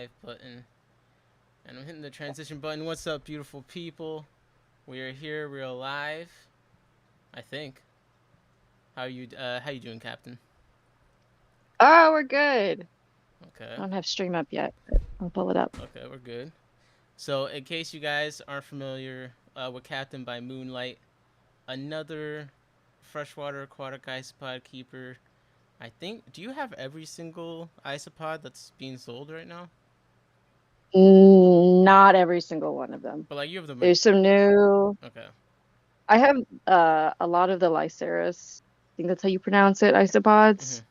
live button. And I'm hitting the transition button. What's up, beautiful people? We are here. We're alive. I think. How you doing, Captain? Oh, we're good. Okay. I don't have stream up yet, but I'll pull it up. Okay, we're good. So, in case you guys aren't familiar with Captain by Moonlight, another freshwater aquatic isopod keeper. I think. Do you have every single isopod that's being sold right now? Not every single one of them. But like you have the. There's some new. Okay. I have a lot of the Lycaris. I think that's how you pronounce it, isopods. Mm-hmm.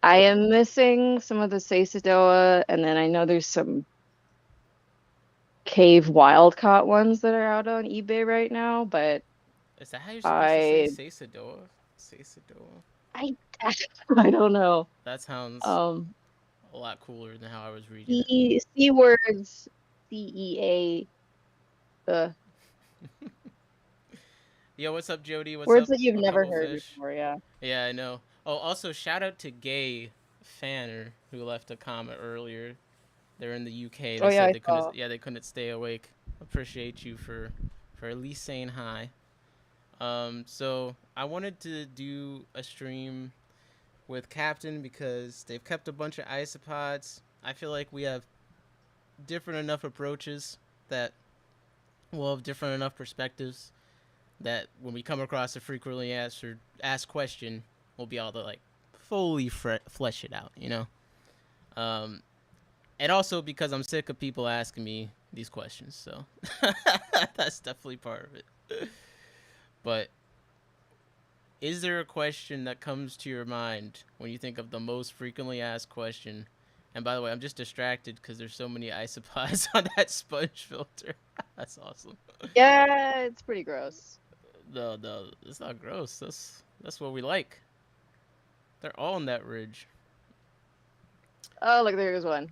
I am missing some of the Seisadoa, and then I know there's some cave wild caught ones that are out on eBay right now, but Is that how you're supposed to say I Seisadoa? Seisadoa? I I don't know. That sounds Um, a lot cooler than how I was reading it. C words, CEA. Yo, what's up, Jody? What's Words up, that you've a never couple heard fish? before, yeah. Yeah, I know. Oh, also shout out to Gay Fanner who left a comment earlier. They're in the UK. Oh They yeah, said I they couldn't. saw. Yeah, they couldn't stay awake. Appreciate you for at least saying hi. So I wanted to do a stream with Captain because they've kept a bunch of isopods. I feel like we have different enough approaches that we'll have different enough perspectives that when we come across a frequently asked question, we'll be able to like fully flesh it out, you know. Um, and also because I'm sick of people asking me these questions, so that's definitely part of it. But is there a question that comes to your mind when you think of the most frequently asked question? And by the way, I'm just distracted because there's so many isopods on that sponge filter. That's awesome. Yeah, it's pretty gross. No, it's not gross. That's what we like. They're all on that ridge. Oh, look, there's one.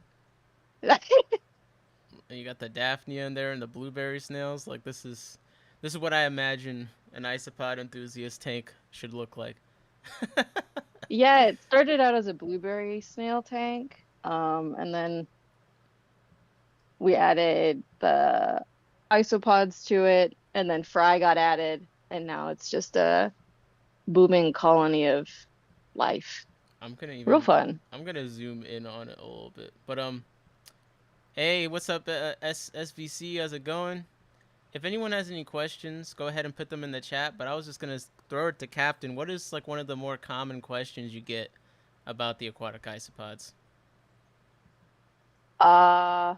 And you got the Daphnia in there and the blueberry snails. Like this is what I imagine an isopod enthusiast tank should look like. Yeah, it started out as a blueberry snail tank, and then we added the isopods to it, and then fry got added, and now it's just a booming colony of life. Real fun. I'm gonna zoom in on it a little bit. But hey, what's up, SVC? How's it going? If anyone has any questions, go ahead and put them in the chat. But I was just gonna throw it to Captain. What is like one of the more common questions you get about the aquatic isopods, Uh,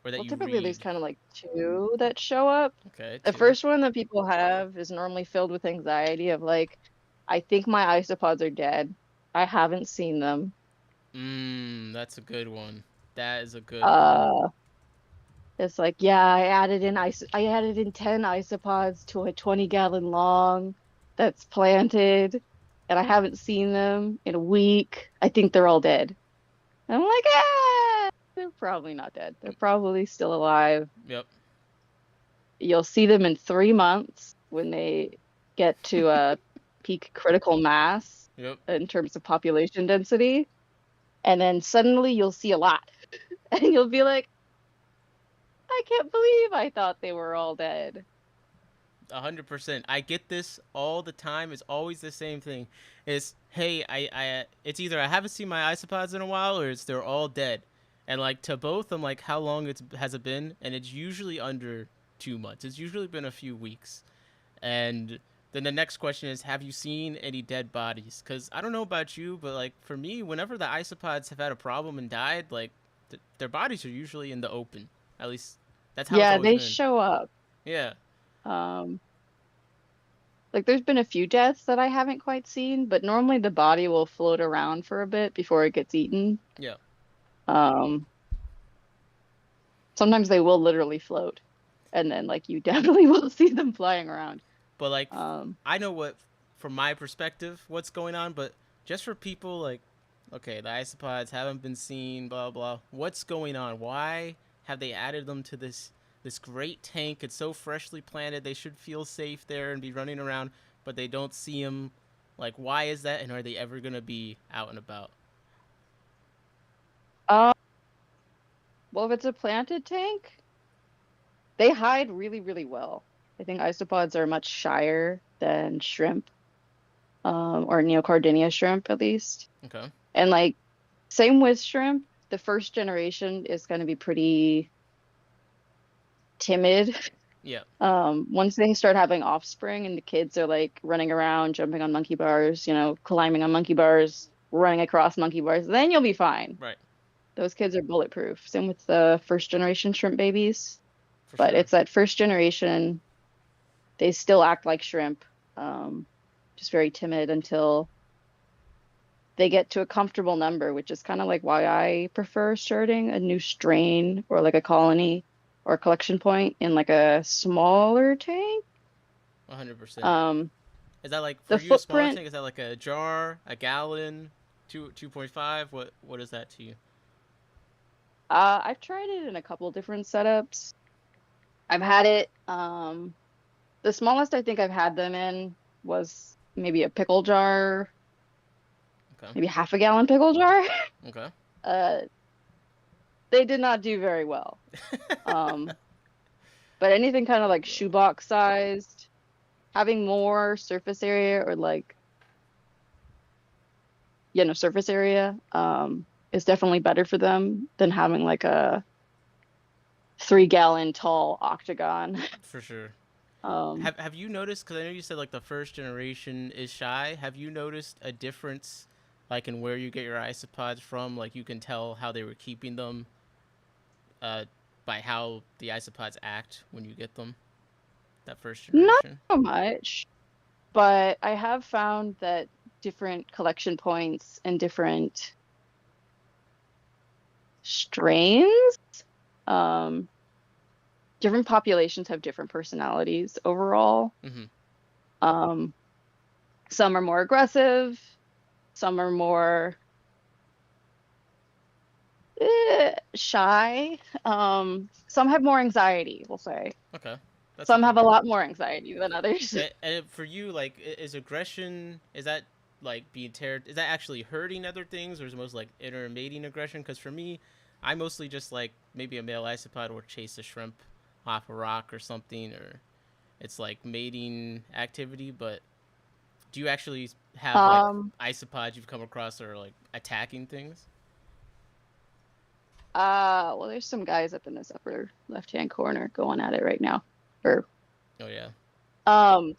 or that well, you typically there's read? kind of like two that show up. Okay, The two. first one that people have is normally filled with anxiety of like, I think my isopods are dead. I haven't seen them. That's a good one. That is a good one. Uh, it's like, yeah, I added in 10 isopods to a 20-gallon long that's planted, and I haven't seen them in a week. I think they're all dead. And I'm like, they're probably not dead. They're probably still alive. Yep. You'll see them in 3 months when they get to a peak critical mass Yep. in terms of population density. And then suddenly you'll see a lot. And you'll be like, I can't believe I thought they were all dead. 100%. I get this all the time. It's always the same thing. It's hey, it's either I haven't seen my isopods in a while, or it's they're all dead. And like to both, I'm like, how long has it been? And it's usually under 2 months. It's usually been a few weeks. And then the next question is, have you seen any dead bodies? Because I don't know about you, but like for me, whenever the isopods have had a problem and died, like their bodies are usually in the open. At least that's how it's Yeah, always they been. show up. Yeah. Um, like there's been a few deaths that I haven't quite seen, but normally the body will float around for a bit before it gets eaten. Yeah. Um, sometimes they will literally float, and then like you definitely will see them flying around. But like, Um, I know what, from my perspective, what's going on. But just for people like, okay, the isopods haven't been seen. Blah blah. What's going on? Why have they added them to this great tank? It's so freshly planted. They should feel safe there and be running around, but they don't see them. Like, why is that? And are they ever gonna be out and about? uh, Well, if it's a planted tank, they hide really, really well. I think isopods are much shyer than shrimp, or neocardinia shrimp at least. Okay. And like same with shrimp, the first generation is going to be pretty timid. Yeah. Once they start having offspring and the kids are like running around, jumping on monkey bars, climbing on monkey bars, running across monkey bars, then you'll be fine. Right. Those kids are bulletproof. Same with the first generation shrimp babies. For But sure. it's that first generation, they still act like shrimp, um, just very timid until they get to a comfortable number, which is kind of like why I prefer starting a new strain or like a colony or a collection point in like a smaller tank. 100%. Um, Is that like for the you a smaller footprint, tank? Is that like a jar, a gallon, 2.5? What is that to you? I've tried it in a couple different setups. I've had it, the smallest I think I've had them in was maybe a pickle jar, Okay. maybe half a gallon pickle jar. Okay. Uh, they did not do very well. Um, but anything kind of like shoebox sized, having more surface area or like, surface area, is definitely better for them than having like a 3 gallon tall octagon. For sure. Um, Have you noticed? Because I know you said like the first generation is shy. Have you noticed a difference, like in where you get your isopods from? Like you can tell how they were keeping them, uh, by how the isopods act when you get them. That first Not generation. so much, but I have found that different collection points and different strains, um, different populations have different personalities overall. Mm-hmm. Um, some are more aggressive, some are more shy. Some have more anxiety, we'll say. Okay, that's a Some good have a one. lot more anxiety than others. And for you, like, is aggression, is that like being terrified? Is that actually hurting other things, or is it most like intermating aggression? Because for me, I mostly just like maybe a male isopod or chase a shrimp off a rock or something, or it's like mating activity. But do you actually have like Um, isopods you've come across that are like attacking things? well, there's some guys up in this upper left-hand corner going at it right now. Or, Oh yeah. um,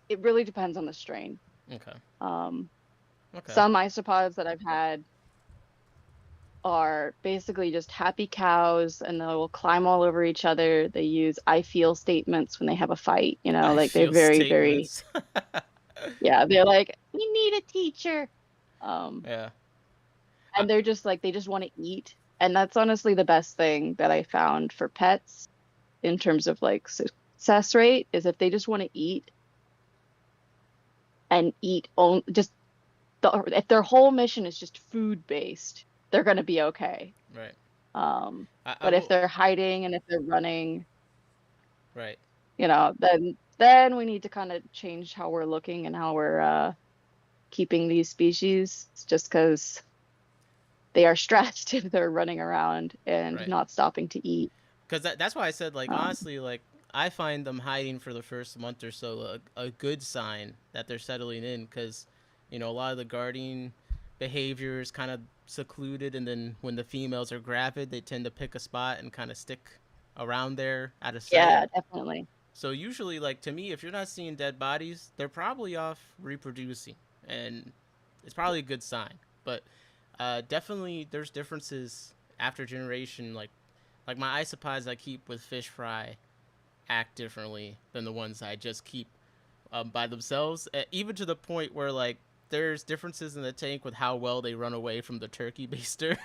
it really depends on the strain. Okay. Um, Okay. some isopods that I've had are basically just happy cows and they will climb all over each other. They use I feel statements when they have a fight, I like they're feel very, very, statements. yeah, they're like, we need a teacher. Um, Yeah. I, and they're just like, they just want to eat. And that's honestly the best thing that I found for pets in terms of like success rate is if they just want to eat and eat on just if their whole mission is just food based, they're going to be okay. right. I But if will. they're hiding and if they're running, Right. then we need to kind of change how we're looking and how we're keeping these species just because they are stressed if they're running around and Right. not stopping to eat. Because that's why I said, like, Um, honestly, like, I find them hiding for the first month or so a good sign that they're settling in. Because, a lot of the guarding behavior is kind of secluded, and then when the females are gravid, they tend to pick a spot and kind of stick around there out of sight. yeah, definitely. So usually, like, to me, if you're not seeing dead bodies, they're probably off reproducing, and it's probably a good sign. But definitely, there's differences after generation. Like my isopods I keep with fish fry act differently than the ones I just keep by themselves. Even to the point where like there's differences in the tank with how well they run away from the turkey baster.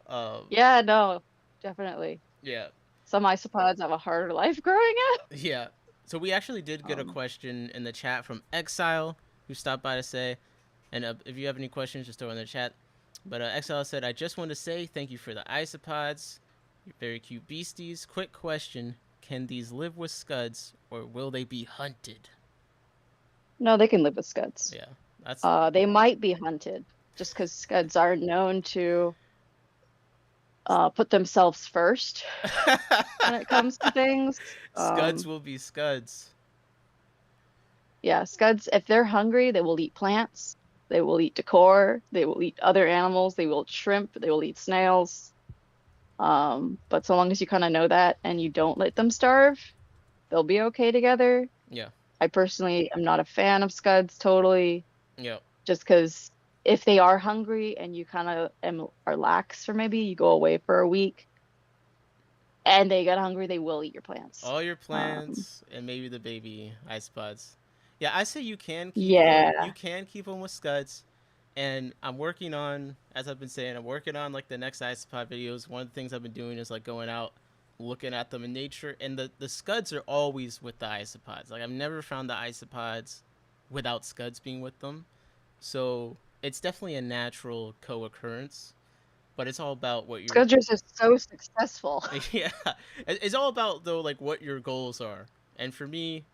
um, Yeah, no, definitely. yeah, Some isopods have a harder life growing up. yeah. So we actually did get a Um, question in the chat from Exile, who stopped by to say, and if you have any questions, just throw it in the chat. But Exile said, I just want to say thank you for the isopods. You're very cute beasties. Quick question. Can these live with scuds or will they be hunted? no, they can live with scuds. Yeah, that's They might be hunted. just because Scuds are known to put themselves first when it comes to things. Scuds will be Scuds. Yeah, Scuds, if they're hungry, they will eat plants, they will eat decor, they will eat other animals, they will eat shrimp, they will eat snails. But so long as you kind of know that and you don't let them starve, they'll be okay together. Yeah. I personally am not a fan of Scuds totally, Yep. just because if they are hungry and you kind of are lax for maybe you go away for a week and they get hungry, they will eat your plants. All your Um, plants and maybe the baby isopods. Yeah, I say you can keep them. You yeah, can keep them with Scuds, and I'm working on, as I've been saying, I'm working on like the next isopod videos. One of the things I've been doing is like going out, looking at them in nature, and the Scuds are always with the isopods. Like I've never found the isopods without Scuds being with them, so it's definitely a natural co-occurrence. But it's all about what you're. Scuds are just so successful. Yeah, it's all about though like what your goals are. And for me,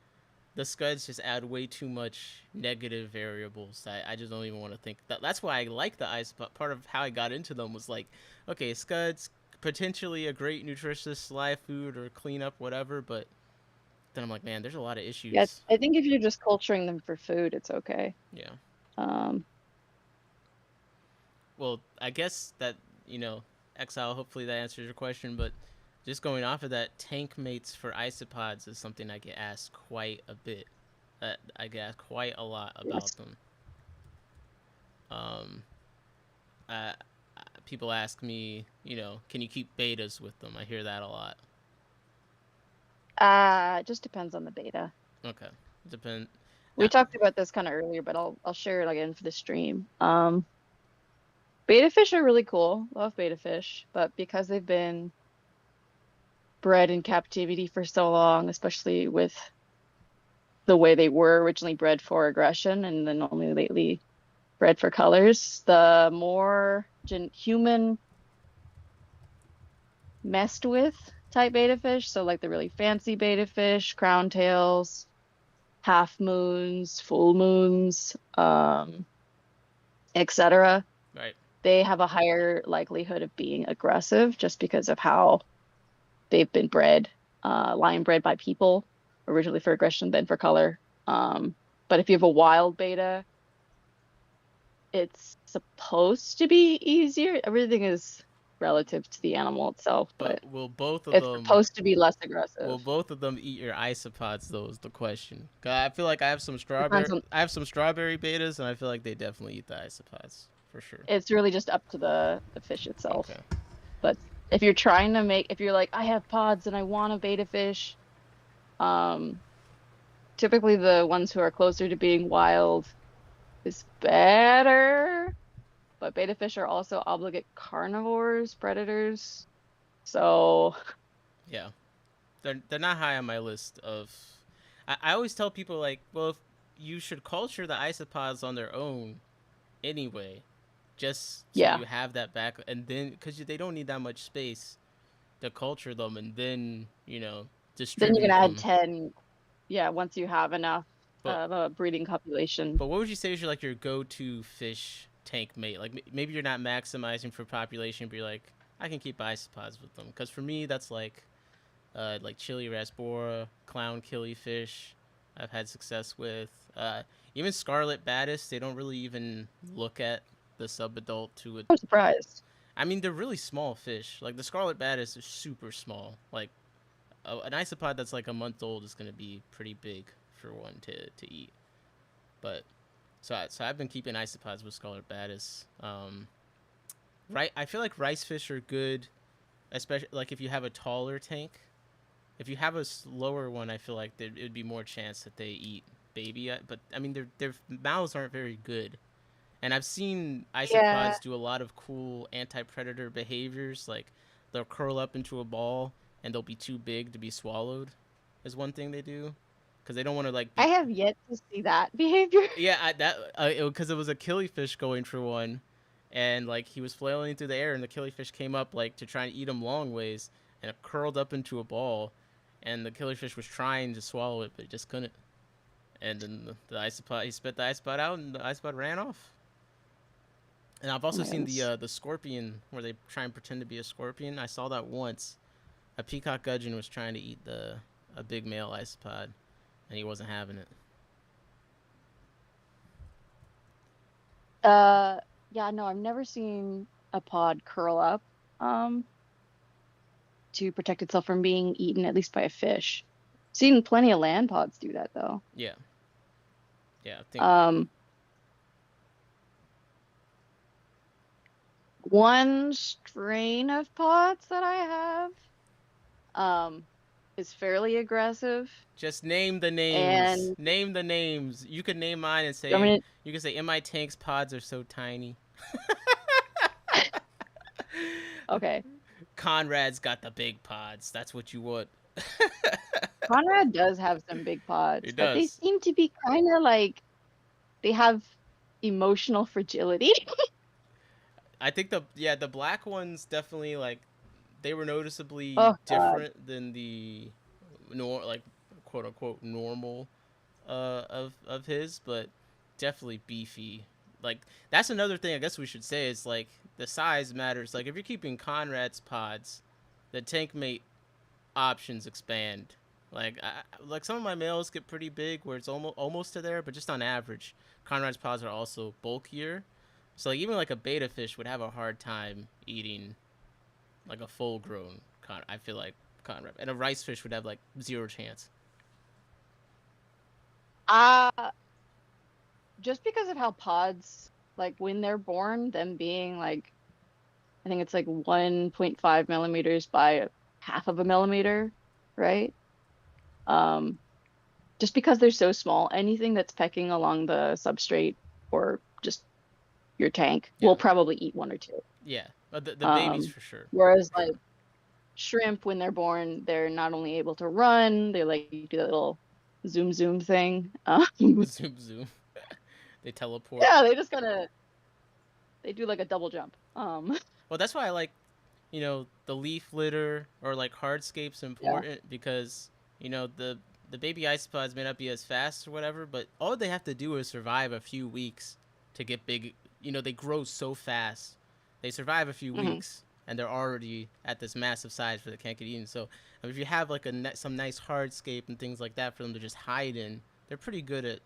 the Scuds just add way too much negative variables that I just don't even want to think. That's why I like the ice. But part of how I got into them was like, okay, Scuds potentially a great nutritious live food or cleanup whatever. But then I'm like, man, there's a lot of Yeah, issues. I think if you're just culturing them for food, it's okay. Yeah. Um, Well, I guess that Exile. Hopefully that answers your question. But just going off of that, tank mates for isopods is something I get asked quite a bit. I get asked quite a lot about yes. them. Um, uh, People ask me, can you keep betas with them? I hear that a lot. It just depends on the beta. Okay, depend. We Now, talked about this kind of earlier, but I'll share it again for the stream. Beta fish are really cool. Love beta fish, but because they've been bred in captivity for so long, especially with the way they were originally bred for aggression and then only lately bred for colors, the more human messed with type beta fish, so like the really fancy beta fish, crown tails, half moons, full moons, etc., right? they have a higher likelihood of being aggressive just because of how they've been bred, lion bred by people, originally for aggression, then for color. But if you have a wild beta, it's supposed to be easier. Everything is relative to the animal itself, but But it's supposed to be less aggressive. will both of them eat your isopods? Though is the question. 'Cause I feel like I have some Depends strawberry. on, I have some strawberry betas, and I feel like they definitely eat the isopods for sure. it's really just up to the fish Okay. itself. But if you're trying to make, if you're like, I have pods and I want a beta fish, um, typically the ones who are closer to being wild is better. But beta fish are also obligate carnivores, predators. So Yeah, they're not high on my list of. I always tell people like, well, if you should culture the isopods on their own anyway, just so yeah, you have that back, and then because they don't need that much space to culture them, and then then you can distribute add them. 10. Yeah, once you have enough But of a breeding population. what would you say is your go-to fish tank mate? Like maybe you're not maximizing for population, but you're like, I can keep isopods with them. Because for me, that's like chili rasbora, clown killifish. I've had success with even scarlet batis. They don't really even look at the subadult to it. I'm surprised. I mean, they're really small fish. Like the scarlet batis is super small. Like an isopod that's like a month old is gonna be pretty big for one to eat. But so I've been keeping isopods with scarlet batis. Right, I feel like rice fish are good, especially like if you have a taller tank. If you have a slower one, I feel like it would be more chance that they eat baby. But I mean, their mouths aren't very good, and I've seen Yeah, isopods do a lot of cool anti-predator behaviors. Like they'll curl up into a ball and they'll be too big to be swallowed. Is one thing they do because they don't want to like I be. have yet to see that behavior. Yeah, because it was a killifish going for one, and like he was flailing through the air, and the killifish came up like to try and eat him long ways, and it curled up into a ball, and the killifish was trying to swallow it, but it just couldn't. And then the isopod, he spit the isopod out, and the isopod ran off. And I've Oh also my seen goodness. the scorpion where they try and pretend to be a scorpion. I saw that once. A peacock gudgeon was trying to eat the a big male isopod, and he wasn't having it. Yeah, no, I've never seen a pod curl up um to protect itself from being eaten, at least by a fish. Seen plenty of land pods do that though. Yeah, yeah. I think Um, One strain of pods that I have um is fairly aggressive, just name the names. and Name the names. You could name mine and I say mean, you could say in my tank's pods are so tiny. okay, Conrad's got the big pods. That's what you want. Conrad does have some big pods, It but they does. seem to be kind of like they have emotional fragility. I think the black ones definitely like they were noticeably Oh God. different than the like quote unquote normal of his, but definitely beefy. Like that's another thing I guess we should say is like the size matters. Like if you're keeping Conrad's pods, the tank mate options expand. Like some of my males get pretty big where it's almost to there, but just on average, Conrad's pods are also bulkier. So like, even like a beta fish would have a hard time eating like a full grown I feel like Conrad, and a rice fish would have like zero chance. Uh just because of how pods, like when they're born, them being like, I think it's like 1.5 millimeters by half of a millimeter, right? Um, just because they're so small, anything that's pecking along the substrate or just your tank Yeah, will probably eat one or two. yeah, the babies Um, for sure. Whereas like shrimp, when they're born, they're not only able to run, they like do that little zoom zoom thing. Zoom zoom, they teleport. Yeah, they just kind of they do like a double jump. Well, that's why I like the leaf litter or like hardscape's Yeah. important because the baby isopods may not be as fast or whatever, but all they have to do is survive a few weeks to get big. They grow so fast. They survive a few Hmm. weeks and they're already at this massive size for the can't get eaten. So if you have like some nice hardscape and things like that for them to just hide in, they're pretty good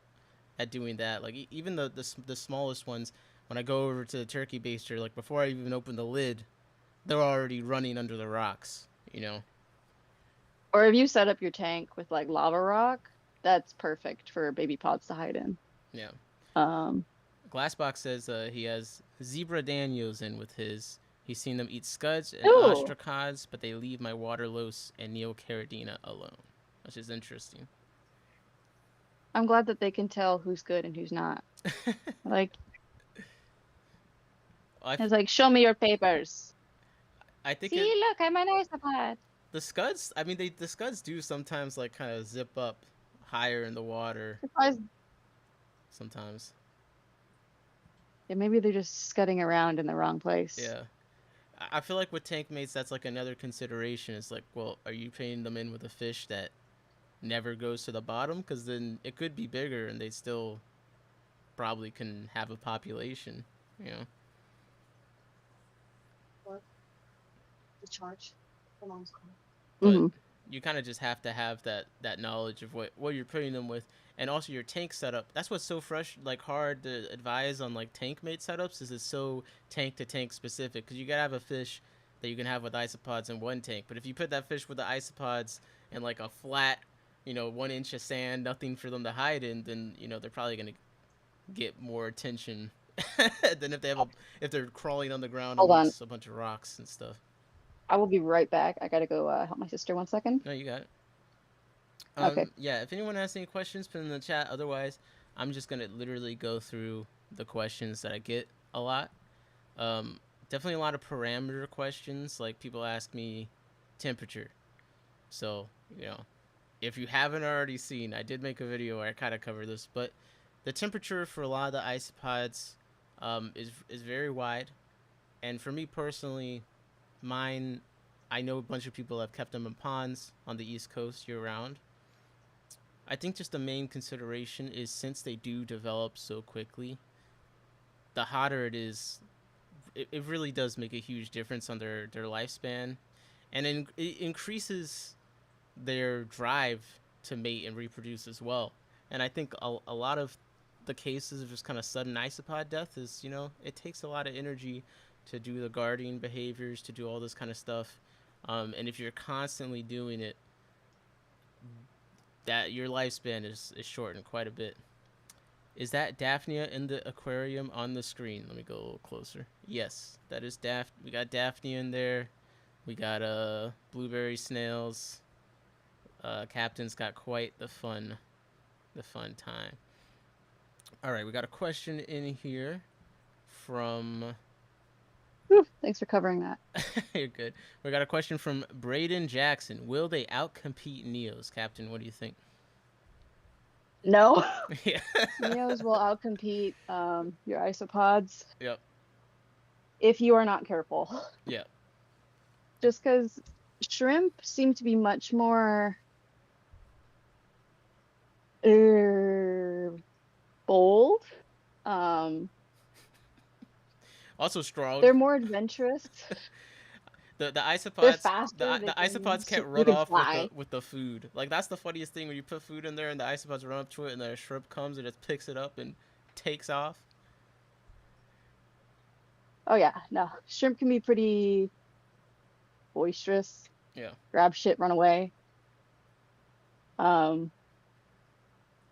at doing that. Like even the smallest ones, when I go over to the turkey baster, like before I even open the lid, they're already running under the rocks. You know. Or if you set up your tank with like lava rock, that's perfect for baby pods to hide in. Yeah. Um, Glassbox says he has zebra danios in with his. He's seen them eat scuds and Ooh, ostracods, but they leave my waterlose and neocaridina alone, which is interesting. I'm glad that they can tell who's good and who's not. Like, I, it's like, show me your papers. I think it See, look, I'm an isopod. the scuds. I mean, the scuds do sometimes like kind of zip up higher in the water. Surprised. Sometimes, Yeah, maybe they're just scudding around in the wrong place. yeah. I feel like with tank mates, that's like another consideration. It's like, well, are you paying them in with a fish that never goes to the bottom? Because then it could be bigger and they still probably can have a population, you know. What? The charge? My mom's calling. But Hmm. you kind of just have to have that knowledge of what you're putting them with, and also your tank setup. That's what's so fresh, like hard to advise on like tank mate setups. Is it's so tank to tank specific because you gotta have a fish that you can have with isopods in one tank. But if you put that fish with the isopods in like a flat, 1 inch of sand, nothing for them to hide in, then they're probably gonna get more attention than if they're crawling on the ground Hold on. amongst a bunch of rocks and stuff. I will be right back. I gotta go help my sister 1 second. No, you got it. Okay. Yeah, if anyone has any questions, put in the chat. Otherwise, I'm just gonna literally go through the questions that I get a lot. Um, Definitely a lot of parameter questions. Like people ask me temperature. So if you haven't already seen, I did make a video where I kind of cover this, but the temperature for a lot of the isopods is very wide. And for me personally, mine, I know a bunch of people have kept them in ponds on the East Coast year round. I think just the main consideration is since they do develop so quickly, the hotter it is, it really does make a huge difference on their lifespan, and it increases their drive to mate and reproduce as well. And I think a lot of the cases of just kind of sudden isopod death is, it takes a lot of energy to do the guarding behaviors, to do all this kind of stuff. And if you're constantly doing it, that your lifespan is shortened quite a bit. Is that Daphnia in the aquarium on the screen? Let me go a little closer. Yes, that is We got Daphnia in there. We got blueberry snails. Captain's got quite the fun time. All right, we got a question in here from. Whew, thanks for covering that. You're good. We got a question from Braden Jackson. Will they outcompete Neos, Captain? What do you think? No. Yeah. Neos will outcompete your isopods. Yep. If you are not careful. Yep. Just because shrimp seem to be much more bold. Also strong. They're more adventurous. The isopods. They're faster. The isopods can't run off with the food. Like, that's the funniest thing when you put food in there and the isopods run up to it and then a shrimp comes and just picks it up and takes off. Oh yeah, no. Shrimp can be pretty boisterous. Yeah. Grab shit, run away.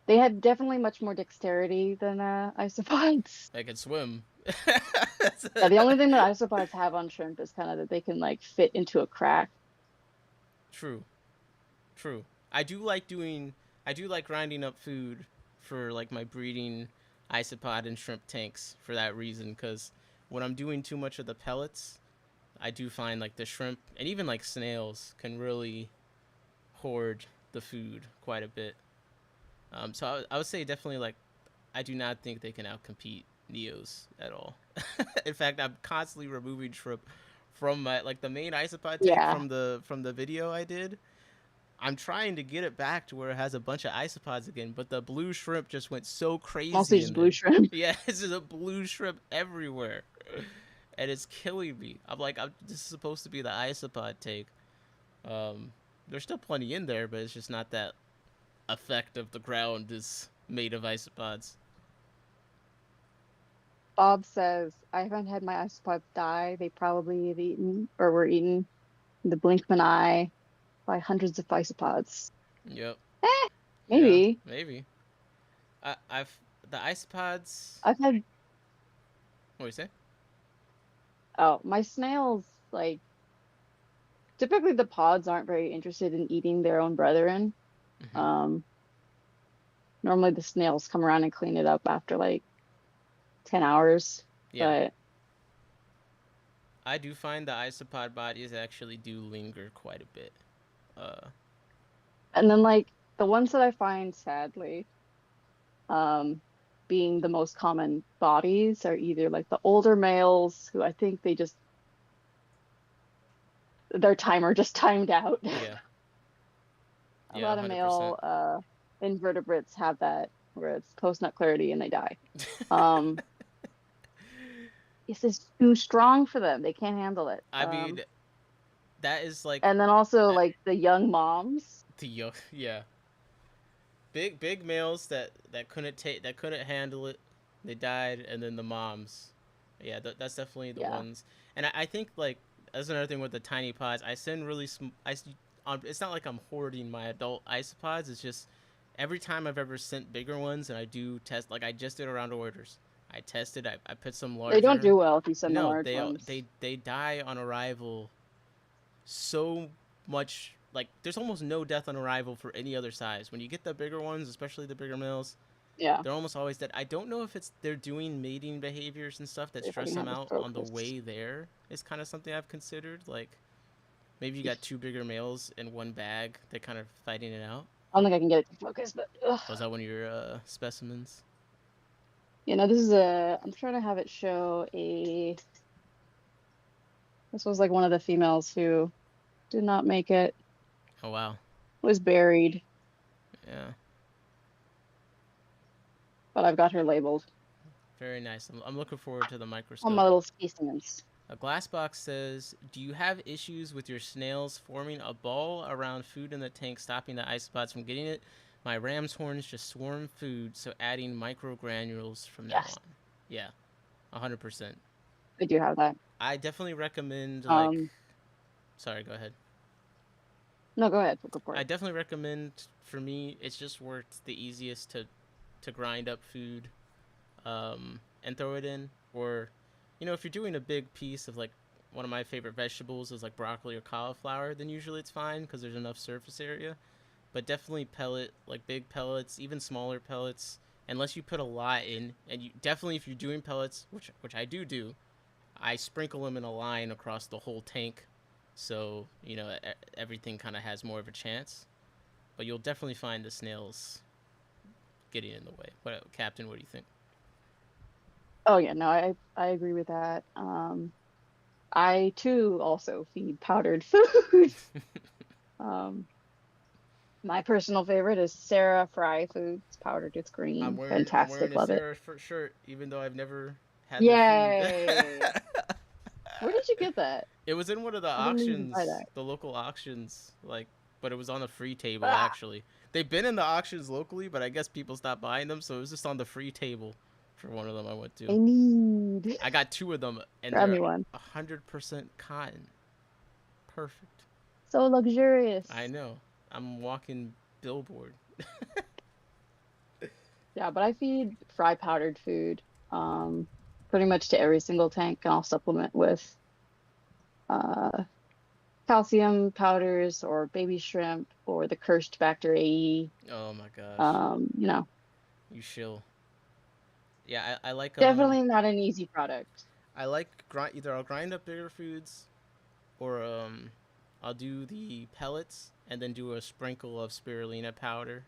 They had definitely much more dexterity than isopods. They can swim. Yeah, the only thing that isopods have on shrimp is kind of that they can like fit into a crack. True. I do like grinding up food for like my breeding isopod and shrimp tanks for that reason, because when I'm doing too much of the pellets, I do find like the shrimp and even like snails can really hoard the food quite a bit. So I would say definitely, like, I do not think they can outcompete Neos at all. In fact, I'm constantly removing shrimp from my, like, the main isopod tank from the video I did. I'm trying to get it back to where it has a bunch of isopods again, but the blue shrimp just went so crazy. Mostly just blue shrimp. Yeah, it's just a blue shrimp everywhere, and it's killing me. I'm like, this is supposed to be the isopod tank. There's still plenty in there, but it's just not that effect of the ground is made of isopods. Bob says, I haven't had my isopods die. They probably have eaten or were eaten in the blink of an eye by hundreds of isopods. Yep. Maybe. Yeah, maybe. The isopods. I've had. What do you say? Oh, my snails, like, typically the pods aren't very interested in eating their own brethren. Mm-hmm. Normally the snails come around and clean it up after like 10 hours. Yeah. But I do find the isopod bodies actually do linger quite a bit. And then, like, the ones that I find, sadly, being the most common bodies are either like the older males who I think their timer just timed out. Yeah. A lot of 100%. Male invertebrates have that where it's post-nut clarity and they die. It's just too strong for them. They can't handle it. I mean, that is like. And then also like the young moms. Yeah. Big males that couldn't handle it, they died, and then the moms. Yeah, that's definitely the ones. And I think, like, that's another thing with the tiny pods. I send really it's not like I'm hoarding my adult isopods. It's just every time I've ever sent bigger ones, and I do test, like I just did around orders. I tested. I put some larger. They don't do well if you send the large ones. They die on arrival. So much, like, there's almost no death on arrival for any other size. When you get the bigger ones, especially the bigger males, they're almost always dead. I don't know if they're doing mating behaviors and stuff that stress them out on the way there. Is kind of something I've considered. Like, maybe you got two bigger males in one bag. They're kind of fighting it out. I don't think I can get it to focus, but. Was that one of your specimens? You know, this is I'm trying to have it show this was like one of the females who did not make it. Oh, wow. Was buried. Yeah. But I've got her labeled. Very nice. I'm looking forward to the All my microscope. little specimens. A glass box says, "Do you have issues with your snails forming a ball around food in the tank, stopping the isopods from getting it? My ram's horns just swarm food, so adding micro granules from now Yes, on." Yeah, 100%. I do have that. I definitely recommend like. Um, Sorry, go ahead. no, go ahead. Go for I it. definitely recommend. For me, it's just worked the easiest to grind up food, and throw it in. Or, if you're doing a big piece of like one of my favorite vegetables is like broccoli or cauliflower, then usually it's fine because there's enough surface area. But definitely pellet, like big pellets, even smaller pellets. Unless you put a lot in, and you definitely if you're doing pellets, which I do, I sprinkle them in a line across the whole tank, so everything kind of has more of a chance. But you'll definitely find the snails getting in the way. What, Captain? What do you think? Oh yeah, no, I agree with that. I too also feed powdered food. Um, my personal favorite is Sarah Fry Foods. Powdered, it's green. I'm wearing Fantastic. a Love it. Sarah shirt, even though I've never had their food. Yay! Where did you get that? It was in one of the I didn't even buy auctions, that. the local auctions, but it was on the free table Ah, actually. They've been in the auctions locally, but I guess people stopped buying them, so it was just on the free table for one of them I went to. I need. I got two of them, and Grab they're me one. 100% cotton. Perfect. So I luxurious. know. I'm walking billboard. Yeah, but I feed fry powdered food, um, pretty much to every single tank, and I'll supplement with uh, calcium powders or baby shrimp or the cursed Bacter AE. Oh my gosh, You know, you shill. Yeah, I like definitely not an easy product. either I'll grind up bigger foods or I'll do the pellets and then do a sprinkle of spirulina powder.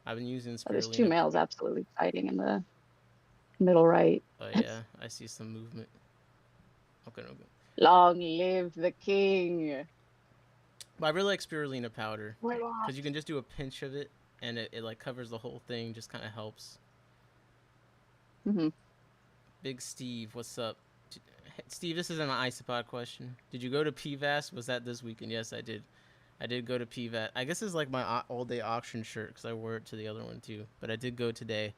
I've been using Oh, there's two spirulina. males absolutely fighting in the middle right. Oh yeah, I see some movement. Okay, okay. Long live the king. But I really like spirulina powder Why because not? you can just do a pinch of it and it like covers the whole thing. Just kind of helps. Hmm. Big Steve, what's up? Steve, this isn't an isopod question. Did you go to PVAS? Was that this weekend? Yes, I did. I did go to PVAS. I guess it's like my all day auction shirt because I wore it to the other one too. But I did go today,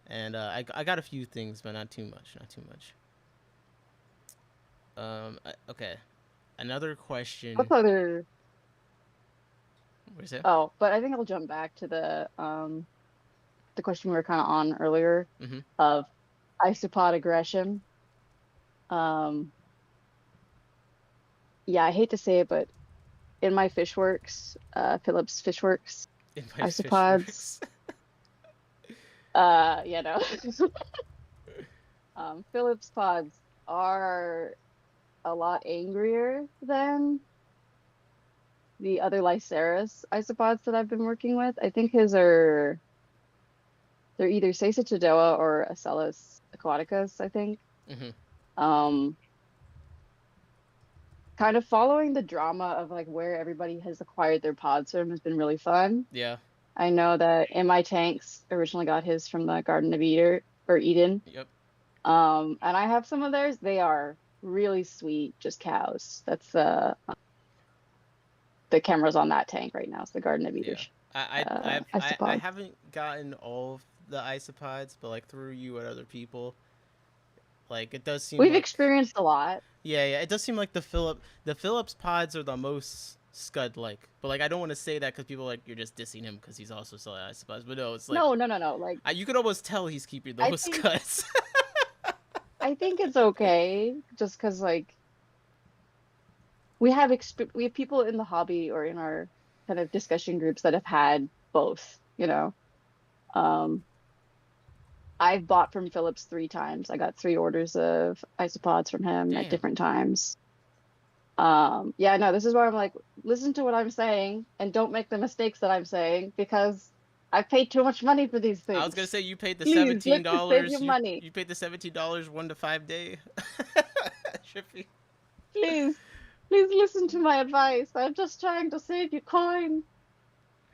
and I got a few things, but not too much. Not too much. Okay. Another question. What's other? Where's that? Oh, but I think I'll jump back to the question we were kind of on earlier Mm-hmm. of isopod aggression. Um, yeah, I hate to say it, but in my Fishworks, Phillips Fishworks In my fish isopods, works. you know, Phillips pods are a lot angrier than the other Lyceris isopods that I've been working with. I think his are they're either Seisochidoa or Acellus aquaticus, I think. Mm-hmm. Um, kind of following the drama of like where everybody has acquired their pods from has been really fun. Yeah. I know that in my tanks originally got his from the Garden of Eden or Eden. Yep. And I have some of theirs. They are really sweet, just cows. That's the cameras on that tank right now. It's the Garden of Eden Yeah. I isopod. haven't gotten all of the isopods, but like through you and other people, like it does seem We've like experienced a lot. yeah, it does seem like the Phillips pods are the most Scud like. But like I don't want to say that because people are like you're just dissing him because he's also selling isopods. But no, it's like No, no, no, no. Like you could almost tell he's keeping I those think Scuds. I think it's okay just because like we have people in the hobby or in our kind of discussion groups that have had both, you know. Um, I've bought from Phillips 3 times. I got 3 orders of isopods from him at Damn. different times. Yeah, no, this is where I'm like, listen to what I'm saying and don't make the mistakes that I'm saying because I've paid too much money for these I was gonna things. say you paid the Please, seventeen let me save your dollars. money. You paid the $17 1 to 5 day shipping. Please, please listen to my advice. I'm just trying to save you coin.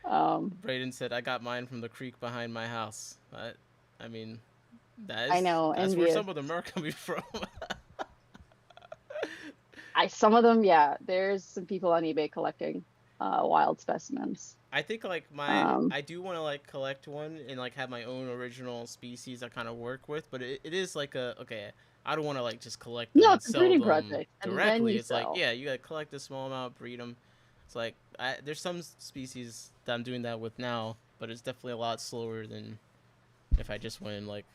Um, Braden said I got mine from the creek behind my house. I mean, I know, That's where envious. some of them are coming from. Some of them, yeah. There's some people on eBay collecting wild specimens. I think like Um, I do want to like collect one and like have my own original species I kind of work with, but it is like a okay. I don't want to like just collect them no, and it's a sell breeding them project, and then directly. you It's like sell. yeah, you gotta collect a small amount, breed them. It's like there's some species that I'm doing that with now, but it's definitely a lot slower than if I just went and like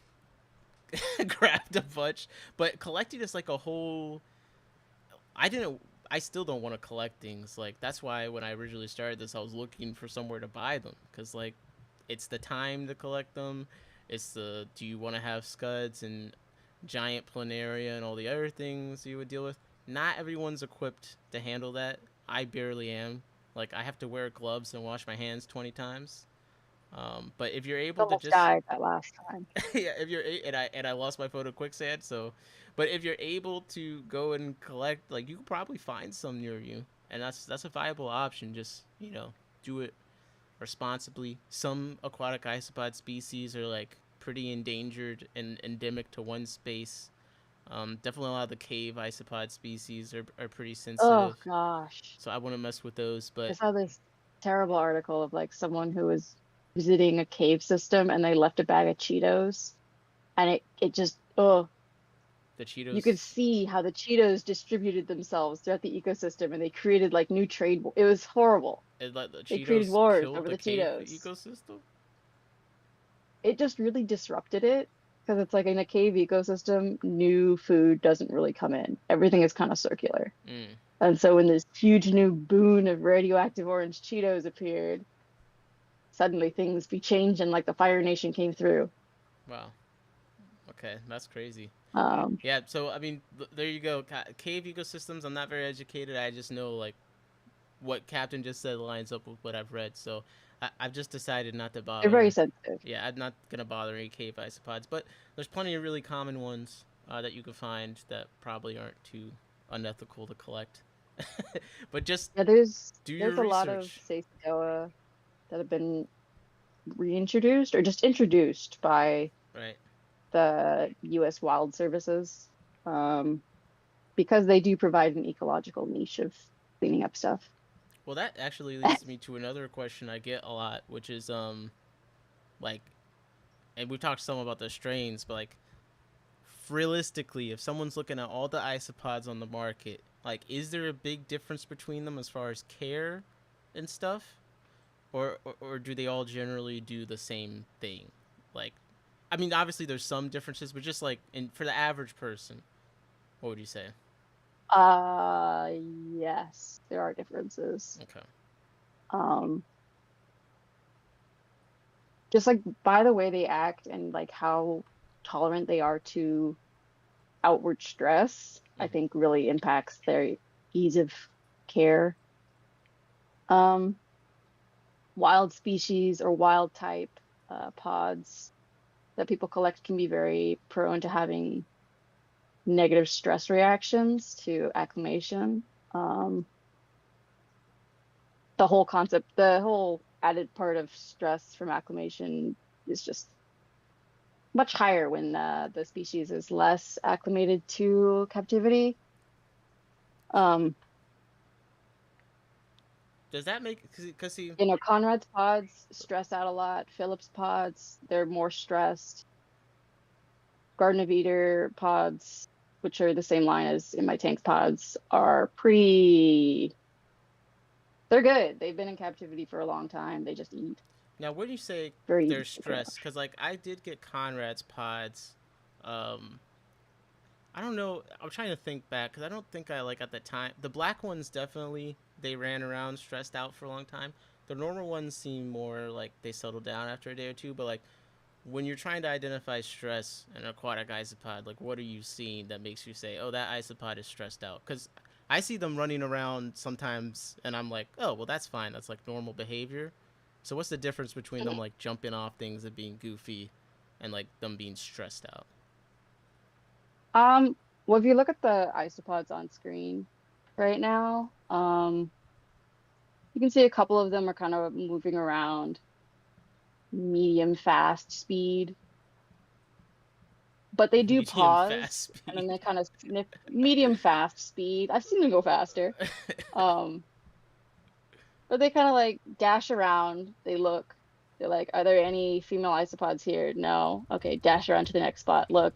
grabbed a bunch. But collecting is like a whole. I didn't. I still don't want to collect things. Like that's why when I originally started this, I was looking for somewhere to buy them because like it's the time to collect them. It's the do you want to have scuds and giant planaria and all the other things you would deal with. Not everyone's equipped to handle that. I barely am. Like I have to wear gloves and wash my hands 20 times. But if you're able to Almost just died that last time. yeah, if you're and I lost my phone to quicksand, so but if you're able to go and collect, like you could probably find some near you, and that's a viable option. Just do it responsibly. Some aquatic isopod species are like pretty endangered and endemic to one space. Definitely a lot of the cave isopod species are pretty Oh sensitive, gosh. so I wouldn't mess with those. I But saw this terrible article of like someone who was visiting a cave system and they left a bag of Cheetos and it just the you could Cheetos, see how the Cheetos distributed themselves throughout the ecosystem and they created like new trade. It was horrible. like the They created Cheetos wars killed over the the cave Cheetos. ecosystem. It just really disrupted it because it's like in a cave ecosystem, new food doesn't really come in. Everything is kind of circular. Mm, And so when this huge new boon of radioactive orange Cheetos appeared, suddenly things be changed and like the Fire Nation came through. wow. Okay, that's crazy. Um, Yeah, so I mean, there you go. Cave ecosystems. I'm not very educated. I just know like what Captain just said lines up with what I've read. So I've just decided not to they're very bother. sensitive. Yeah, I'm not gonna bother any cave isopods, but there's plenty of really common ones that you can find that probably aren't too unethical to collect. But just Yeah, do your there's a lot of research. Seisoa that have been reintroduced or just introduced by Right. the U.S. Wild Services um, because they do provide an ecological niche of cleaning up stuff. Well, that actually leads me to another question I get a lot, which is like, and we talked some about the strains, but like realistically, if someone's looking at all the isopods on the market, like, is there a big difference between them as far as care and stuff, or do they all generally do the same thing? Like, I mean, obviously there's some differences, but just like in for the average person, what would you say? Yes, there are differences. Okay. Um, just like by the way they act and like how tolerant they are to outward stress, I Mm-hmm. think really impacts their ease of care. Um, Wild species or wild type pods that people collect can be very prone to having negative stress reactions to acclimation. Um, the whole added part of stress from acclimation is just much higher when the species is less acclimated to captivity. Um, Does that make because see Conrad's pods stress out a lot. Phillips pods, they're more stressed. Garden of Eater pods, which are the same line as in my tank's pods, are pretty. They're good. They've been in captivity for a long time. They just eat. now when you say Very easy they're to take care of. stressed, because like I did get Conrad's pods, um, I don't know. I'm trying to think back because I don't think I like at the time. The black ones definitely they ran around stressed out for a long time. The normal ones seem more like they settle down after a day or two. But like when you're trying to identify stress in an aquatic isopod, like what are you seeing that makes you say, "Oh, that isopod is stressed out"? Because I see them running around sometimes, and I'm like, "Oh, well, that's fine. That's like normal behavior." So what's the difference between them like jumping off things and being goofy, and like them being stressed out? Well, if you look at the isopods on screen right now, you can see a couple of them are kind of moving around medium fast speed. but they do Medium pause, fast and speed. then they kind of sniff medium fast speed. I've seen them go faster. Um, but they kind of like dash around. They look. They're like, are there any female isopods here? No. Okay, dash around to the next spot. Look.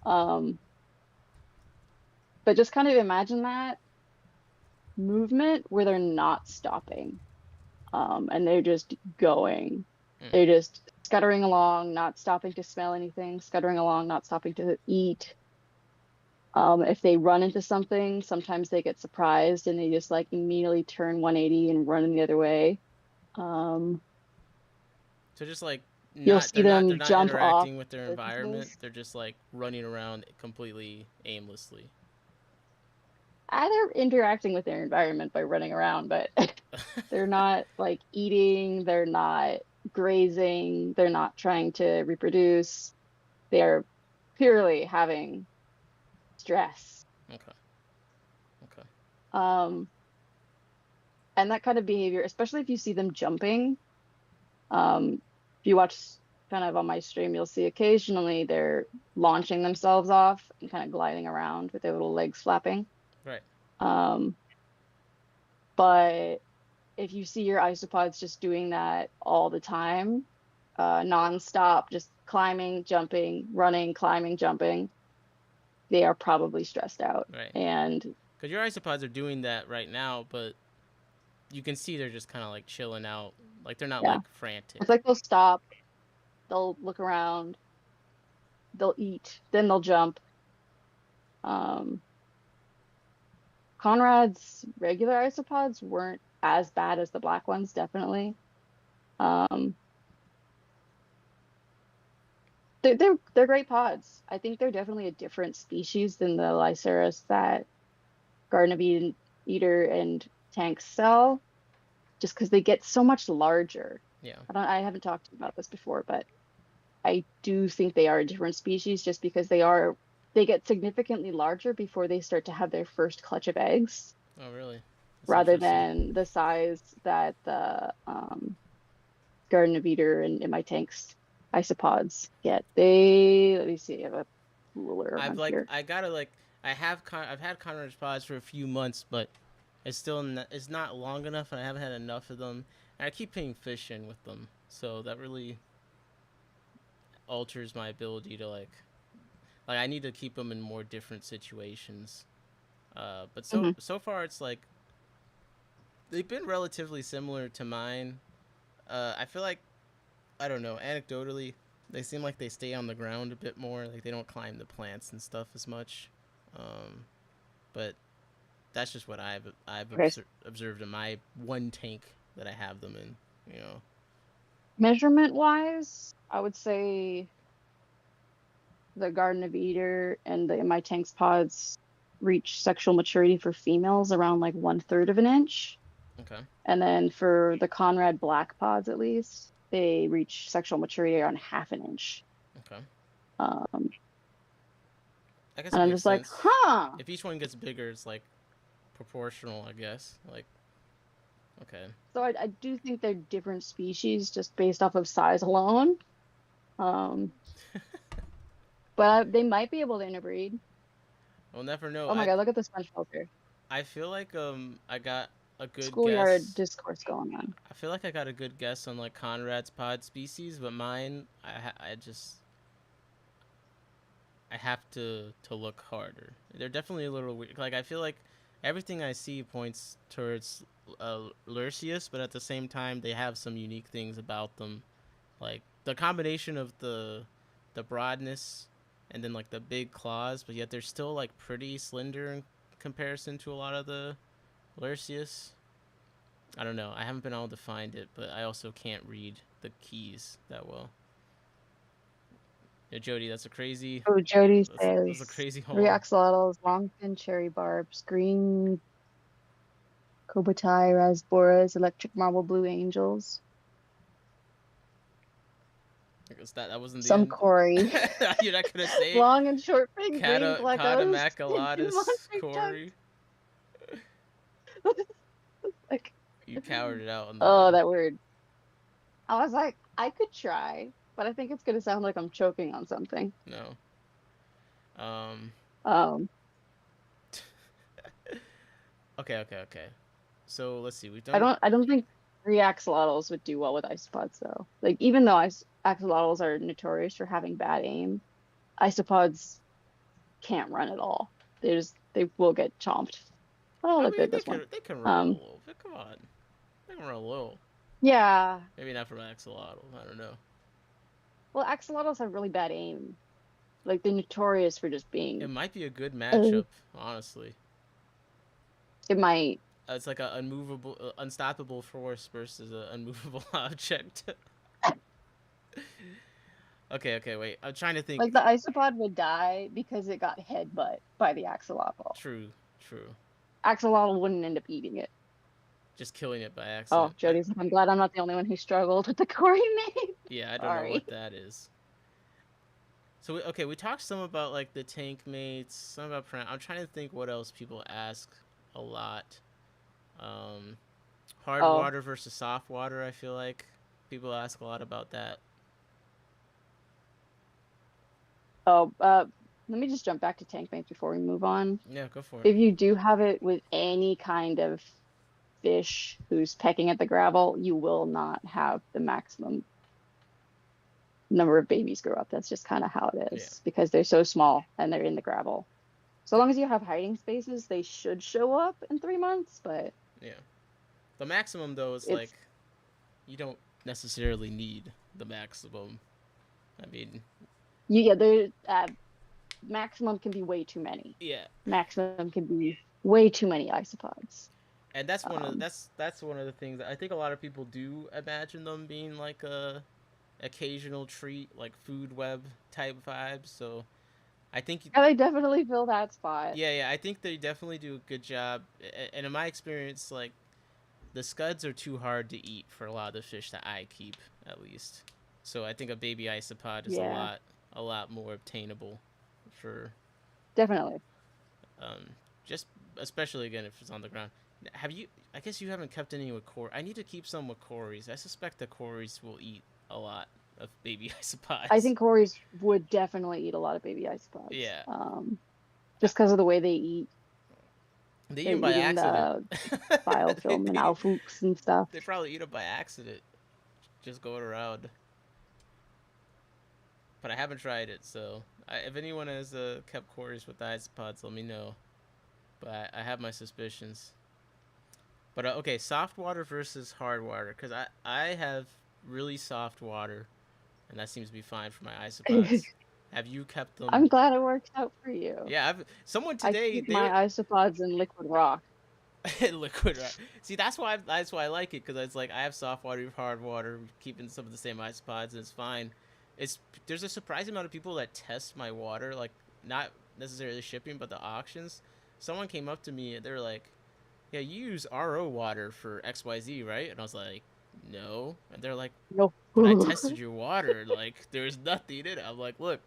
Um, but just kind of imagine that movement where they're not stopping. And they're just going. Mm. They're just scuttering along, not stopping to smell anything, scuttering along, not stopping to eat. If they run into something, sometimes they get surprised and they just like immediately turn 180 and run in the other way. Um, So just like you'll not see they're them not jump off interacting with their environment. surfaces. They're just like running around completely aimlessly. They're interacting with their environment by running around, but they're not like eating, they're not grazing, they're not trying to reproduce. They're purely having stress. Okay. Okay. Um, and that kind of behavior, especially if you see them jumping, if you watch kind of on my stream, you'll see occasionally they're launching themselves off and kind of gliding around with their little legs flapping. Right. Um, but if you see your isopods just doing that all the time, nonstop, just climbing, jumping, running, climbing, jumping, they are probably stressed out. Right. And Because your isopods are doing that right now, but you can see they're just kind of like chilling out. Like they're not yeah, like frantic. it's like they'll stop, they'll look around, they'll eat, then they'll jump. Um, Conrad's regular isopods weren't as bad as the black ones, definitely. Um, they're great pods. I think they're definitely a different species than the Lycaris that Garden of Eden Eater and tanks sell, just because they get so much larger. Yeah. I haven't talked about this before, but I do think they are a different species just because they get significantly larger before they start to have their first clutch of eggs, Oh, really? That's rather interesting. than the size that the Garden of Eater and in my tanks isopods get. Let me see, I have a ruler I've around like here. I gotta like I've had Conrad's pods for a few months, but it's not long enough, and I haven't had enough of them. And I keep paying fish in with them, so that really alters my ability to like I need to keep them in more different situations. But Hmm. so far it's like they've been relatively similar to mine. I feel like I don't know. Anecdotally, they seem like they stay on the ground a bit more. Like they don't climb the plants and stuff as much. Um, but that's just what Okay, observed in my one tank that I have them in. You know. measurement wise, I would say the Garden of Eater and the my tank's pods reach sexual maturity for females around like 1/3 of an inch. Okay. And then for the Conrad black pods, at least, they reach sexual maturity around 1/2 an inch. Okay. Um, I guess and it I'm makes just like, sense. huh. If each one gets bigger, it's like proportional. I guess. Like okay. So I do think they're different species just based off of size alone. Um, but they might be able to interbreed. We'll never know. Oh my God, look at the sponge filter. I feel like I got a good Schoolyard guess. discourse going on. I feel like I got a good guess on like Conrad's pod species, but mine I just I have to look harder. They're definitely a little weird. Like I feel like everything I see points towards Lurcius, but at the same time they have some unique things about them, like the combination of the broadness and then like the big claws, but yet they're still like pretty slender in comparison to a lot of the Lurcius. I don't know. I haven't been able to find it, but I also can't read the keys that well. Yeah, Jody, Oh, Jody that's a says crazy three haul. axolotls, longfin cherry barbs, green kobotai, rasboras, electric marble blue angels, I guess that wasn't the some end. Cory, You're not gonna say long and short fin green plecos, and two Catamaculatus monster Corey. chunks. Like, You cowered it out on that oh, one. that word. I was like, I could try, but I think it's gonna sound like I'm choking on something. No. Um. Um, Okay. So let's see. We've I done. don't think three axolotls would do well with isopods though. Like even though axolotls are notorious for having bad aim, isopods can't run at all. They will get chomped. Oh, I look, mean, there goes one. they can run a Um, little bit. Come on, they can run a little. yeah. Maybe not from axolotl. I don't know. Well, axolotls have really bad aim. Like they're notorious for just It being. might be a good Uh, matchup, honestly. it might. It's like a unmovable, unstoppable force versus an unmovable object. Okay, wait. I'm trying to think. Like the isopod would die because it got headbutt by the axolotl. True. Axolotl wouldn't end up eating it. Just killing it by Oh, accident. Jody's like, I'm glad I'm not the only one who struggled with the Corey name. Yeah, I don't know Sorry. what that is. So we talked some about like the tank mates, some about I'm trying to think what else people ask a lot. Um, hard Oh, water versus soft water. I feel like people ask a lot about that. oh, let me just jump back to tank mates before we move on. Yeah, go for it. If you do have it with any kind of fish who's pecking at the gravel, you will not have the maximum number of babies grow up. That's just kind of how it Yeah, is because they're so small and they're in the gravel. So long as you have hiding spaces, they should show up in 3 months, but yeah. The maximum though is like it's you don't necessarily need the maximum. I mean, you yeah, there maximum can be way too many. yeah, Maximum can be way too many isopods. and Um, that's one of the things that I think a lot of people do imagine them being like a occasional treat, like food web type vibes. So I think and I definitely fill that spot. yeah, I think they definitely do a good job. And in my experience, like the scuds are too hard to eat for a lot of the fish that I keep, at least. So I think a baby isopod is Yeah, a lot more obtainable for definitely. um, just especially again if it's on the ground. Have you? I guess you haven't kept any with core. I need to keep some with cories. I suspect the cories will eat a lot of baby I isopods. think Corys would definitely eat a lot of baby isopods. Yeah, Just because of the way they eat. they eat They're them by eating accident. the they, biofilm and they alfooks and stuff. they probably eat them by accident, just going around. But I haven't tried it, so if anyone has kept cories with the isopods, let me know. But I have my suspicions. But okay, soft water versus hard water, because I have really soft water, and that seems to be fine for my isopods. Have you kept them? I'm glad it works out for you. Yeah, I've someone I today keep they my were isopods in liquid rock. liquid. Right? See, that's why I like it because it's like I have soft water, you have hard water, keeping some of the same isopods, and it's fine. It's there's a surprising amount of people that test my water, like not necessarily shipping, but the auctions. Someone came up to me and they were like, "Yeah, you use RO water for XYZ, right?" And I was like, "No," and they're like, No. "But I tested your water, like there's nothing in it." I'm like, "Look,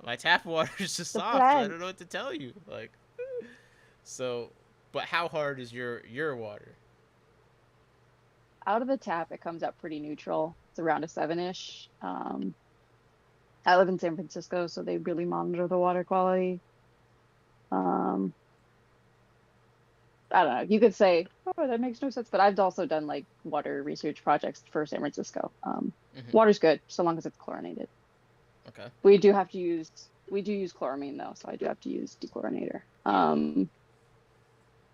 my tap water is just The soft. I don't know plants. what to tell you." Like, so, but how hard is your water? Out of the tap, it comes out pretty neutral. It's around a 7-ish. I live in San Francisco, so they really monitor the water quality. Um, I don't know. You could say, oh, that makes no sense, but I've also done like water research projects for San Francisco. Mm-hmm. Water's good so long as it's chlorinated. Okay. We do use chloramine though, so I do have to use dechlorinator. Yeah.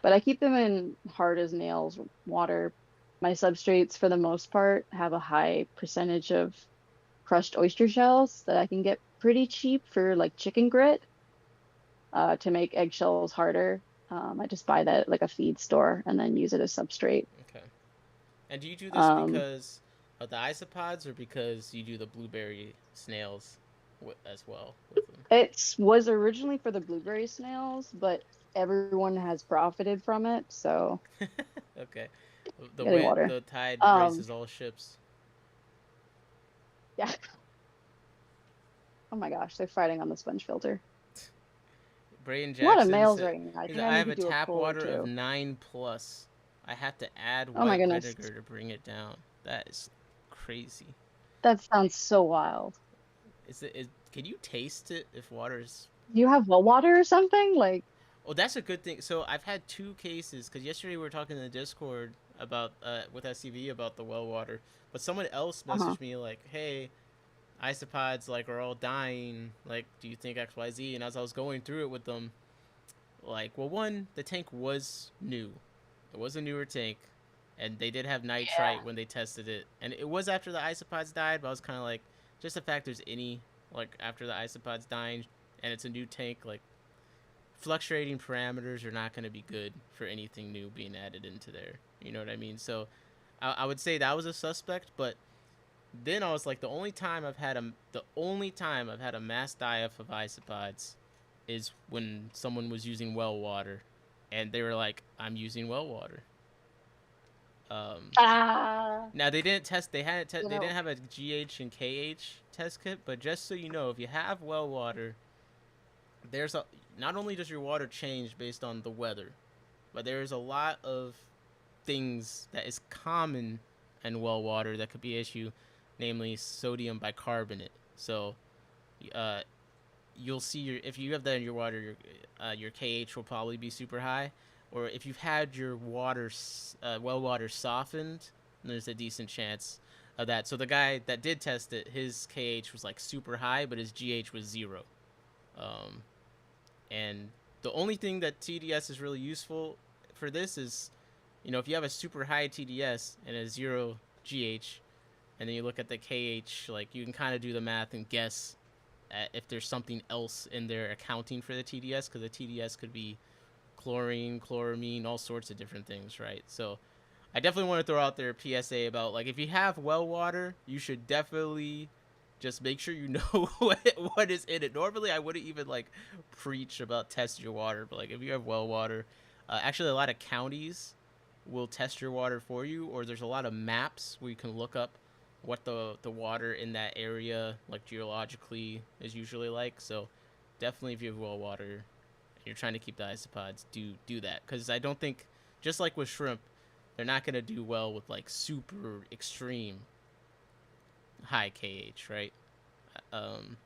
But I keep them in hard as nails water. My substrates, for the most part, have a high percentage of crushed oyster shells that I can get pretty cheap for like chicken grit to make eggshells harder. I just buy that at like a feed store and then use it as substrate. Okay. And do you do this Um, because of the isopods or because you do the blueberry snails as well with them? it was originally for the blueberry snails, but everyone has profited from it, so Okay. getting water. The tide Um, raises all ships. yeah. Oh my gosh, they're fighting on the sponge filter. Braden A lot of Jackson males said, right now. I he think said, I I need have to a do a tap poll or water of two. 9 plus. I have to add Oh my white goodness. vinegar to bring it down. That is crazy. That sounds so wild. Can you taste it if water is Do you have well water or something? Like, Oh, that's a good thing. So I've had two cases because yesterday we were talking in the Discord about with SCV about the well water, but someone else uh-huh. messaged me like, "Hey, isopods like are all dying. Like, do you think X Y Z?" And as I was going through it with them, like, well, one, the tank was new. It was a newer tank, and they did have Yeah. nitrite when they tested it, and it was after the isopods died. But I was kind of like, just the fact there's any like after the isopods dying, and it's a new tank, like fluctuating parameters are not going to be good for anything new being added into there. You know what I mean? So I would say that was a suspect, but then I was like, the only time I've had a mass die-off of isopods is when someone was using well water, and they were like, "I'm using well water." Um, Ah, Now they didn't test. you They didn't know, have a GH and KH test kit, but just so you know, if you have well water, there's a not only does your water change based on the weather, but there's a lot of things that is common in well water that could be an issue, namely sodium bicarbonate. So, uh, you'll see if you have that in your water, your KH will probably be super high, or if you've had your well water softened, there's a decent chance of that. So the guy that did test it, his KH was like super high, but his GH was zero. Um, and the only thing that TDS is really useful for this is, if you have a super high TDS and a zero GH, and then you look at the KH, like you can kind of do the math and guess at if there's something else in there accounting for the TDS, because the TDS could be chlorine, chloramine, all sorts of different things, right? So I definitely want to throw out there a PSA about like if you have well water, you should definitely just make sure you know what is in it. Normally, I wouldn't even like preach about test your water, but like if you have well water, actually a lot of counties will test your water for you, or there's a lot of maps where you can look up what the water in that area like geologically is usually like. So definitely if you have well water and you're trying to keep the isopods, do that, because I don't think, just like with shrimp, they're not gonna do well with like super extreme high KH, right? Um,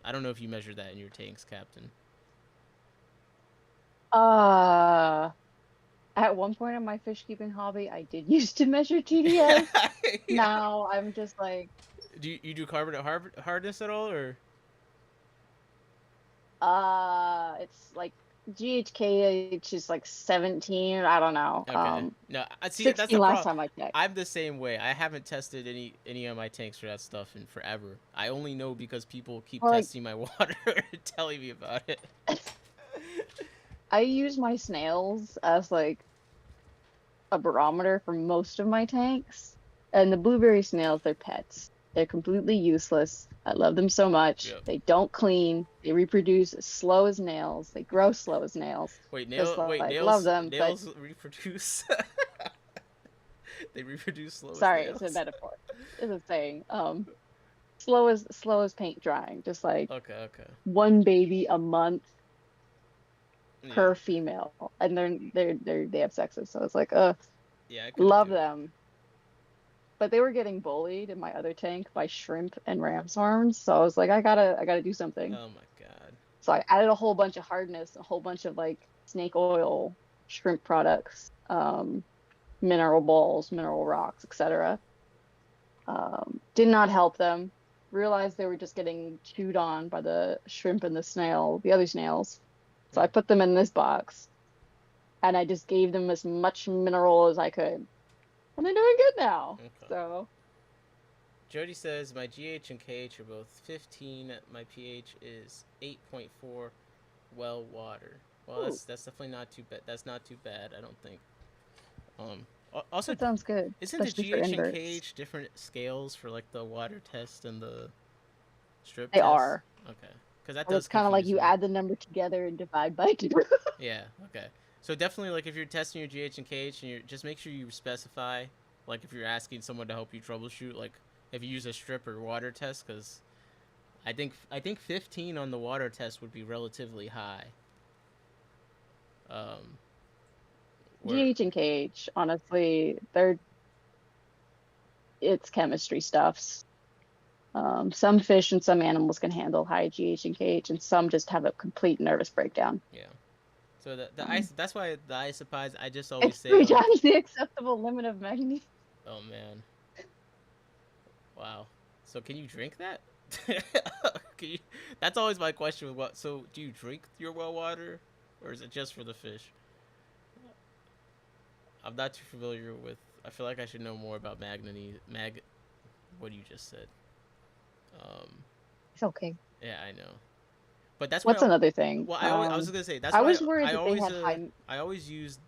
I don't know if you measure that in your tanks, Captain. uh, at one point in my fish keeping hobby, I did used to measure TDS. Yeah. Now I'm just like, Do you do carbonate hardness at all, or it's like GHKH is like 17. I don't know. okay? No, I see. That's 16 the last problem. time I checked. I'm the same way. I haven't tested any of my tanks for that stuff in forever. I only know because people keep Or like, testing my water and telling me about it. I use my snails as like a barometer for most of my tanks. And the blueberry snails, they're pets. They're completely useless. I love them so much. Yep. They don't clean. They reproduce as slow as nails. They grow slow as nails. Just Wait, like love them, but nails reproduce. They reproduce slow as sorry, it's a nails. metaphor. It's a saying. Slow as paint drying. Just like Okay, okay. one baby a month Yeah, per female, and they have sexes. So it's like, yeah, I couldn't love do it. them. But they were getting bullied in my other tank by shrimp and ram's horns. So I was like, I gotta do something. Oh my god. So I added a whole bunch of hardness, a whole bunch of like snake oil, shrimp products, mineral balls, mineral rocks, etc. Did not help them. Realized they were just getting chewed on by the shrimp and the other snails. So I Hmm. put them in this box and I just gave them as much mineral as I could. And they're doing good now. Okay. So Jody says my GH and KH are both 15. My pH is 8.4. Well water. Well, ooh, that's definitely not too bad. That's not too bad, I don't think. Um. Also, that sounds good, isn't the especially for GH and inverts. KH different scales for like the water test and the strip They test? are. Okay, because that And does it's kind of like confuse you me. add the number together and divide by two. Yeah. Okay. So definitely, like if you're testing your GH and KH, and you just make sure you specify, like if you're asking someone to help you troubleshoot, like if you use a strip or water test, because I think 15 on the water test would be relatively high. Um, where GH and KH, honestly, it's chemistry stuffs. Some fish and some animals can handle high GH and KH, and some just have a complete nervous breakdown. Yeah. So the Um, ice that's why the isopods I just always it's say three like, times the acceptable limit of magnesium. oh man, wow. So can you drink that? Can you, that's always my question with what. So do you drink your well water, or is it just for the fish? I'm not too familiar with. I feel like I should know more about What you just said. Um, It's okay. yeah, I know. But that's What's why. another thing? Well, I was gonna say that's I why was worried that they had high. I always use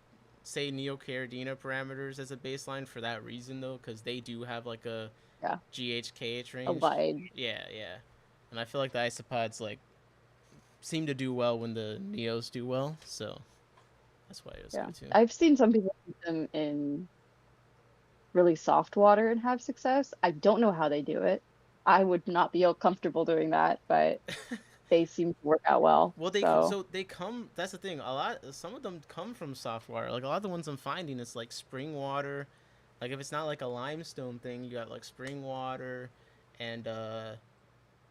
say neocaridina parameters as a baseline for that reason though, because they do have like a Yeah, GH/KH a range. wide. Yeah, yeah. And I feel like the isopods like seem to do well when the neos do well, so that's why it was Yeah, good too. I've seen some people use them in really soft water and have success. I don't know how they do it. I would not be comfortable doing that, but they seem to work out well. Well, So they come. That's the thing. Some of them come from soft water. Like a lot of the ones I'm finding, it's like spring water. Like if it's not like a limestone thing, you got like spring water, and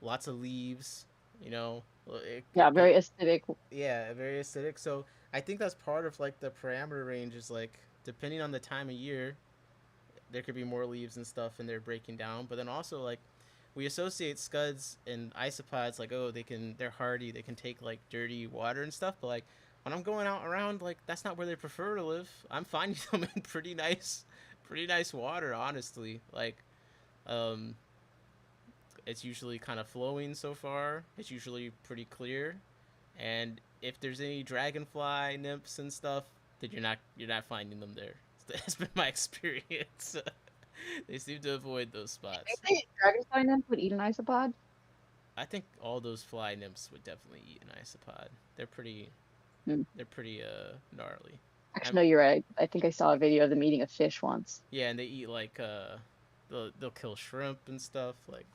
lots of leaves. You know, yeah, very acidic. yeah, very acidic. So I think that's part of like the parameter range is like depending on the time of year, there could be more leaves and stuff, and they're breaking down. But then also like we associate scuds and isopods like, oh, they're hardy, they can take like dirty water and stuff. But like when I'm going out around, like that's not where they prefer to live. I'm finding them in pretty nice water, honestly. Like um, it's usually kind of flowing so far. It's usually pretty clear, and if there's any dragonfly nymphs and stuff, then you're not finding them there. That's been my experience. They seem to avoid those I spots. think dragonfly nymph would eat an isopod. I think all those fly nymphs would definitely eat an isopod. Hmm. They're pretty gnarly. Actually, I'm, no, you're right. I think I saw a video of them eating a fish once. yeah, and they eat like they'll kill shrimp and stuff like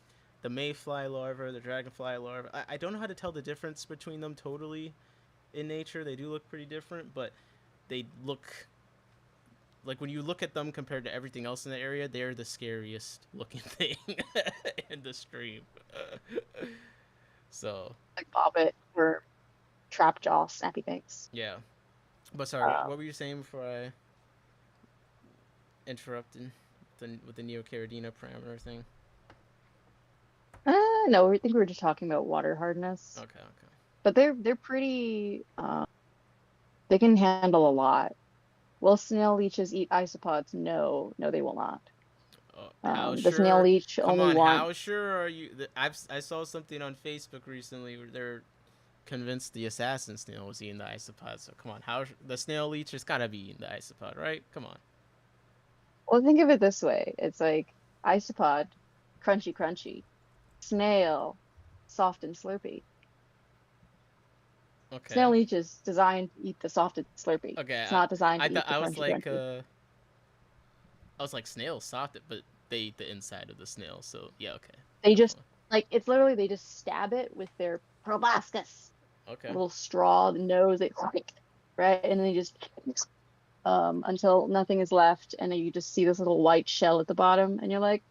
the mayfly larva, the dragonfly larva. I don't know how to tell the difference between them totally in nature. They do look pretty different, but they look like when you look at them compared to everything else in the area, they're the scariest looking thing in the stream. So Like bobbit or trap jaw, snappy things. yeah, but sorry, Uh, what were you saying before I interrupted with the neocaridina parameter thing? no, I think we were just talking about water hardness, Okay, okay. but they're pretty. They can handle a lot. Will snail leeches eat isopods? No, no, they will not. How The snail sure? leech Come only on, how wants. sure are you? I saw something on Facebook recently where they're convinced the assassin snail was eating the isopod. So come on, how the snail leech has gotta be eating the isopod, right? Come on. Well, think of it this way: it's like isopod, crunchy, crunchy. Snail, soft and slurpy. Snail Okay. leech is designed to eat the soft and slurpy. Okay. It's not designed I to eat thought the crunchy, crunchy. I was like snails soft it, but they eat the inside of the snail. So yeah, okay, They just definitely. like it's literally they just stab it with their proboscis, Okay. little straw nose, they right, and then they just until nothing is left, and then you just see this little white shell at the bottom, and you're like,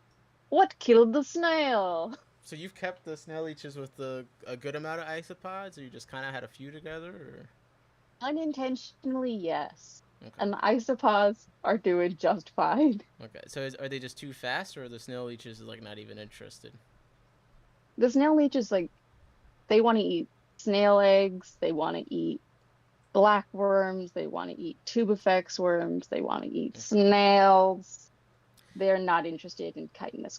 what killed the snail? So you've kept the snail leeches with a good amount of isopods, or you just kind of had a few together, or Unintentionally, yes. okay, And the isopods are doing just fine. okay. So are they just too fast, or are the snail leeches like not even interested? The snail leech is like they want to eat snail eggs, they want to eat black worms, they want to eat tubifex worms, they want to eat Okay. snails. They're not interested in chitinous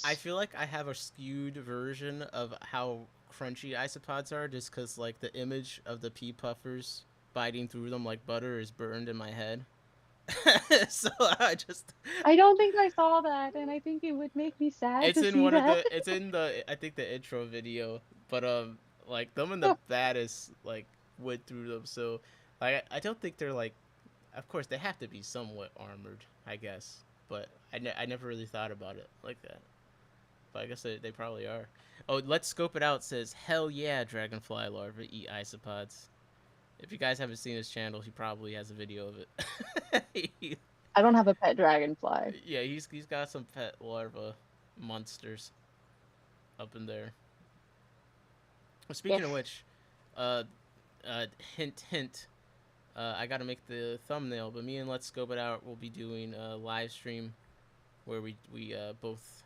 I creatures. feel like I have a skewed version of how crunchy isopods are, just because like the image of the pea puffers biting through them like butter is burned in my head. So I just I don't think I saw that, and I think it would make me sad it's to in see one of that. the it's in the I think the intro video, but like them and the baddest like went through them. So like I don't think they're like, of course they have to be somewhat armored, I guess, but I never really thought about it like that. But I guess they probably are. Oh, let's scope it out. Says hell yeah, dragonfly larvae eat isopods. If you guys haven't seen his channel, he probably has a video of it. I don't have a pet dragonfly. Yeah, he's got some pet larva monsters. up in there. Well, speaking of If which, uh, uh, hint hint, I gotta make the thumbnail. But me and Let's Scope It Out will be doing a live stream where we both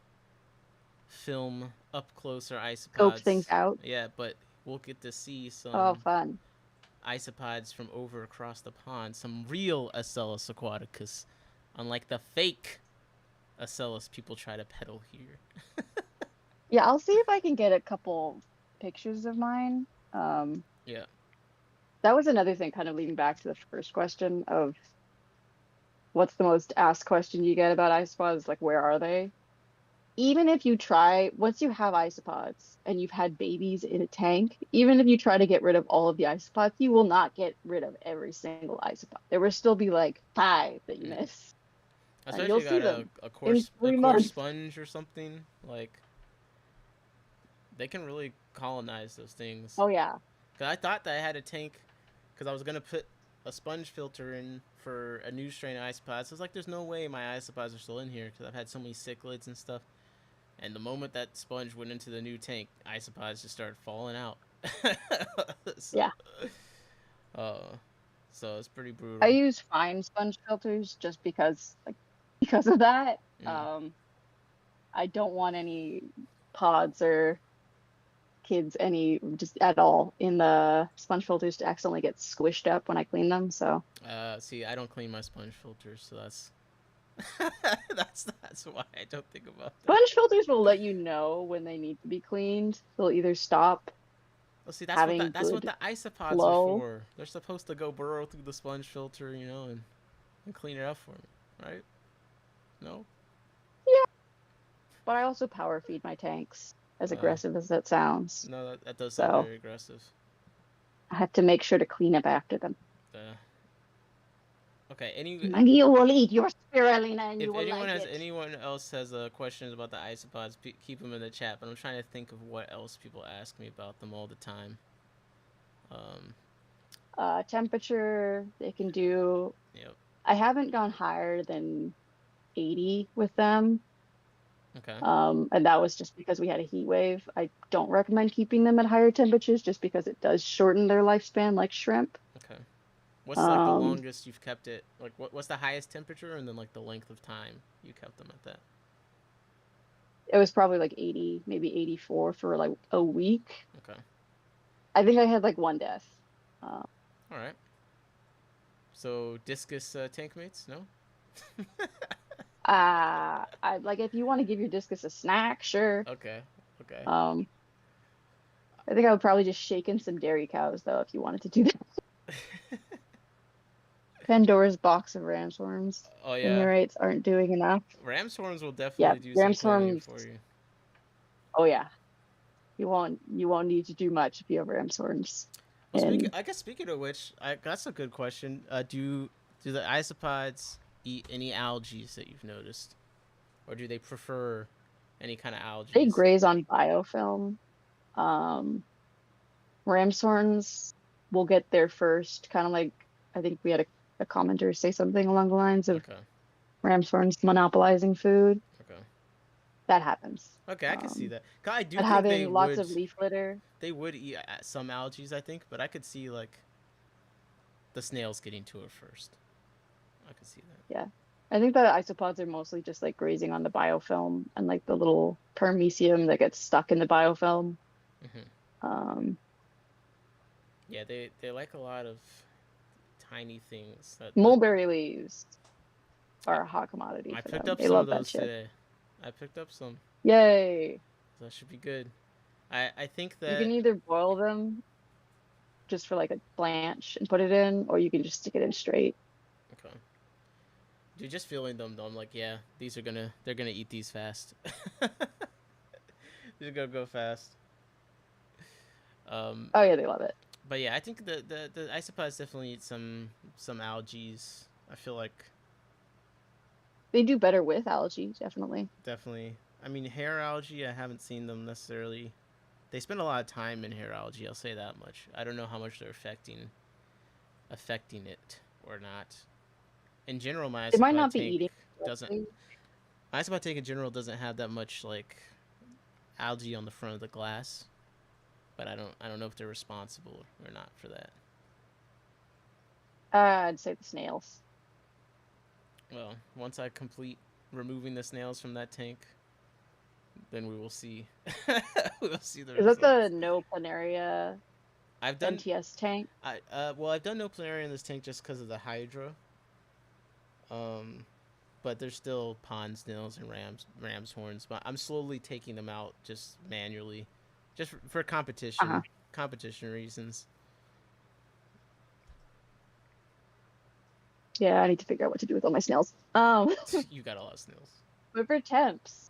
film up close our scope things isopods. out. Yeah, but we'll get to see Oh, some fun. isopods from over across the pond, some real Acellus aquaticus, unlike the fake Acellus people try to peddle here. Yeah, I'll see if I can get a couple pictures of mine. Yeah. That was another thing, kind of leading back to the first question of what's the most asked question you get about isopods? Like, where are they? Even if you try, once you have isopods and you've had babies in a tank, even if you try to get rid of all of the isopods, you will not get rid of every single isopod. There will still be like 5 that you Mm. miss, and Especially you'll if you see got a, them a in coarse a three coarse months. sponge or something, like they can really colonize those things. Oh yeah. Cause I thought that I had a tank, cause I was gonna put a sponge filter in for a new strain of isopods. I was like, there's no way my isopods are still in here, cause I've had so many cichlids and stuff. And the moment that sponge went into the new tank, isopods just started falling out. so, Yeah. uh, so it's pretty I brutal. use fine sponge filters just because like because of that. Mm. I don't want any pods or kids any just at all in the sponge filters to accidentally get squished up when I clean them. So See, I don't clean my sponge filters, so that's that's why I don't think about that. sponge filters will let you know when they need to be cleaned. They'll either stop Well, see, having that's what good the isopods are flow. for. They're supposed to go burrow through the sponge filter, and clean it up for me, right? No. Yeah, but I also power feed my tanks, as Uh, aggressive as that sounds. no, that does sound So very aggressive. I have to make sure to clean up after them. Uh, okay. And you will eat your spirulina and you If will like it. anyone else has questions about the isopods, keep them in the chat. But I'm trying to think of what else people ask me about them all the time. Um, Temperature, they can do. yep. I haven't gone higher than 80 with them. Okay. And that was just because we had a heat wave. I don't recommend keeping them at higher temperatures just because it does shorten their lifespan like shrimp. Okay. What's like the Um, longest you've kept it? Like what's the highest temperature, and then like the length of time you kept them at that? it was probably like 80, maybe 84 for like a week. Okay. I think I had like one death. Uh, All right. So discus tank mates? No. I like if you want to give your discus a snack, sure. Okay. Okay. Um, I think I would probably just shake in some dairy cows though if you wanted to do that. Pandora's box of ram's horns. Oh yeah. Stimulates aren't doing enough. Ram's horns will Yeah, definitely do some ram's cleaning horns. for you. Oh yeah, you won't need to do much if you have ram's horns. Well, And speaking of which, that's a good question. Do the isopods eat any algae that you've noticed, or do they prefer any kind of they algae? graze on biofilm. Um, ram's horns will get there first, kind of like I think we had a commenter say something along the lines of Okay. ram's horns monopolizing food. Okay. That happens. Okay, I can see that. 'Cause I do But think having lots of leaf litter, they would eat some algae, I think, but I could see like the snails getting to it first. I could see that. yeah. I think the isopods are mostly just like grazing on the biofilm and like the little permecium that gets stuck in the biofilm. Hmm. Um, Yeah, they like a lot of tiny things. mulberry leaves I, are a hot commodity I for picked them. up They some of love that those shit. today. I picked up some. Yay! So that should be good. I think You that can either boil them just for like a blanch and put it in, or you can just stick it in straight. okay. Dude, just feeling them though, I'm like, yeah, they're gonna eat these fast. These are gonna go fast. Um, Oh yeah, they love it. but yeah, I think the isopods definitely eat some algae. I feel like They do better with algae, definitely. definitely. I mean, hair algae, I haven't seen them necessarily. They spend a lot of time in hair algae. I'll say that much. I don't know how much they're affecting it or not. In general, They might not be eating doesn't. directly. My isopod tank in general doesn't have that much like algae on the front of the glass, but I don't know if they're responsible or not for that. I'd say the snails. Well, once I complete removing the snails from that tank, then we will see. We will see the Is that the results. no planaria I've done NTS tank? I've done no planaria in this tank just because of the hydra. Um, but there's still pond snails and ram's horns. But I'm slowly taking them out just manually, just for Uh-huh. competition reasons. Yeah, I need to figure out what to do with all my snails. You got a lot of snails. But for temps,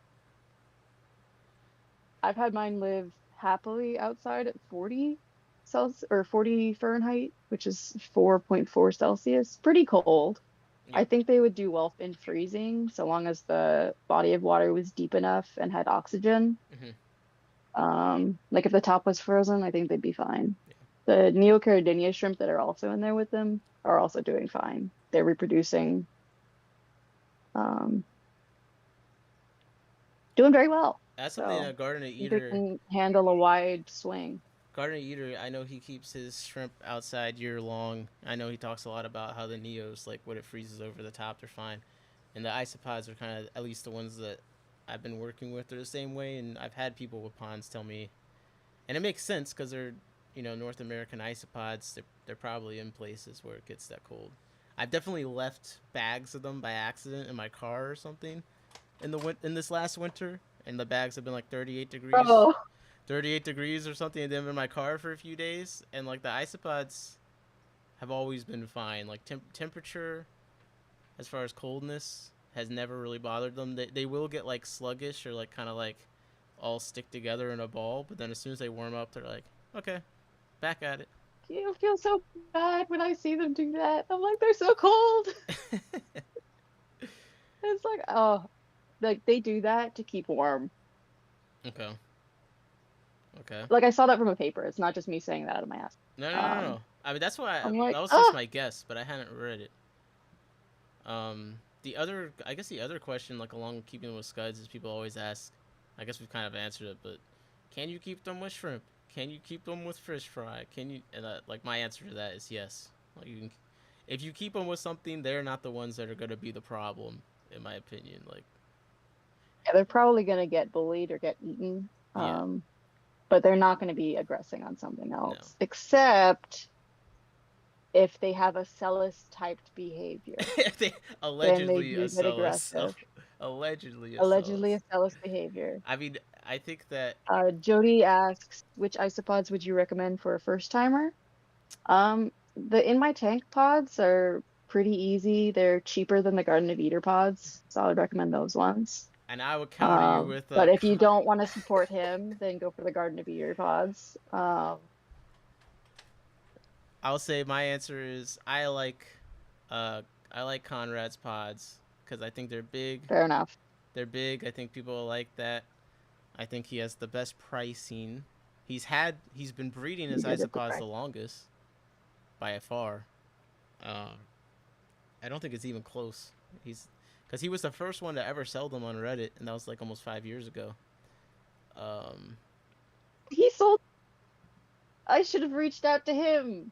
I've had mine live happily outside at 40 Celsius or 40 Fahrenheit, which is 4.4 Celsius. Pretty cold. I Yeah. think they would do well in freezing so long as the body of water was deep enough and had oxygen. Hmm. Like if the top was frozen, I think they'd be fine. Yeah. The Neocaridina shrimp that are also in there with them are also doing fine. They're reproducing, um, doing very well. That's something So that Gardener I think they Eater can handle a wide swing. Gardener Eater, I know he keeps his shrimp outside year long. I know he talks a lot about how the Neos, like when it freezes over the top, they're fine. And the isopods are kind of, at least the ones that I've been working with, are the same way. And I've had people with ponds tell me, and it makes sense because they're, North American isopods. They're probably in places where it gets that cold. I've definitely left bags of them by accident in my car or something in this last winter, and the bags have been like 38 degrees Bro, 38 degrees or something, and then in my car for a few days, and like the isopods have always been fine. Like temperature, as far as coldness, has never really bothered them. They will get like sluggish or like kind of like all stick together in a ball, but then as soon as they warm up, they're like, okay, back at it. you feel so bad when I see them do that. I'm like, they're so cold. It's like, oh, like they do that to keep warm. Okay. Okay. Like I saw that from a paper. It's not just me saying that out of my ass. No, no, no, Um, no. I mean, that's why I'm that like, was just ah, my guess, but I hadn't read it. I guess the other question, like along with keeping with scuds, is people always ask. I guess we've kind of answered it, but can you keep them with shrimp? Can you keep them with fish fry? Can you? And like my answer to that is yes. Like you can, if you keep them with something, they're not the ones that are going to be the problem, in my opinion. Like, yeah, they're probably gonna get bullied or get eaten. yeah, But they're not gonna be aggressing on something no. else, except if they have a Celis typed behavior, They then they allegedly a do get Celis, aggressive. allegedly a Allegedly Celis. a Celis behavior. I mean, I think that Jody asks, which isopods would you recommend for a first timer? The in my tank pods are pretty easy. They're cheaper than the Garden of Eater pods, so I would recommend those ones. and I would counter you with But if you don't want to support him, then go for the Garden of Eater pods. I'll say my answer is I like Conrad's pods because I think they're big. Fair enough. They're big. I think people will like that. I think he has the best pricing. He's been breeding You his do get the isopods price. the longest by far. Um, I don't think it's even close. He's because he was the first one to ever sell them on Reddit, and that was like almost 5 years ago. Um, He sold. I should have reached out to him.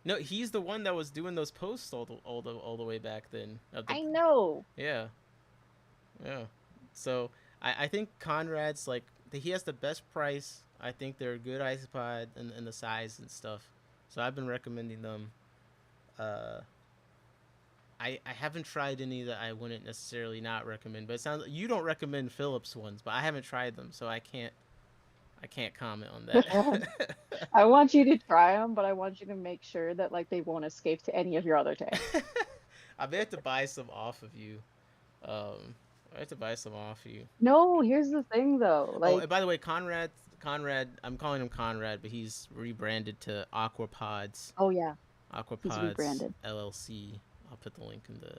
no, he's the one that was doing those posts all the way back then. I know. Yeah, yeah. So I think Conrad's like he has the best price. I think they're a good isopod and the size and stuff. So I've been recommending them. Uh, I haven't tried any that I wouldn't necessarily not recommend. But it sounds like you don't recommend Philips ones, but I haven't tried them, so I can't comment on that. I want you to try them, but I want you to make sure that like they won't escape to any of your other tanks. I may have to buy some off of you. I have to buy some off of you. No, here's the thing though. Oh, Like, and by the way, Conrad, I'm calling him Conrad, but he's rebranded to Aquapods, oh yeah, he's Aquapods rebranded. LLC. I'll put the link in the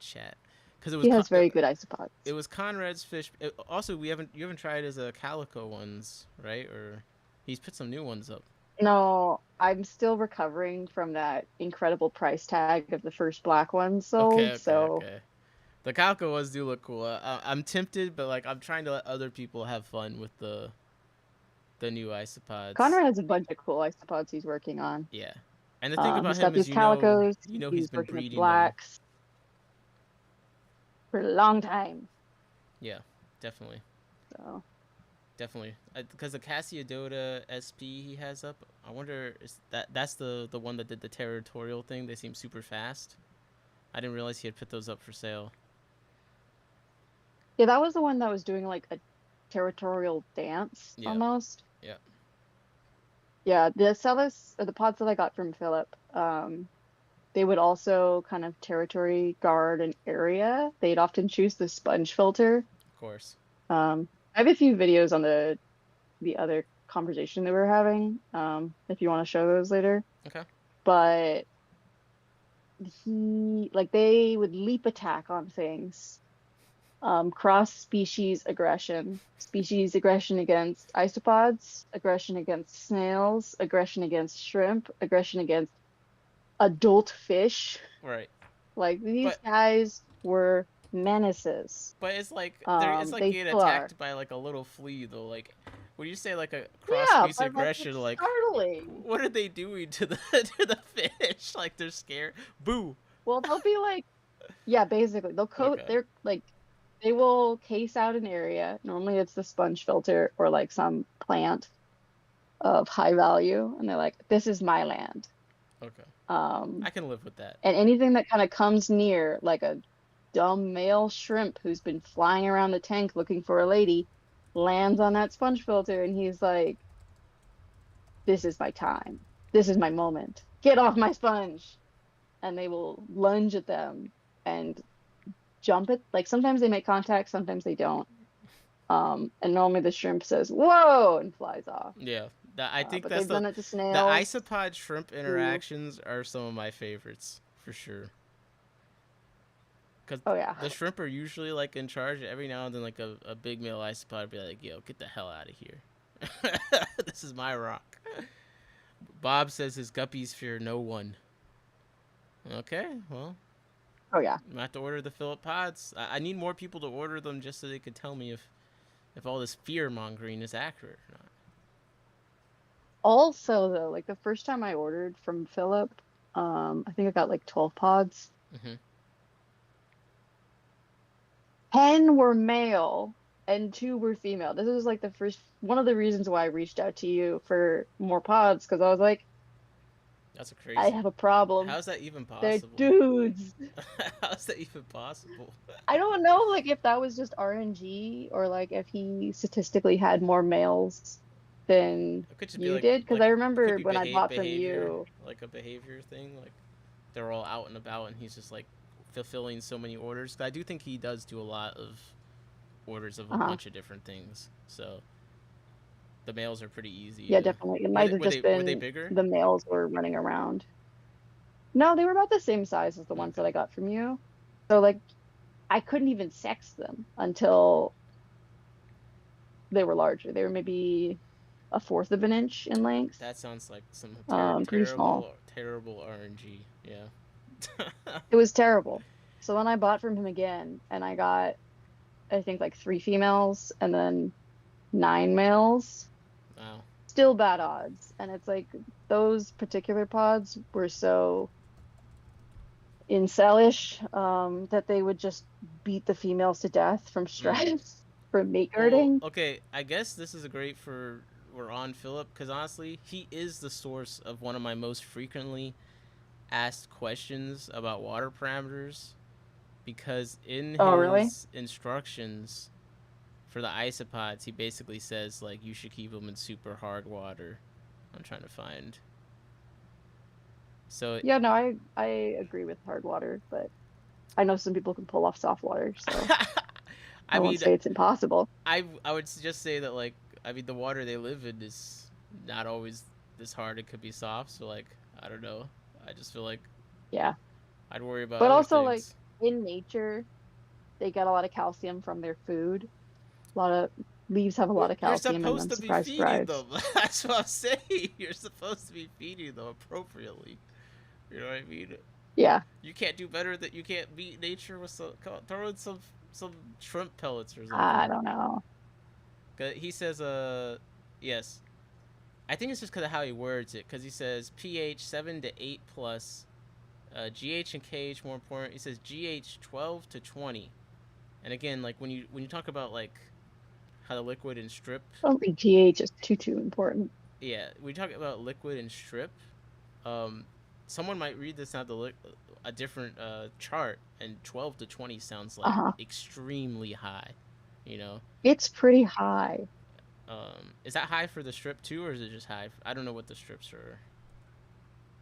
chat because it was He has very good isopods. it was Conrad's fish. Also, you haven't tried his calico ones, right? Or he's put some new ones up. No, I'm still recovering from that incredible price tag of the first black one Okay, sold. okay, So okay. The Calco ones do look cool. I'm tempted, but like I'm trying to let other people have fun with the new isopods. Conrad has a bunch of cool isopods he's working on. Yeah, and the thing about He's got him is these calicos. he's He's been working with breeding them. blacks for a long time. Yeah, definitely. So Definitely, because the Cassiodota SP he has up, I wonder is that's the one that did the territorial thing. They seem super fast. I didn't realize he had put those up for sale. yeah, that was the one that was doing like a territorial dance Yeah, almost. yeah, Yeah, the Celis or the pods that I got from Philip, they would also kind of territory guard an area. They'd often choose the sponge filter. of course. I have a few videos on the other conversation that we were having, if you want to show those later. Okay. But they would leap attack on things. Cross species aggression against isopods, aggression against snails, aggression against shrimp, aggression against adult fish. Right. Like these But guys were menaces. it's like They getting still are. attacked by like a little flea though. Like when you say like a cross Yeah, species but like aggression, it's like startling. what are they doing to the to the fish? Like they're scared. Boo. Well, they'll be like, yeah, basically they'll coat. Okay. They're like they will case out an area. Normally it's the sponge filter or like some plant of high value, and they're like, this is my land. Okay. Um, I can live with that. and anything that kind of comes near, like a dumb male shrimp who's been flying around the tank looking for a lady, lands on that sponge filter, and he's like, this is my time. This is my moment. Get off my sponge. And they will lunge at them and jump it. Like sometimes they make contact, sometimes they don't. And normally the shrimp says, whoa, and flies off. Yeah. I think But that's they've done it to the snails. isopod shrimp Who, interactions are some of my favorites for sure. Cause oh yeah. the shrimp are usually like in charge. Every now and then, like a big male isopod would be like, "Yo, get the hell out of here! This is my rock." Bob says his guppies fear no one. Okay, well, Oh yeah. I'm gonna have to order the Philip pods. I need more people to order them just so they could tell me if all this fear mongering is accurate or not. Also though, like the first time I ordered from Philip, I think I got like 12 pods. Mm-hmm. 10 were male and 2 were female. This is like the first one of the reasons why I reached out to you for more pods, because I was like, That's a I crazy. have a problem. How's that even They're possible? dudes. How's that even possible? I don't know like if that was just RNG or like if he statistically had more males than It could just be you did. Because I could remember be when I bought from behavior, you. like a behavior thing. Like they're all out and about, and he's just like fulfilling so many orders. 'Cause I do think he does do a lot of orders of a Uh-huh. bunch of different things. So the males are pretty easy Yeah, to. definitely. It might have just Were they been bigger? the males were running around. No, they were about the same size as the ones that Okay. I got from you. So like I couldn't even sex them until they were larger. They were maybe a fourth of an inch in length. That sounds like some Pretty small. terrible RNG. Yeah. It was terrible. So then I bought from him again, and I got, I think, like 3 females and then 9 males. Wow. Still bad odds. And it's like those particular pods were so incelish that they would just beat the females to death from stress from mate Well, guarding. okay. I guess this is great for we're on Philip because honestly, he is the source of one of my most frequently asked questions about water parameters. Because in Oh, really? his instructions for the isopods, he basically says like you should keep them in super hard water. I'm trying to find. So Yeah, no, I agree with hard water, but I know some people can pull off soft water, so I I won't mean, say it's impossible. I would just say that like I mean the water they live in is not always this hard. It could be soft. So like I don't know. I just feel like Yeah. I'd worry about But other also like things. in nature, they get a lot of calcium from their food. A lot of leaves have a lot of You're calcium in supposed them. to be Surprise, feeding surprise. them. That's what I'm saying. You're supposed to be feeding them appropriately. You know what I mean? Yeah. You can't do better. That you can't beat nature with throw in some shrimp pellets or I something. don't know. 'Cause he says yes. I think it's just because of how he words it. Because he says pH 7 to 8 plus, GH and KH more important. He says GH 12 to 20. And again, like when you talk about like how the liquid and strip, I don't think GH is too important. yeah, we talk about liquid and strip. Um, Someone might read this out a different chart, and 12 to 20 sounds like Uh-huh. extremely high. You know, It's pretty high. is that high for the strip too, or is it just high? I don't know what the strips are.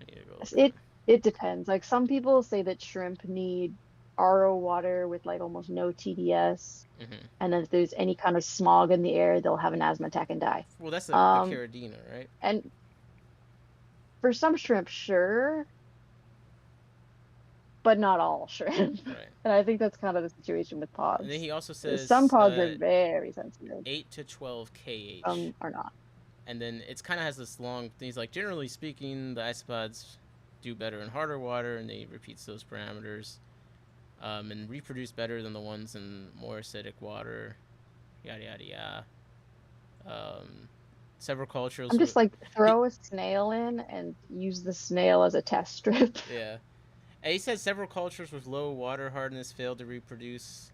I need to go look at It it depends. Like some people say that shrimp need RO water with like almost no TDS, it. and then if there's any kind of smog in the air, they'll have an asthma attack and die. Well, that's the Um, Caridina, right? and for some shrimp, sure, but not all shrimp. Right. And I think that's kind of the situation with And then pods. he also Some says pods are very sensitive, 8 to 12 kh. some are not. And then it's kind of has this long thing. He's like, generally speaking, the isopods do better in harder water, and he repeats those parameters, and reproduce better than the ones in more acidic water. Yada yada yada. Several I'm cultures. just like He, throw a snail in and use the snail as a test strip. yeah, and he said several cultures with low water hardness failed to reproduce,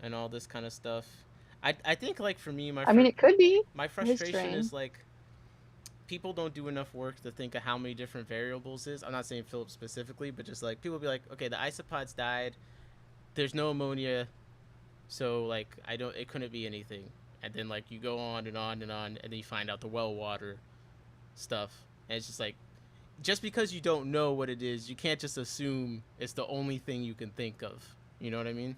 and all this kind of stuff. I think like for me, I mean, it could be my his frustration strain. is like people don't do enough work to think of how many different variables is. I'm not saying Philip specifically, but just like people be like, okay, the isopods died. There's no ammonia, so like I don't. It couldn't be anything. And then like you go on and on and on, and then you find out the well water stuff, and it's just like just because you don't know what it is, you can't just assume it's the only thing you can think of. You know what I mean?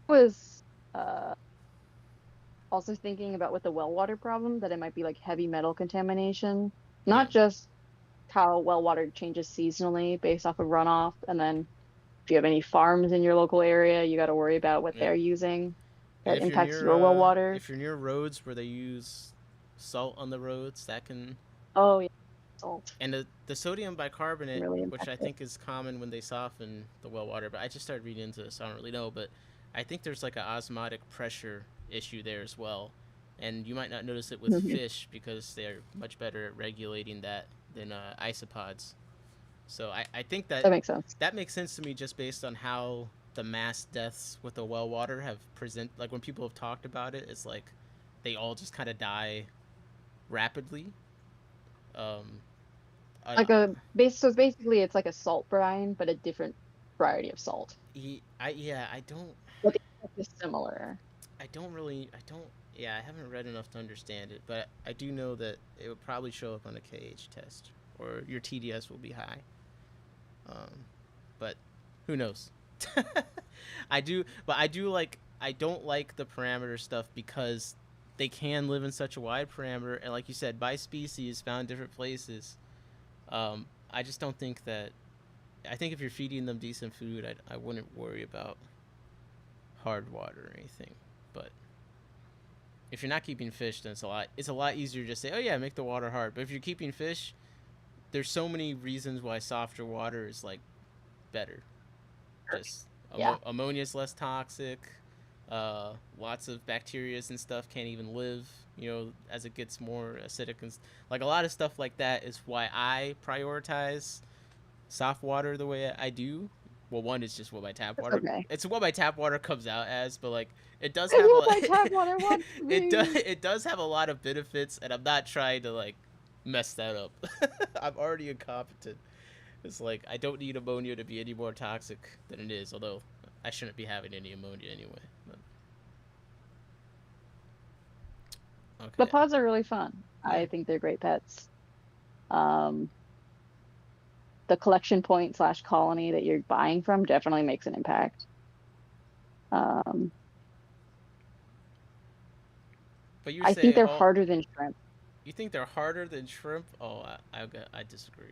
Was uh also thinking about with the well water problem that it might be like heavy metal contamination, Yeah. not just how well water changes seasonally based off of runoff, and then if you have any farms in your local area, you got to worry about what Yep. they're using And that impacts your well water. if you're near roads where they use salt on the roads, that can. Oh yeah, salt And the sodium can bicarbonate, really which impact I it. think is common when they soften the well water, but I just started reading into this, so I don't really know. But I think there's like an osmotic pressure issue there as well. And you might not notice it with Mhm. fish because they're much better at regulating that than isopods. So I think That makes sense. that makes sense to me just based on how the mass deaths with the well water have like when people have talked about it, it's like they all just kind of die rapidly. Um, I, Like a base, so basically it's like a salt brine, but a different variety of salt. yeah, I don't But the effect is similar. I don't yeah, I haven't read enough to understand it, but I do know that it would probably show up on a KH test or your TDS will be high. Um, but who knows? I do like I don't like the parameter stuff because they can live in such a wide parameter and like you said by species found different places. I just don't think that I think if you're feeding them decent food, I wouldn't worry about hard water or anything. But if you're not keeping fish, then it's a lot easier to just say, oh yeah, make the water hard. But if you're keeping fish, there's so many reasons why softer water is like better. Just Yeah. ammonia is less toxic. Lots of bacteria and stuff can't even live. You know, as it gets more acidic and like a lot of stuff like that is why I prioritize soft water the way I do. Well, one is just what my tap That's water. okay. It's what my tap water comes out as, but like it does It's have what a my tap water wants to be. it does have a lot of benefits, and I'm not trying to like mess that up. I'm already incompetent. It's like I don't need ammonia to be any more toxic than it is, although I shouldn't be having any ammonia anyway. But, The okay. pods are really fun. Yeah. I think they're great pets. Um, the collection point slash colony that you're buying from definitely makes an impact. Um, But you I think say they're all harder than shrimp. you think they're harder than shrimp? Oh, I disagree.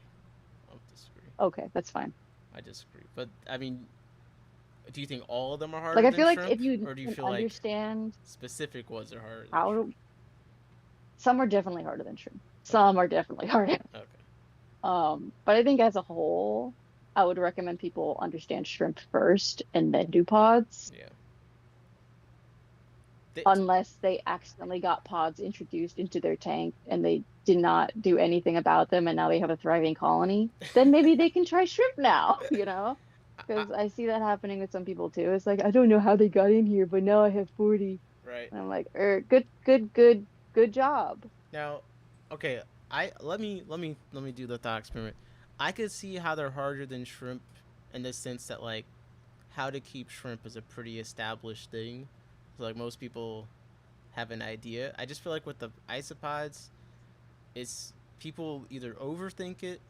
I disagree. Okay, that's fine. I disagree. But I mean, do you think all of them are Like harder I than feel like shrimp, if you or do you can feel like understand specific ones are harder than how shrimp? to, some are definitely harder than shrimp. Okay. Some are definitely harder. Okay. But I think as a whole, I would recommend people understand shrimp first and then do pods, Yeah. They, unless they accidentally got pods introduced into their tank and they did not do anything about them and now they have a thriving colony. Then maybe they can try shrimp now, you know? I, Because I see that happening with some people too. It's like, I don't know how they got in here, but now I have 40. right. And I'm like, good job. Now, okay, let me do the thought experiment. I could see how they're harder than shrimp in the sense that like how to keep shrimp is a pretty established thing. So like most people have an idea. I just feel like with the isopods, it's people either overthink it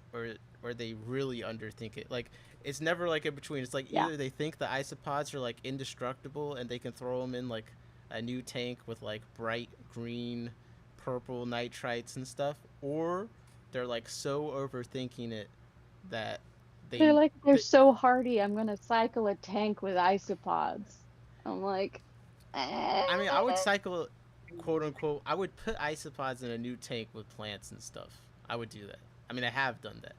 or they really underthink it. Like it's never like in between. It's like Yeah. either they think the isopods are like indestructible and they can throw them in like a new tank with like bright green, purple nitrites and stuff, or they're like so overthinking it that They're they, like, they're they so hardy. I'm gonna cycle a tank with isopods. I'm like, I mean, I would eh. cycle, quote unquote. I would put isopods in a new tank with plants and stuff. I would do that. I mean, I have done that,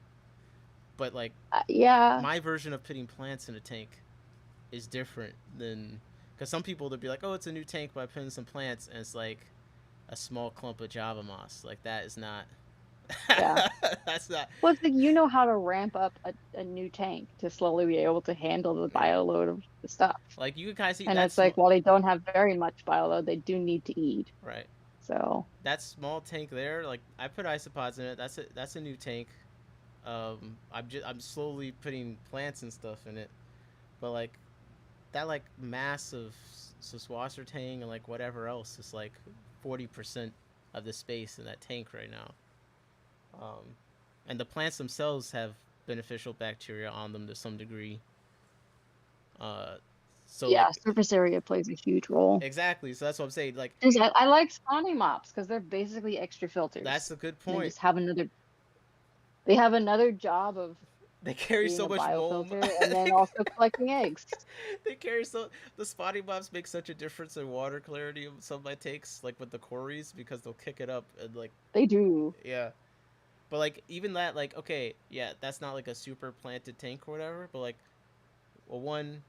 but like Yeah. my version of putting plants in a tank is different than because some people would be like, oh, it's a new tank by putting some plants, and it's like a small clump of Java moss. Like that is not. Yeah. That's not. Well, it's like you know how to ramp up a new tank to slowly be able to handle the Yeah. bio load of the stuff. Like you can kind of see And that it's small. like, while they don't have very much bio load, they do need to eat. Right. So, That small tank there, like I put isopods in it. That's a new tank. I'm slowly putting plants and stuff in it, but like that like massive Saswasser tank and like whatever else is like 40% of the space in that tank right now. Um, and the plants themselves have beneficial bacteria on them to some degree. Uh, so yeah, like surface area plays a huge role. exactly. So that's what I'm saying. Like I like spawning mops because they're basically extra that's filters. a good They point. just have another job of They carry being so a much mold. biofilter and then also collecting eggs. They carry so the spotting mobs make such a difference in water clarity of some of my takes, like with the cories, because they'll kick it up and like They do. yeah. But like even that, like okay, yeah, that's not like a super planted tank or whatever. But like, well, one,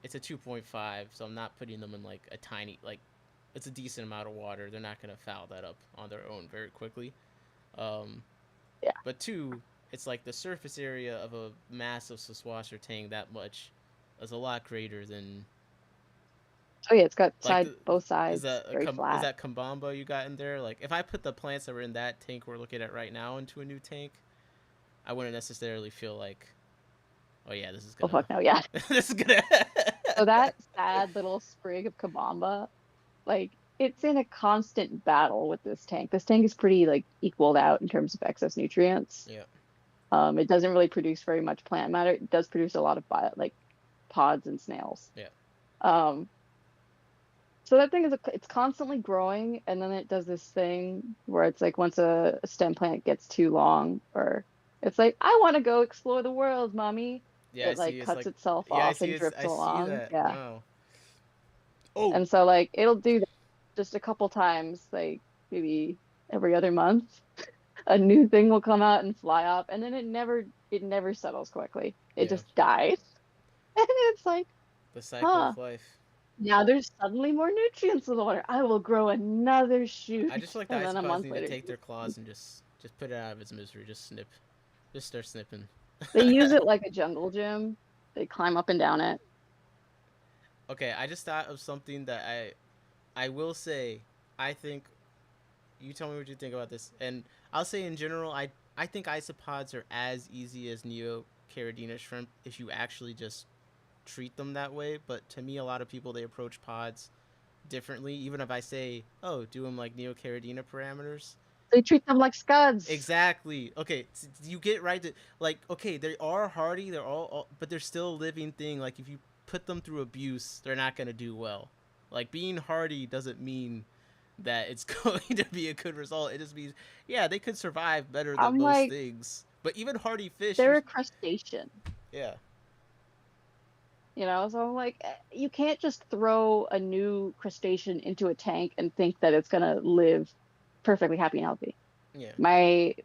it's a 2.5, so I'm not putting them in like a tiny like, it's a decent amount of water. They're not gonna foul that up on their own very quickly. Um, Yeah. but two, it's like the surface area of a massive Saswasser tank that much is a lot greater than Oh yeah, it's got like the both is sides, that very is flat. that Kambamba you got in there? Like if I put the plants that were in that tank we're looking at right now into a new tank, I wouldn't necessarily feel like, oh yeah, this is Oh gonna, fuck no, yeah. this is gonna. So that sad little sprig of Kabamba, like it's in a constant battle with this tank. This tank is pretty like equaled out in terms of excess nutrients. Yeah, It doesn't really produce very much plant matter. It does produce a lot of like pods and snails. yeah, Um, so that thing it's constantly growing, and then it does this thing where it's like once a stem plant gets too long, or it's like, I want to go explore the world, mommy. yeah. I It like see. It's cuts like, itself yeah, I off see. and drifts I see along. that. Yeah. Wow. Oh, And so like it'll do that just a couple times, like maybe every other month. A new thing will come out and fly off, and then it never settles quickly. It yeah. just dies. And it's like, The cycle huh, of life. now there's suddenly more nutrients in the water. I will grow another shoot. I just feel like the And then a isopods month need to later, take their claws and just put it out of its misery. Just snip. Just start snipping. they use it like a jungle gym. They climb up and down it. Okay, I just thought of something that I will say. I think you tell me what you think about this, and I'll say in general, I think isopods are as easy as Neocaridina shrimp if you actually just treat them that way. But to me, a lot of people they approach pods differently. Even if I say, oh, do them like Neocaridina parameters. They treat them like scuds. Exactly. Okay, you get right to like. Okay, they are hardy. They're all, but they're still a living thing. Like if you put them through abuse, they're not gonna do well. Like being hardy doesn't mean that it's going to be a good result. It just means, yeah, they could survive better than I'm most like, things. But even hardy fish, they're a crustacean. yeah, So I'm like, you can't just throw a new crustacean into a tank and think that it's gonna live perfectly happy and healthy. yeah, My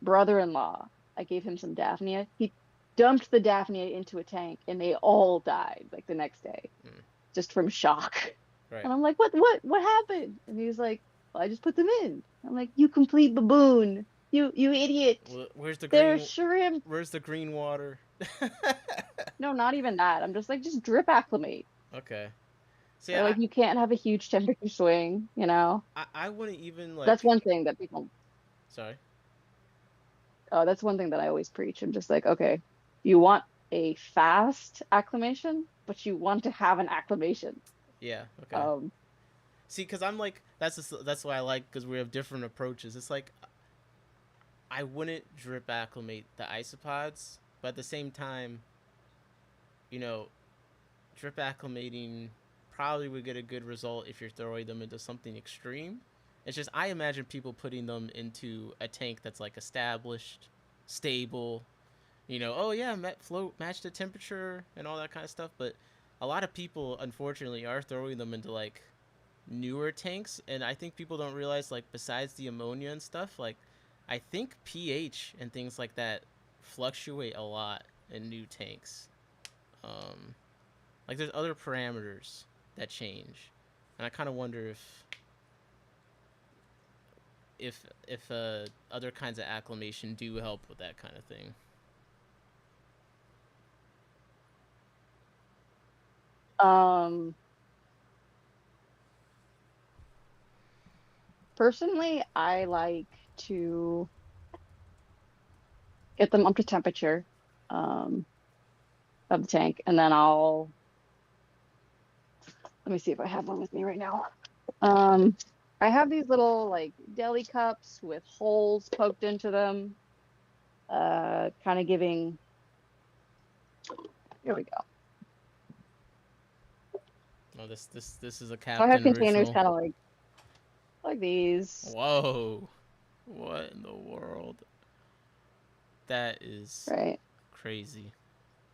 brother-in-law, I gave him some Daphnia. He dumped the Daphnia into a tank and they all died like the next day, Mm. just from shock. Right. And I'm like, what happened? And he's like, well, I just put them in. I'm like, you complete baboon. You idiot. Where's the They're green? shrimp. Where's the green water? No, not even that. I'm just like, just drip acclimate. Okay. See, Or like you can't have a huge temperature swing, you know? I wouldn't even That's like. one thing that people, Sorry. oh, that's one thing that I always preach. I'm just like, okay, you want a fast acclimation, but you want to have an acclimation. Yeah. Okay. Um, See, because I'm like that's why I like because we have different approaches. It's like I wouldn't drip acclimate the isopods, but at the same time, you know, drip acclimating probably would get a good result if you're throwing them into something extreme. It's just I imagine people putting them into a tank that's like established, stable. Oh yeah, float, match the temperature and all that kind of stuff. But a lot of people, unfortunately, are throwing them into like newer tanks, and I think people don't realize like besides the ammonia and stuff, like I think pH and things like that fluctuate a lot in new tanks. Um, like there's other parameters that change, and I kind of wonder if other kinds of acclimation do help with that kind of thing. um, Personally, I like to get them up to temperature, um, of the tank, and then let me see if I have one with me right now. Um, I have these little like deli cups with holes poked into them, kind of giving, here we go. Oh, this is a So I have Captain containers original. kind of like these, Whoa, what in the world? That is right? crazy.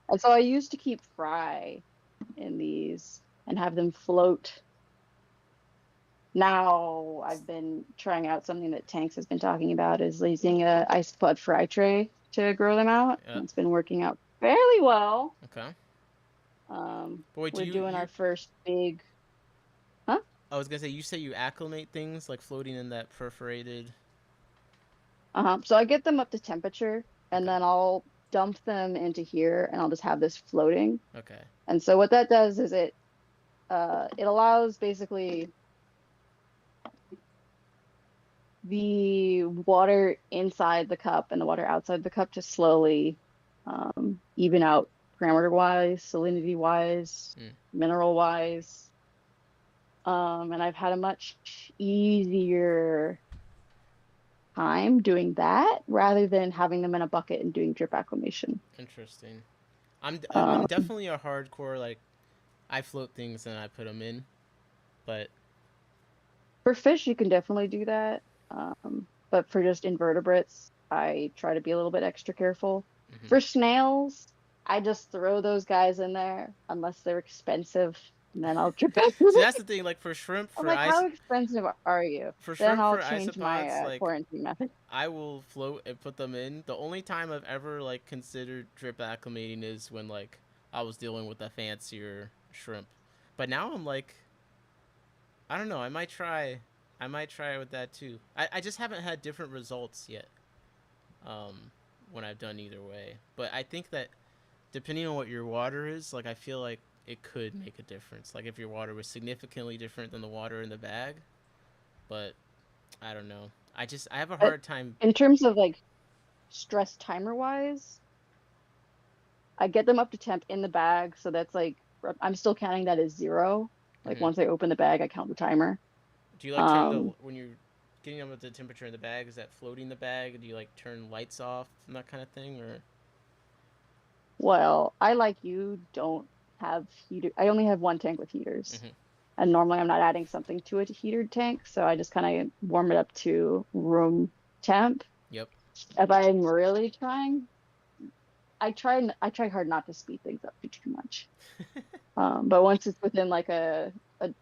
And so I used to keep fry in these and have them float. Now I've been trying out something that Tanks has been talking about is using a isopod fry tray to grow them out. Yeah. And it's been working out fairly well. Okay. But wait, do We're you doing our you? first big, huh? I was gonna say you say you acclimate things like floating in that perforated. So I get them up to temperature and Okay. then I'll dump them into here and I'll just have this floating. Okay. And so what that does is it allows basically the water inside the cup and the water outside the cup to slowly even out parameter wise, salinity wise, Mm, mineral wise. And I've had a much easier time doing that rather than having them in a bucket and doing drip acclimation. interesting. I'm Um, definitely a hardcore like I float things and I put them in, but for fish, you can definitely do that. But for just invertebrates, I try to be a little bit extra careful. mm-hmm. For snails, I just throw those guys in there unless they're expensive, and then I'll drip out. See that's the thing. Like for shrimp I'm for like, how expensive are you? Then I'll change my isopods, like quarantine method. I will float and put them in. The only time I've ever like considered drip acclimating is when like I was dealing with a fancier shrimp. But now I'm like, I don't know. I might try with that too. I just haven't had different results yet. Um, when I've done either way. But I think that depending on what your water is, like I feel like it could make a difference. Like if your water was significantly different than the water in the bag. But I don't know. I have a But hard time. in terms of like stress timer wise, I get them up to temp in the bag, so that's like I'm still counting that as zero. Like Mhm. once I open the bag, I count the timer. Do you like turn the Um, when you're getting them at the temperature in the bag? Is that floating the bag? Do you like turn lights off and that kind of thing, or? well, I like you don't have heater. I only have one tank with heaters. Mm-hmm. And normally I'm not adding something to a heated tank, so I just kind of warm it up to room temp. Yep. If I'm really trying, I try hard not to speed things up too much. But once it's within like a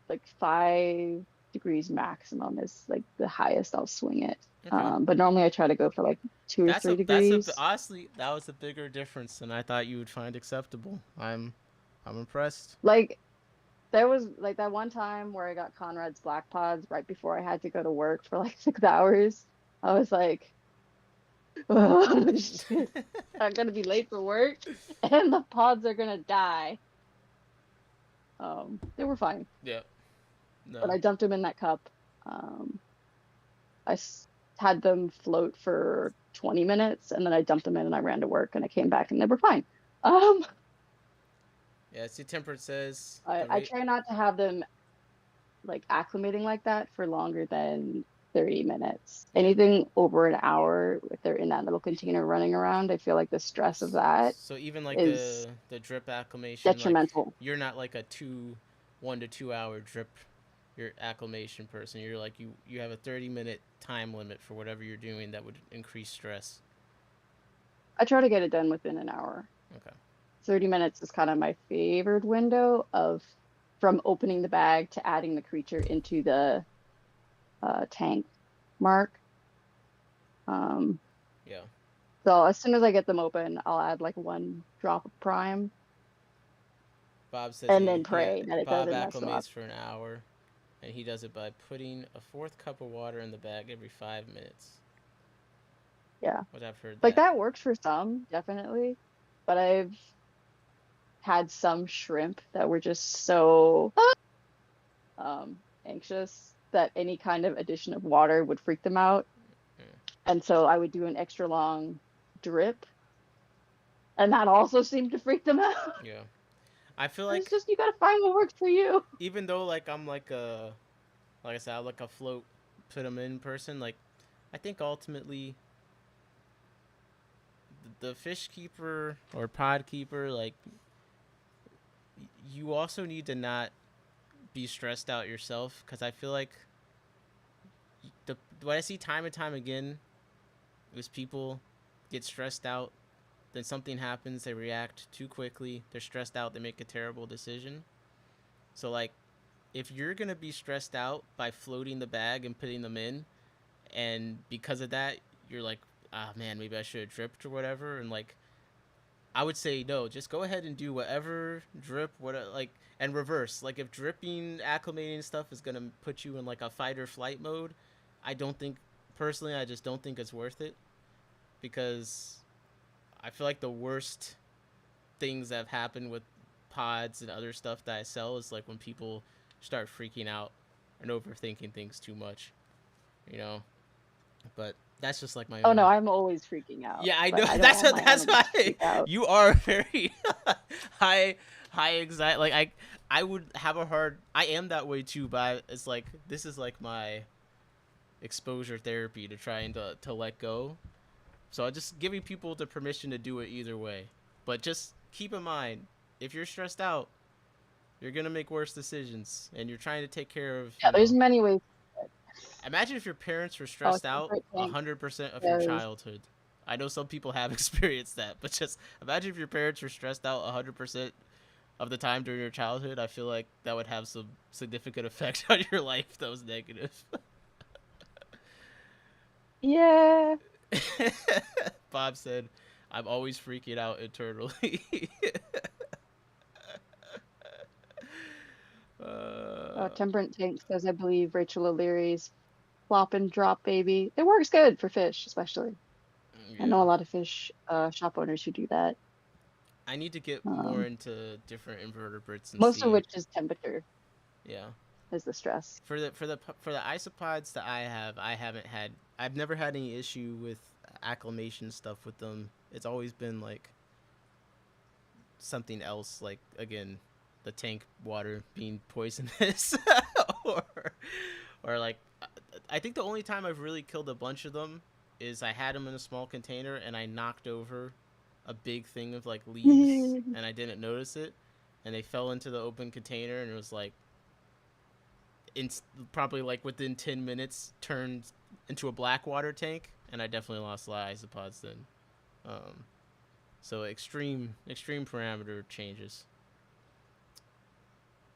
like 5 degrees maximum is like the highest I'll swing it. Okay. But normally I try to go for like 2 or 3 degrees. Honestly, that was a bigger difference than I thought you would find acceptable. I'm impressed. Like there was like that one time where I got Conrad's black pods right before I had to go to work for like 6 hours. I was like, oh shit, I'm gonna be late for work and the pods are gonna die. They were fine, Yeah. but No. I dumped them in that cup. Um, had them float for 20 minutes and then I dumped them in and I ran to work and I came back and they were fine. Um, Yeah. See, Temperate says the I rate. try not to have them like acclimating like that for longer than 30 minutes. Yeah. Anything over an hour, if they're in that little container running around, I feel like the stress of that So even like is the drip acclimation, like detrimental. you're not like a 1 to 2 hour drip your acclimation person. You're like you have a 30-minute time limit for whatever you're doing that would increase stress. I try to get it done within an hour. Okay. 30 minutes is kind of my favored window of from opening the bag to adding the creature into the tank mark. Um, Yeah. so as soon as I get them open, I'll add like one drop of prime Bob says and then pray that it Bob doesn't mess them up. acclimates for an hour, and he does it by putting a fourth cup of water in the bag every 5 minutes. Yeah. What I've heard Like that. that works for some, definitely. But I've had some shrimp that were just so anxious that any kind of addition of water would freak them out. Mm, And so I would do an extra long drip, and that also seemed to freak them out. yeah. I feel It's like just you gotta find what works for you. even though like I'm like I said, I like a float put them in person. Like I think ultimately the fish keeper or pod keeper, like you also need to not be stressed out yourself because I feel like what I see time and time again is people get stressed out, then something happens, they react too quickly, they're stressed out, they make a terrible decision. So like if you're gonna be stressed out by floating the bag and putting them in, and because of that you're like, ah man, maybe I should have dripped or whatever, and like I would say no, just go ahead and do whatever drip, what like, and reverse. Like if dripping, acclimating stuff is gonna put you in like a fight or flight mode, I don't think personally, I just don't think it's worth it because I feel like the worst things that have happened with pods and other stuff that I sell is like when people start freaking out and overthinking things too much, you know. But that's just like my Oh no, own. I'm always freaking out, Yeah, I know. but I don't want my That's animals to why freak out. you are very high anxiety. Like I would have a hard. I am that way too, but it's like this is like my exposure therapy to trying to let go. So I'm just giving people the permission to do it either way. But just keep in mind, if you're stressed out, you're gonna make worse decisions, and you're trying to take care of, Yeah, there's many ways. Imagine if your parents were Oh, stressed out temperate tank 100% of your says, childhood. I know some people have experienced that, but just imagine if your parents were stressed out 100% of the time during your childhood. I feel like that would have some significant effect on your life that was negative. yeah. Bob said, I'm always freaking out internally. uh, Temperate tank says, I believe Rachel O'Leary's flop and drop baby. It works good for fish, especially. I yeah. know a lot of fish shop owners who do that. I need to get more Um, into different invertebrates and most of see. which is temperature Yeah. is the stress. For the isopods that I've never had any issue with acclimation stuff with them. It's always been like something else, like again, the tank water being poisonous, or like I think the only time I've really killed a bunch of them is I had them in a small container and I knocked over a big thing of like leaves and I didn't notice it, and they fell into the open container and it was like in probably like within 10 minutes turned into a black water tank, and I definitely lost a lot of isopods then. Um, so extreme parameter changes.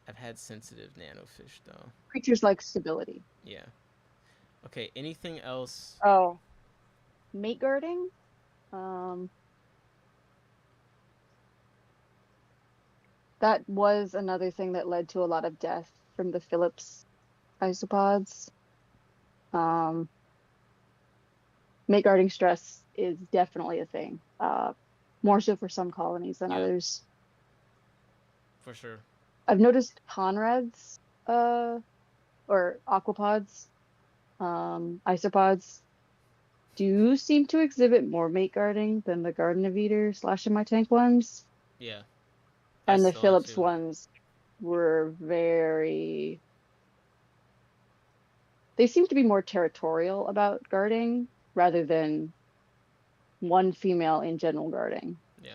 I've had sensitive nanofish though. Creatures like stability. Yeah. Okay. Anything else? Oh, mate guarding. Um, that was another thing that led to a lot of death from the Phillips isopods. Um, Mate guarding stress is definitely a thing. More so for some colonies than Yeah, others. for sure. I've noticed Conrads, or aquapods, isopods do seem to exhibit more mate guarding than the Garden of Eater slash in my tank ones. Yeah, I And the saw it Phillips too. ones were they seem to be more territorial about guarding rather than one female in general guarding. Yeah.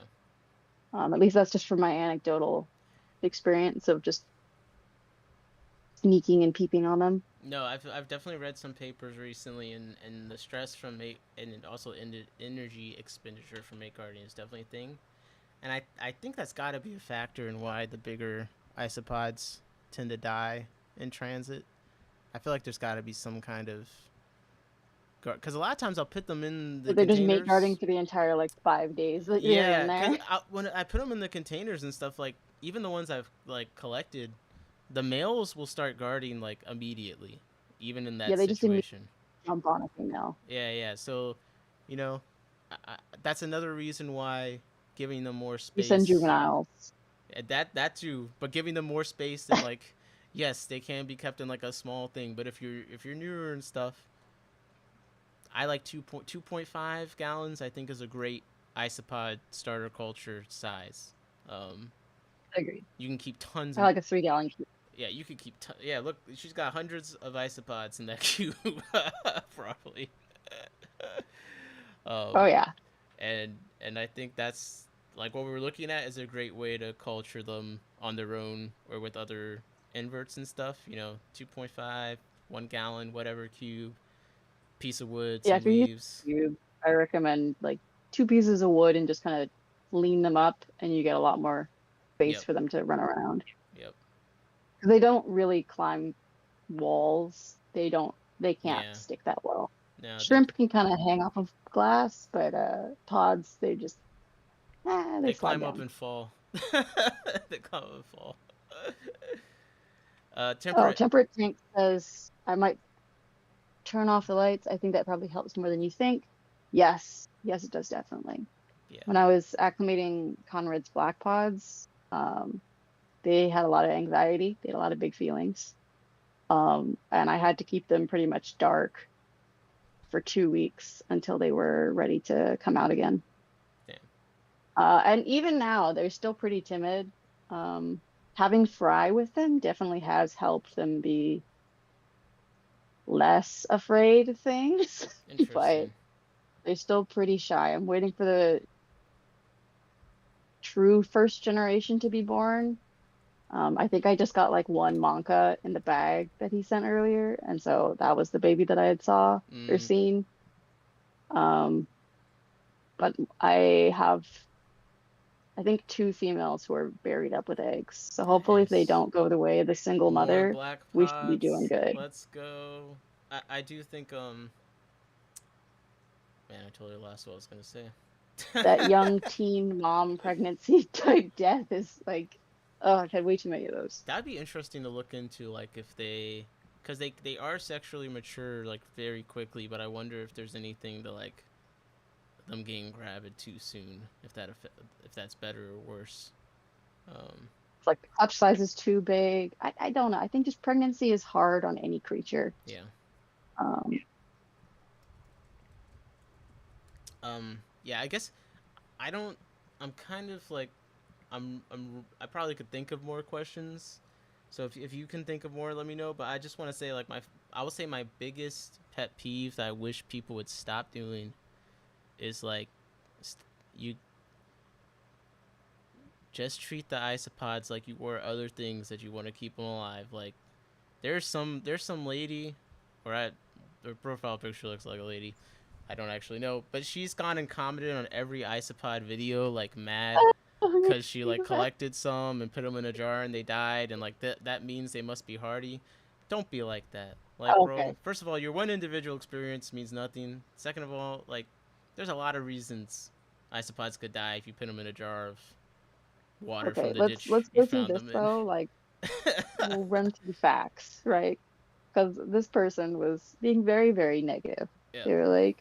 At least that's just from my anecdotal experience of just sneaking and peeping on them. No, I've definitely read some papers recently, and the stress from mate and it also ended energy expenditure from mate guarding is definitely a thing, and I think that's got to be a factor in why the bigger isopods tend to die in transit. I feel like there's got to be some kind of because a lot of times I'll put them in the They're just mate guarding containers. for the entire like 5 days that they're in Yeah, because there. when I put them in the containers and stuff, like even the ones I've like collected, the males will start guarding like immediately, even in Yeah, that they just immediately situation. jump on a female. Yeah, yeah. So, you know, that's another reason why giving them more You send space. juveniles. That too, but giving them more space than like, yes, they can be kept in like a small thing. But if you're newer and stuff, I like 2.5 gallons. I think is a great isopod starter culture size. Um, Agreed. you can keep tons I and like a 3 gallon cube. yeah, you could keep. Yeah, look, she's got hundreds of isopods in that cube, probably. Oh um, yeah. and I think that's like what we're looking at is a great way to culture them on their own or with other inverts and stuff. 2.5, 1 gallon, whatever cube, piece of wood, Yeah, some if you're using leaves. a cube, I recommend like 2 pieces of wood and just kind of lean them up and you get a lot more space Yep, for them to run around. yep, 'Cause they don't really climb walls. They can't yeah. stick that well. No, Shrimp can kind of hang off of glass, but pods, they they slide climb up down. and fall. They climb up and fall. Oh, Temperate. temperate tank says I might turn off the lights. I think that probably helps more than you think. Yes, yes, it does definitely. Yeah, When I was acclimating Conrad's black pods, they had a lot of anxiety. They had a lot of big feelings. And I had to keep them pretty much dark for 2 weeks until they were ready to come out again. damn. And even now, they're still pretty timid. Um, Having Fry with them definitely has helped them be less afraid of things, but Interesting. they're still pretty shy. I'm waiting for the true first generation to be born. I think I just got like one Monka in the bag that he sent earlier, and so that was the baby that I had saw or Mm, seen. Um, but I have, I think, two females who are buried up with eggs. So hopefully, if they nice. don't go the way of the single More mother, black we should be doing pods. good. Let's go. I do think man, I totally lost what I was gonna say. That young teen mom pregnancy type death is like, oh, I've had way too many of those. That'd be interesting to look into, like if they, because they are sexually mature like very quickly, but I wonder if there's anything to like them getting gravid too soon, if that's better or worse. Um, It's like the clutch size is too big. I don't know. I think just pregnancy is hard on any creature. yeah. Um, Yeah. I guess I don't. I'm kind of like I probably could think of more questions. So if you can think of more, let me know. But I just want to say like I would say my biggest pet peeve that I wish people would stop doing is like you just treat the isopods like you were other things that you want to keep them alive. Like there's some lady, or her profile picture looks like a lady. I don't actually know, but she's gone and commented on every isopod video like mad. because she like collected some and put them in a jar and they died, and like that means they must be hardy. Don't be like that. Like, bro, Okay. first of all, your one individual experience means nothing. Second of all, like, there's a lot of reasons isopods could die if you put them in a jar of water from Okay. the Let's ditch you go through found this them in. though. Like we'll run through facts, right? Because this person was being very, very negative. Yeah. They were like,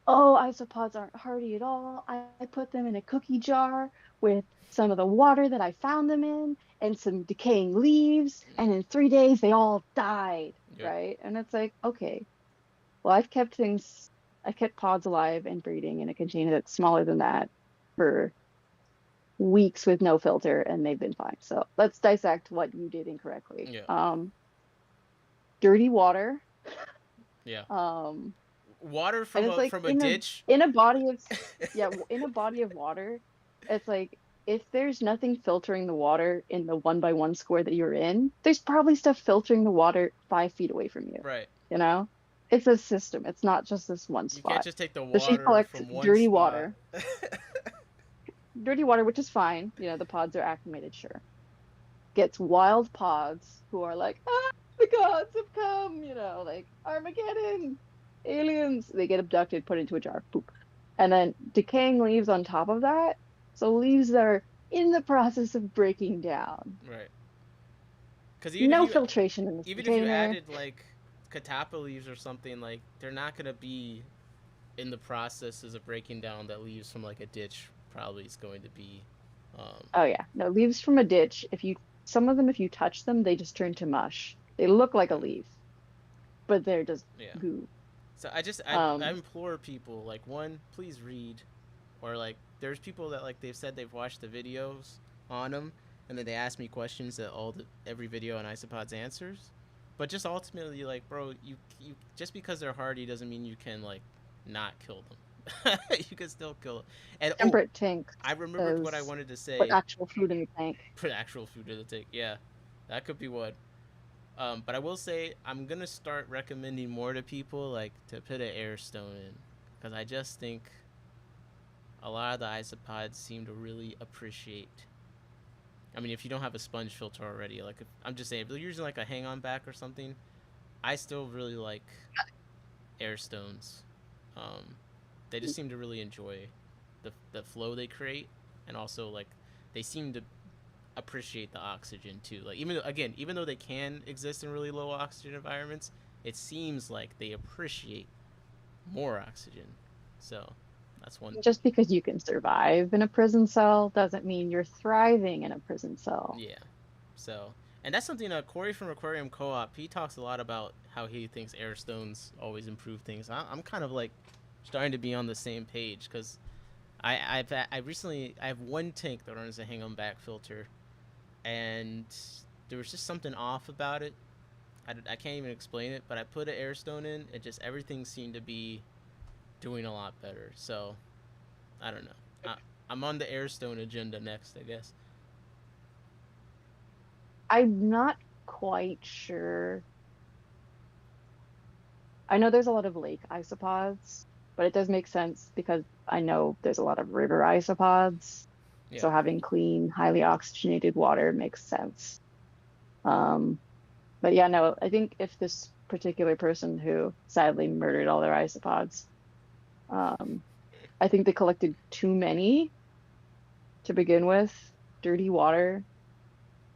"Oh, isopods aren't hardy at all. I put them in a cookie jar with some of the water that I found them in and some decaying leaves, and in 3 days they all died." Yep. Right? And it's like, okay, well, I kept pods alive and breeding in a container that's smaller than that for weeks with no filter, and they've been fine. So let's dissect what you did incorrectly. Yeah. Dirty water. Yeah. Um, Water and from it's a like from a ditch. in a body of yeah, in a body of water, it's like if there's nothing filtering the water in the 1 by 1 square that you're in, there's probably stuff filtering the water 5 feet away from you. Right. You know, it's a system. It's not just this one You can't spot. just take the So she water collects from one spot. dirty water, which is fine. You know, the pods are acclimated, sure. Gets wild pods who are like, ah, the gods have come, you know, like Armageddon, aliens. They get abducted, put into a jar, poop. And then decaying leaves on top of that. So leaves that are in the process of breaking down. Right. Because No filtration in this even if you container. added like catappa leaves or something, like they're not gonna be in the processes of breaking down that leaves from like a ditch probably is going to be. Um, Oh yeah, no, leaves from a ditch. Some of them, if you touch them, they just turn to mush. They look like a leaf, but they're just yeah. goo. So I Um, implore people, like, one, please read, or like there's people that like they've said they've watched the videos on them, and then they ask me questions that every video on isopods answers, but just ultimately, like, bro, you just because they're hardy doesn't mean you can like not kill them. You can still kill them. And oh, temperate tank I remembered what I says wanted to put say. actual food in the tank. Put actual food in the tank. Yeah, that could be one. But I will say I'm gonna start recommending more to people, like to put an air stone in, because I just think a lot of the isopods seem to really appreciate. I mean, if you don't have a sponge filter already, like I'm just saying, if you're using like a hang on back or something, I still really like air stones. Um, they just seem to really enjoy the flow they create, and also like they seem to appreciate the oxygen too. Like, even though they can exist in really low oxygen environments, it seems like they appreciate more oxygen. So that's one. Just because you can survive in a prison cell doesn't mean you're thriving in a prison cell. Yeah. So, and that's something Corey from Aquarium Co-op, he talks a lot about how he thinks air stones always improve things. I'm kind of like starting to be on the same page, because I have one tank that runs a hang on back filter, and there was just something off about it. I can't even explain it, but I put an air stone in, and just everything seemed to be doing a lot better. So I don't know. I'm on the air stone agenda next, I guess. I'm not quite sure. I know there's a lot of lake isopods, but it does make sense because I know there's a lot of river isopods. Yeah. So having clean, highly oxygenated water makes sense. Um, but yeah, no, I think if this particular person who sadly murdered all their isopods, um, I think they collected too many to begin with. Dirty water,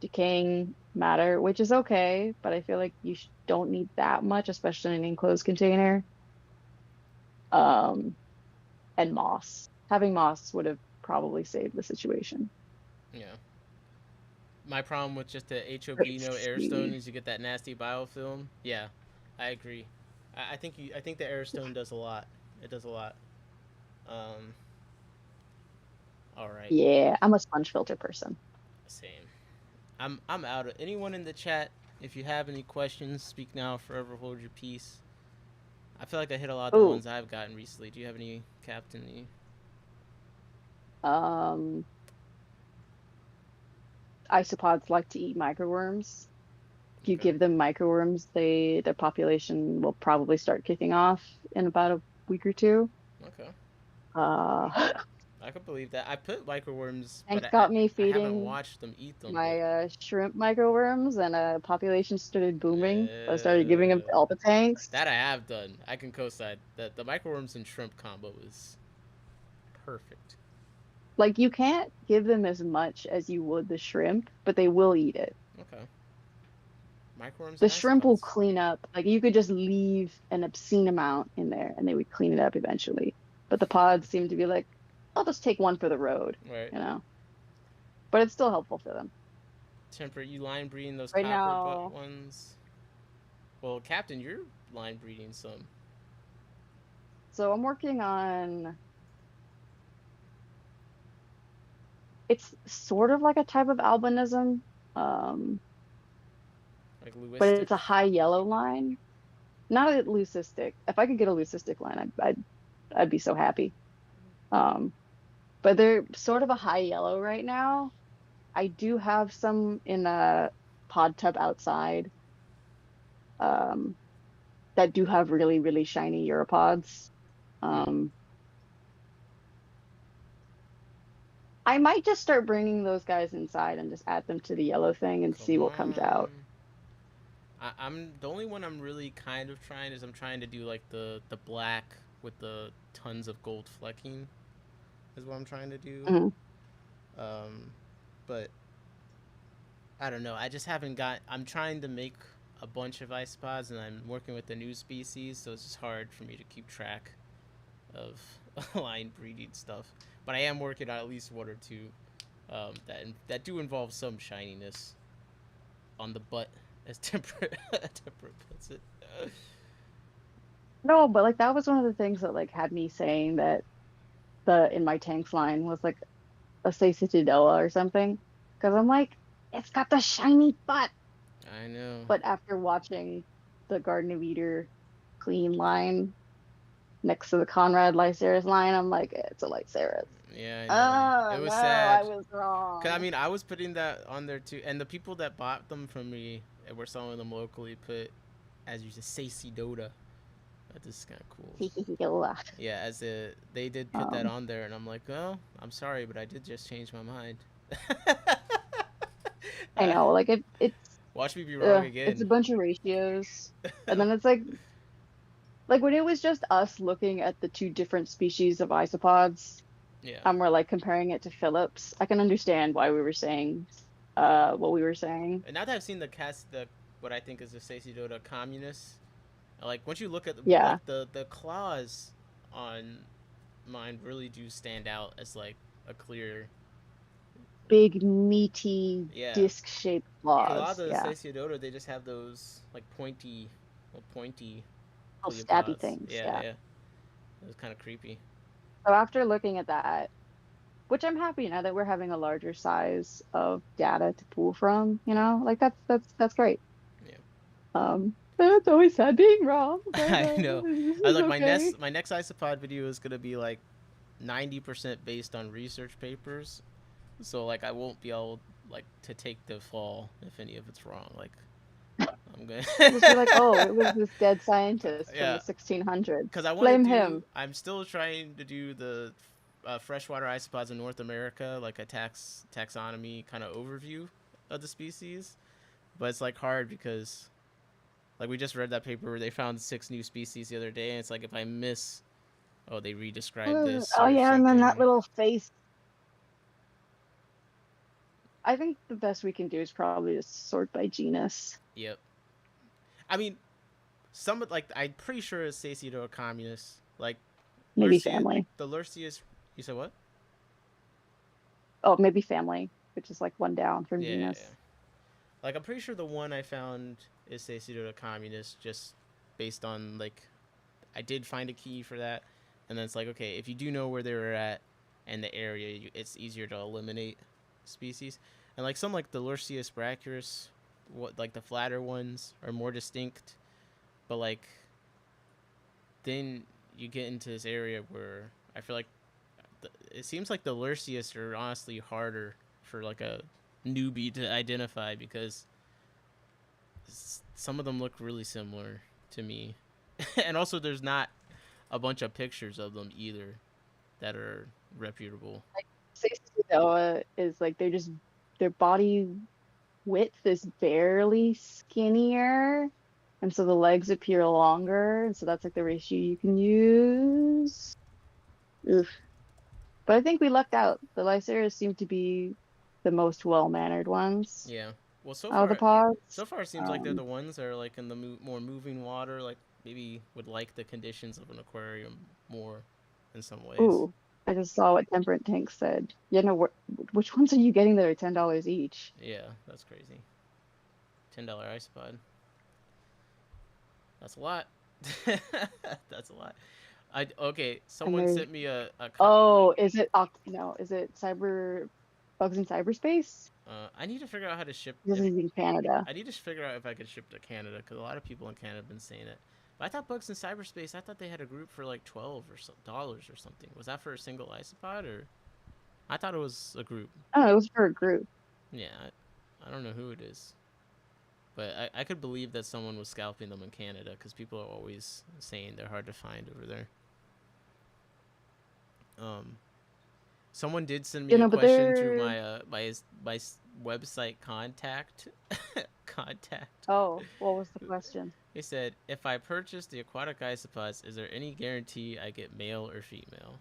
decaying matter, which is okay, but I feel like you don't need that much, especially in an enclosed container. Um, and moss. Having moss would have probably saved the situation. Yeah. My problem with just the HOB Let's no air stone see. is you get that nasty biofilm. Yeah, I agree. I think the air stone does a lot. It does a lot. Um. All right. Yeah, I'm a sponge filter person. Same. I'm out of anyone in the chat. If you have any questions, speak now. Forever hold your peace. I feel like I hit a lot of the Oh, ones I've gotten recently. Do you have any, Captain? um, isopods like to eat microworms. If you Okay. give them microworms, their population will probably start kicking off in about a week or two. Okay. Uh, I could believe that. I put microworms, but Tank got me I haven't feeding watched them eat them. But my shrimp microworms, and population started booming. So I started giving them to uh, all the tanks. that I have done. I can co-sign that the microworms and shrimp combo is perfect. Like you can't give them as much as you would the shrimp, but they will eat it. Okay, microworms The and shrimp will isopods. clean up. Like you could just leave an obscene amount in there and they would clean it up eventually. But the pods seem to be like, I'll just take one for the road, Right. you know. But it's still helpful for them. Temperate, you line breeding those Right copper butt now, ones. Well, Captain, you're line breeding some. so I'm working on it's sort of like a type of albinism, um, Like but Lewistic. it's a high yellow line. Not a leucistic. If I could get a leucistic line, I'd be so happy. Um, but they're sort of a high yellow right now. I do have some in a pod tub outside, um, that do have really, really shiny Europods. Hmm. Um, I might just start bringing those guys inside and just add them to the yellow thing and see Come what comes out. on. I'm the only one I'm really kind of trying is I'm trying to do like the black with the tons of gold flecking is what I'm trying to do. Mhm. Um, but I don't know. I just haven't got. I'm trying to make a bunch of isopods, and I'm working with the new species, so it's just hard for me to keep track of line breeding stuff. But I am working on at least one or two that do involve some shininess on the butt, as temperate temperate puts it. No, but like that was one of the things that like had me saying that the in my tanks line was like a Sacitidoa or something. Because I'm like, it's got the shiny butt. I know. But after watching the Garden of Eater clean line next to the Conrad Lyceris line, I'm like, it's a Lyceris. Yeah, I know. It Oh was no, I sad. was Cause I wrong. mean, I was putting that on there too, and the people that bought them from me and were selling them locally put, as you said, Sacy Dota. This is kind of cool. Yeah, as a they did put that um, on there, and I'm like, oh, I'm sorry, but I did just change my mind. I know, like Watch me be wrong it's a again. bunch of ratios, and then it's like when it was just us looking at the two different species of isopods, Yeah, and we're like comparing it to Phillips. I can understand why we were saying yeah. what we were saying. And now that I've seen the what I think is the Sacy Dota communist, like once you look at Yeah, like the claws on mine really do stand out as like a clear. big meaty Yeah, disc shaped because a lot of claws. the Yeah, Sasiodota, they just have those like pointy, little pointy little stabby cleopods. things. Yeah, Yeah. yeah. It was kind of creepy. So after looking at that, which I'm happy now that we're having a larger size of data to pull from, Yeah, like that's great. yeah. It's always sad being wrong, but I know. this I was is like, okay. my next isopod video is gonna be like 90% based on research papers, so like I won't be able like to take the fall if any of it's wrong. Like I'm gonna. Just be like, oh, it was this dead scientist from the Yeah, 1600s. because I want to Blame do. him. I'm still trying to do the freshwater isopods in North America, like a taxonomy kind of overview of the species. But it's like hard because like we just read that paper where they found 6 new species the other day, and it's like if I miss, oh, they re-described this Oh or yeah, and then that something. little face. I think the best we can do is probably just sort by genus. Yep. I mean, some like I'm pretty sure it's Sacito a communist. Like Maybe Lurcius, family. the Lurcius. You said what? Oh, maybe family, which is like one down from Yeah, yeah, yeah. genus. Like I'm pretty sure the one I found is Sacito a communist, just based on like I did find a key for that, and then it's like okay, if you do know where they were at and the area, it's easier to eliminate species. And like some like the Lurcius brachyrus, what like the flatter ones are more distinct, but like then you get into this area where I feel like it seems like the Lurcius are honestly harder for like a newbie to identify because some of them look really similar to me, and also there's not a bunch of pictures of them either that are reputable. Like Cestodoa is like their body width is barely skinnier, and so the legs appear longer, and so that's like the ratio you can use. Oof. But I think we lucked out. The Lyceras seem to be the most well-mannered ones Yeah. Well, out of the pods. so far it seems like they're the ones that are like in the more moving water, like maybe would like the conditions of an aquarium more in some ways. Ooh, I just saw what Temperate Tank said. You know, which ones are you getting that are $10 each? Yeah, that's crazy. $10 isopod. That's a lot. That's a lot. I okay. And Someone there's sent me a oh, is it no, is it cyber bugs in cyberspace? I need to figure out how to ship. This If is in Canada. I need to figure out if I could ship to Canada because a lot of people in Canada have been saying it. But I thought Bugs in Cyberspace. I thought they had a group for like $12 or something. Was that for a single isopod or? I thought it was a group. Oh, it was for a group. Yeah, I don't know who it is, but I could believe that someone was scalping them in Canada because people are always saying they're hard to find over there. Um, Someone did send me You a know, but question through they're my website contact. oh, what was the question? They said, if I purchase the aquatic isopods, is there any guarantee I get male or female?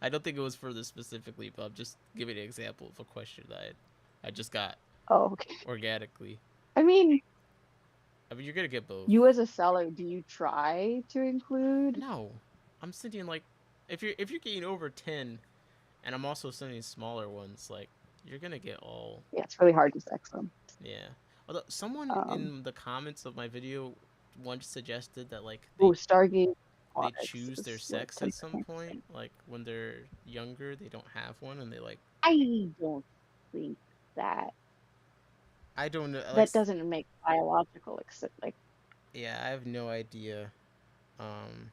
I don't think it was for this specifically, but I'm just giving an example of a question that I just got Oh, okay. organically. I mean, You're gonna get both. you as a seller, do you try to include? No, I'm sending like, if you're getting over 10, and I'm also sending smaller ones, like you're gonna get all. Yeah, it's really hard to sex them. Yeah. Although someone Um, in the comments of my video once suggested that like oh, Stargate they Aquatics choose their is what sex at Temperate some Tank point, said. like when they're younger they don't have one and they like. I don't think that I don't know, like, that doesn't make biological like yeah, I have no idea. um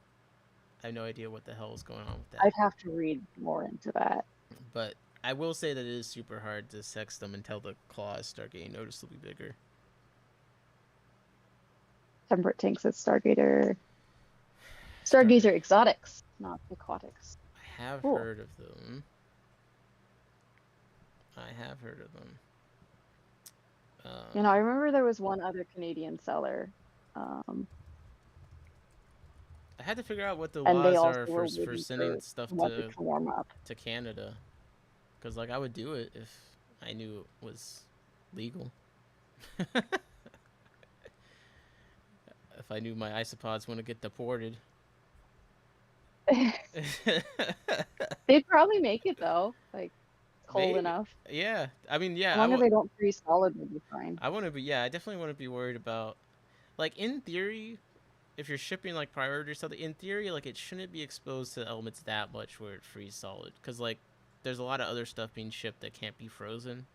I have no idea what the hell is going on with I'd that, have to read more into that. but I will say that it is super hard to sex them until the claws start getting noticeably bigger. Temperate Tank says Stargazer Star Stargazer exotics, not aquatics. I have Cool. heard of them. I have heard of them. You know, I remember there was one other Canadian seller. I had to figure out what the And they laws also are were for waiting sending for stuff what to warm up. to Canada, because like I would do it if I knew it was legal. If I knew my isopods want to get deported. They'd probably make it though, like cold Maybe. enough. Yeah. I mean, As yeah. long as they don't freeze solid, they'll be fine. I want to be. Yeah. I definitely want to be worried about. Like in theory, if you're shipping like priority or something, in theory, like it shouldn't be exposed to elements that much where it freeze solid. Because like, there's a lot of other stuff being shipped that can't be frozen.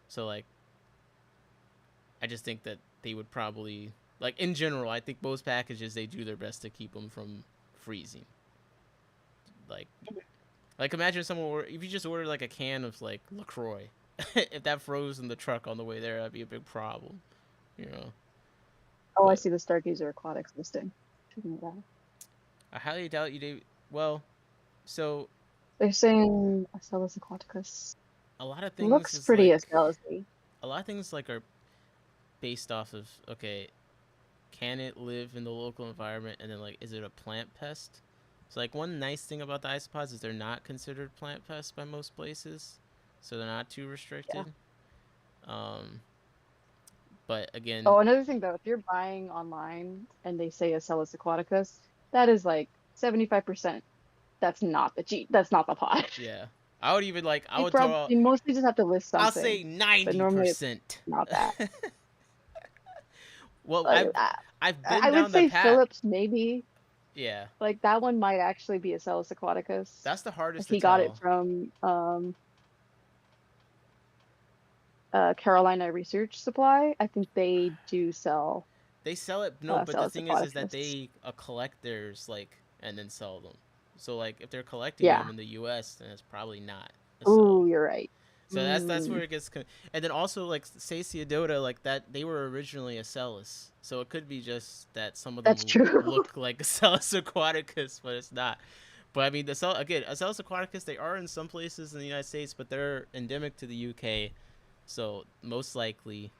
So like, I just think that they would probably like in general. I think most packages they do their best to keep them from freezing. Like, imagine someone if you just ordered like a can of like LaCroix, if that froze in the truck on the way there, that'd be a big problem, you know. Oh, I But see the Stargazer aquatics listing. I highly doubt you do. Well, so They're saying Acellus aquaticus a lot of things looks is pretty like Acellus-y. a lot of things like are based off of okay, can it live in the local environment, and then like is it a plant pest? So like one nice thing about the isopods is they're not considered plant pests by most places, so they're not too Yeah. restricted. Um, but again, Oh, another thing though, if you're buying online and they say Acellus aquaticus, that is like 75%. That's not the pod. yeah, I would even like I They would throw out. probably mostly just have to list I'll something, say but normally it's 90%. not that. Well, Like, I've been I would down the say path. Phillips maybe. Yeah, Like that one might actually be Acellus aquaticus. that's the If hardest to he got it tell. from Carolina Research Supply, I think they do sell They sell it no, but the Acellus thing is that aquaticus. they collect theirs like and then sell them. So like if they're collecting Yeah. them in the U.S., then it's probably not a sell. Ooh, you're right. So that's where it gets. And then also like Sasiodota, like that they were originally a Acellus, so it could be just that some of them That's true. look like Acellus aquaticus, but it's not. But I mean, again, Acellus aquaticus, they are in some places in the United States, but they're endemic to the UK, so most likely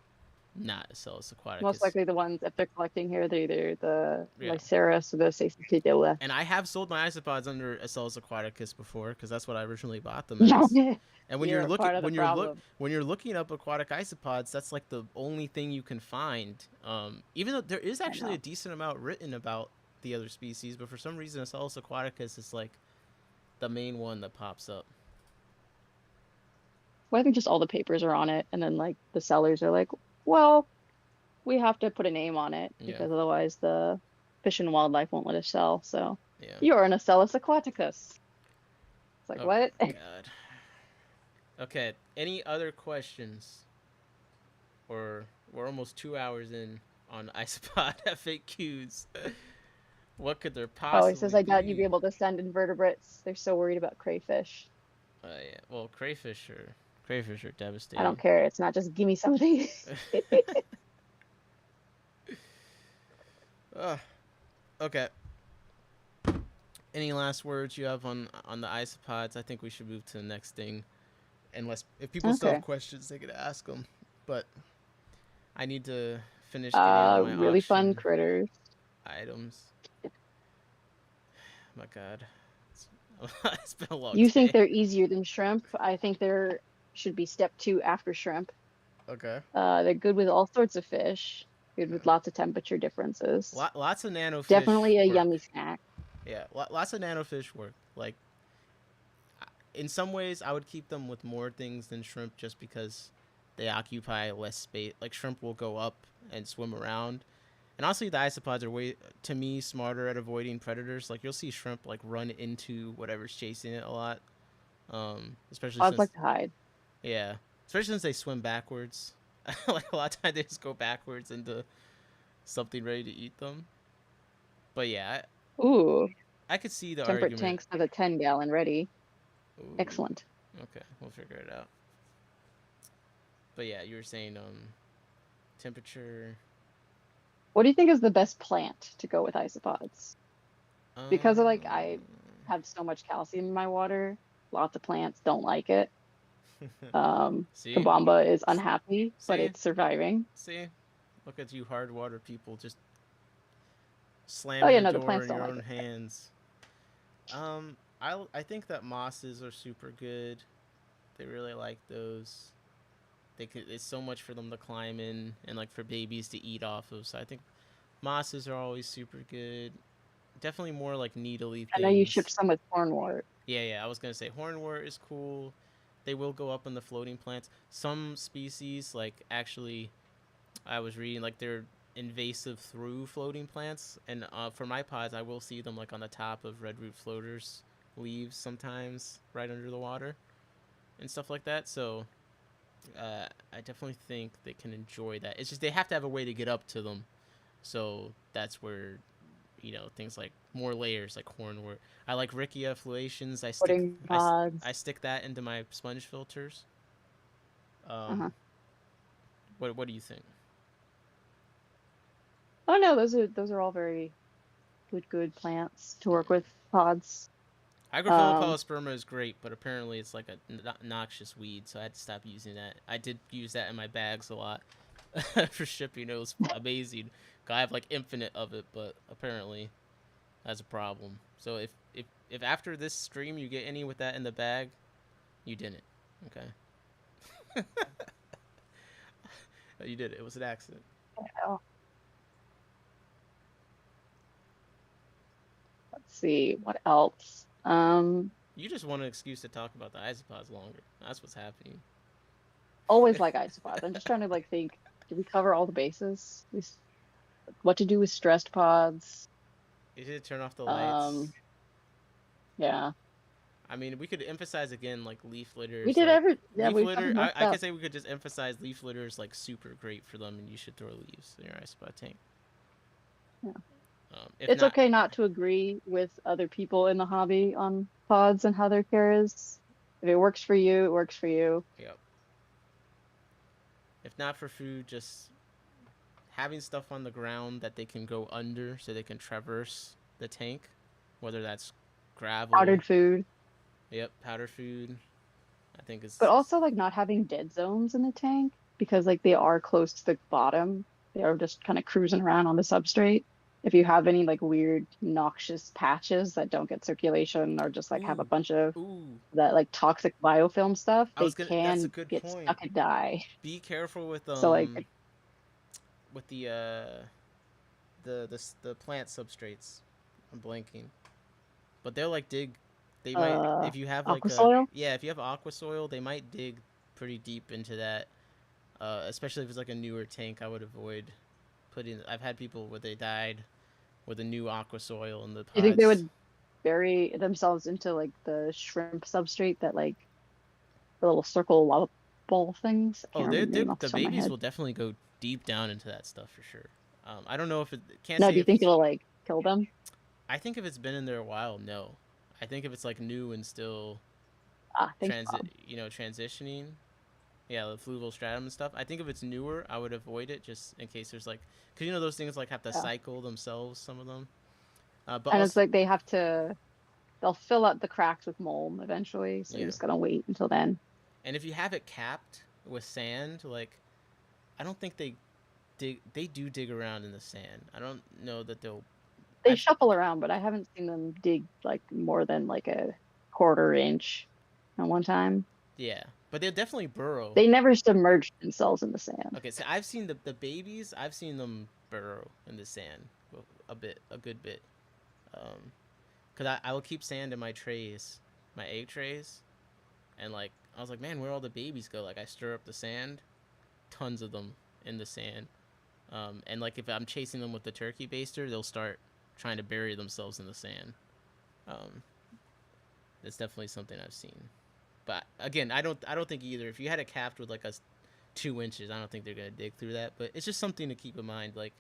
not Acellus Most aquaticus. likely the ones, if they're collecting here, they're either the Yeah. Lyceris or the Sacipedilla. And I have sold my isopods under Acellus aquaticus before because that's what I originally bought them Yeah. as. And You're a part of the problem. when you're looking up aquatic isopods, that's like the only thing you can find. Even though there is I actually a know. decent amount written about the other species, but for some reason Acellus aquaticus is like the main one that pops up. Well, I think just all the papers are on it, and then like the sellers are like, well, we have to put a name on it Yeah. because otherwise the Fish and Wildlife won't let us sell. So Yeah. you're an Acellus aquaticus. It's like, Oh what? God. Okay. Any other questions? Or we're almost 2 hours in on isopod FAQs. What could there Oh, he says, possibly I doubt you'd be be? able to send invertebrates. They're so worried about crayfish. Yeah. Well, crayfish are I don't devastating. care. It's not just give me something. Okay. Any last words you have on the isopods? I think we should move to the next thing. Unless if people still have Okay. questions, they could ask them. But I need to finish getting all my Really fun auction critters. items. My God, it's been a long You think day. they're easier than shrimp? I think there should be step 2 after shrimp. Okay. They're good with all sorts of fish, good with Yeah. lots of temperature differences. Lots of nanofish Definitely a work. yummy snack. Yeah, lots of nanofish work. Like, in some ways, I would keep them with more things than shrimp just because they occupy less space. Like, shrimp will go up and swim around. And honestly, the isopods are way, to me, smarter at avoiding predators. Like, you'll see shrimp, like, run into whatever's chasing it a lot. Especially I'd since, like to hide. yeah, especially since they swim backwards. Like, a lot of times they just go backwards into something ready to eat them. But yeah, Ooh, I could see the temperate argument. tanks have a 10-gallon ready. Ooh, Excellent. okay, we'll figure it out. But yeah, you were saying temperature. What do you think is the best plant to go with isopods? Because of, like, I Um, have so much calcium in my water, lots of plants don't like it. see, Kabamba is unhappy, but see, it's surviving. see. Look at you, hard water people, just Oh slamming yeah, the no, the door plants in don't your like own it. hands. I think that mosses are super good. They really like those. They could. It's so much for them to climb in and like for babies to eat off of. So I think mosses are always super good. Definitely more like needly I know you shipped things. some with hornwort. Yeah, yeah. I was gonna say hornwort is cool. They will go up in the floating plants. Some species, like actually, I was reading like they're invasive through floating plants, and for my pods, I will see them like on the top of redroot floaters, leaves sometimes right under the water, and stuff like that. So I definitely think they can enjoy that. It's just they have to have a way to get up to them. So that's where things like more layers like hornwort. I like Riccia fluations. Pudding I pods. stick that into my sponge filters. Uh-huh. What do you think? Oh no, those are all very good plants to work with pods. Um, Hygrophilopelosperma is great, but apparently it's like a noxious weed, so I had to stop using that. I did use that in my bags a lot for shipping. It was amazing. I have like infinite of it, but apparently that's a problem. So if after this stream you get any with that in the bag, you didn't. Okay, you did it. It was an accident. oh, let's see what else. You just want an excuse to talk about the isopods longer. That's what's happening. Always like isopods. I'm just trying to like think, did we cover all the bases? What to do with stressed pods? You should turn off the lights. Um, yeah. I mean, we could emphasize again like leaf We litters, did like yeah, we covered most I stuff. could say we could just emphasize leaf litters like super great for them, and you should throw leaves in your ispot tank. Yeah. If It's not, okay not to agree with other people in the hobby on pods and how their care is. If it works for you, it works for you. yep. If not for food, just having stuff on the ground that they can go under so they can traverse the tank, whether that's gravel. Powdered food. Yep, powder food. I think But it's also like not having dead zones in the tank because like they are close to the bottom. They are just kind of cruising around on the substrate. If you have any like weird noxious patches that don't get circulation or just like have a ooh, bunch of ooh. that like toxic biofilm stuff, I they was gonna. That's a can good get point. stuck and die. Be careful So like with the plant substrates. I'm blanking, but they'll like dig. They might if you have like aqua a soil. yeah if you have aqua soil, they might dig pretty deep into that. Especially if it's like a newer tank, I would avoid putting. I've had people where they died with a new aqua soil in the Do you think they pods. would bury themselves into like the shrimp substrate that like the little circle lava ball things? I Oh, can't remember the name off the the top of my babies head. will definitely go deep down into that stuff for sure. I don't know if it can't No, say do you if think it's. it'll like kill them? I think if it's been in there a while, no. I think if it's like new and still Ah, thanks, Bob. transitioning, yeah, the fluval stratum and stuff. I think if it's newer, I would avoid it just in case there's like, cause you know those things like have to Yeah. cycle themselves, some of them. But And it's also, like they'll fill up the cracks with mold eventually, so you're yeah. just gonna wait until then. And if you have it capped with sand, like I don't think they dig. They do dig around in the sand. I don't know that they'll. They I shuffle around, but I haven't seen them dig like more than like a quarter inch at one time. yeah, but they'll definitely burrow. They never submerge themselves in the sand. Okay, so I've seen the babies. I've seen them burrow in the sand a good bit. Um, cause I will keep sand in my trays, my egg trays, and like I was like, man, where all the babies go? Like I stir up the sand, tons of them in the sand. And like if I'm chasing them with the turkey baster, they'll start trying to bury themselves in the sand. Um, that's definitely something I've seen. But again, I don't think either. If you had it capped with like a 2 inches, I don't think they're gonna dig through that. But it's just something to keep in mind. Like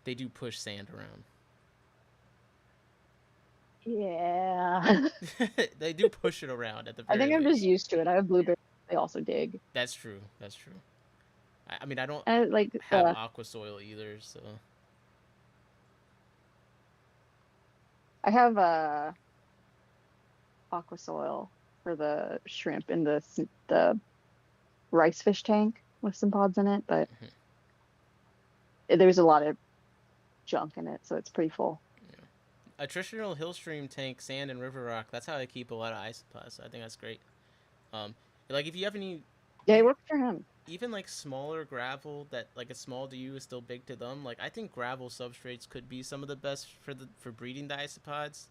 they do push sand around. Yeah. They do push it around at the I very think I'm just least. used to it. I have blueberries. They also dig. That's true. That's true. I mean, I don't And like have aqua soil either, so I have aqua soil for the shrimp in the rice fish tank with some pods in it, but mhm, there's a lot of junk in it, so it's pretty full. yeah. A traditional hill stream tank, sand and river rock. That's how I keep a lot of isopods. I think that's great. Um, like if you have any, Yeah, it even works for him. even like smaller gravel that like a small to you is still big to them. Like I think gravel substrates could be some of the best for breeding the isopods,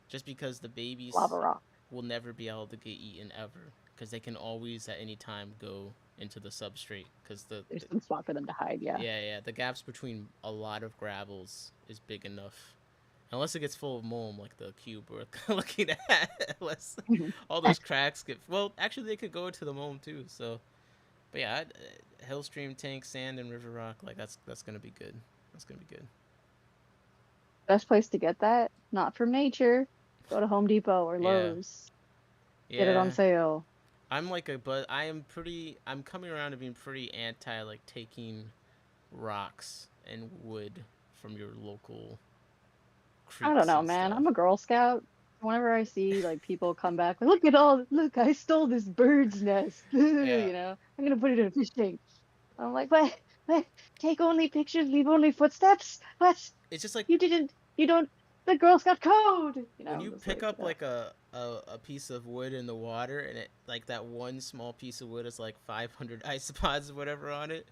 just because the babies Lava rock. will never be able to get eaten ever because they can always at any time go into the substrate because There's some spot for them to hide. Yeah. the gaps between a lot of gravels is big enough unless it gets full of mold like the cube we're looking at. Unless Mhm. all those cracks get well, actually they could go into the mold too. So, but yeah, Hillstream tank, sand, and river rock like that's gonna be good. That's gonna be good. Best place to get that? Not from nature. Go to Home Depot or Yeah, Lowe's. Get it on yeah. sale. I'm like a but I am pretty. I'm coming around to being pretty anti like taking rocks and wood from your local I don't creeks know, and man. stuff. I'm a Girl Scout. Whenever I see like people come back, like, look, I stole this bird's nest. Yeah, I'm gonna put it in a fish tank. I'm like, what? Take only pictures, leave only footsteps? What? it's just like You don't, the Girl Scout code. when I'm you just pick like, up like a piece of wood in the water and it like that one small piece of wood is like 500 isopods or whatever on it.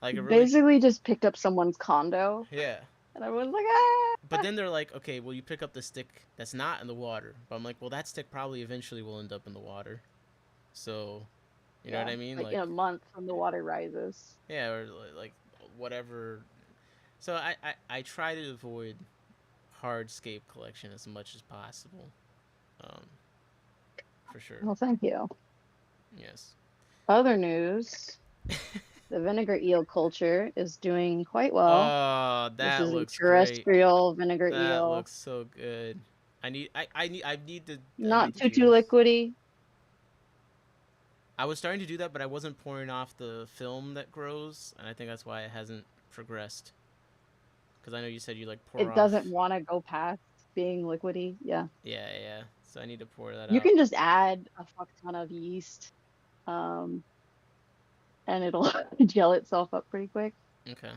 Like it really, basically just picked up someone's condo, yeah. and everyone's like, ah. But then they're like, okay, well you pick up the stick that's not in the water. But I'm like, well that stick probably eventually will end up in the water. So, you know what Yeah, I mean? like Like, in a month when the water rises. yeah, or like whatever. So I try to avoid hardscape collection as much as possible. Um, for sure. Well, thank you. Yes. Other news, the vinegar eel culture is doing quite well. Oh, This that is a looks great. terrestrial vinegar That eel. looks so good. I need Not to too do too this. liquidy. I was starting to do that, but I wasn't pouring off the film that grows, and I think that's why it hasn't progressed. Because I know you said you like pour It doesn't off. want to go past. being liquidy. Yeah. Yeah. So I need to pour that You out. can just add a fuck ton of yeast, and it'll gel itself up pretty quick. Okay,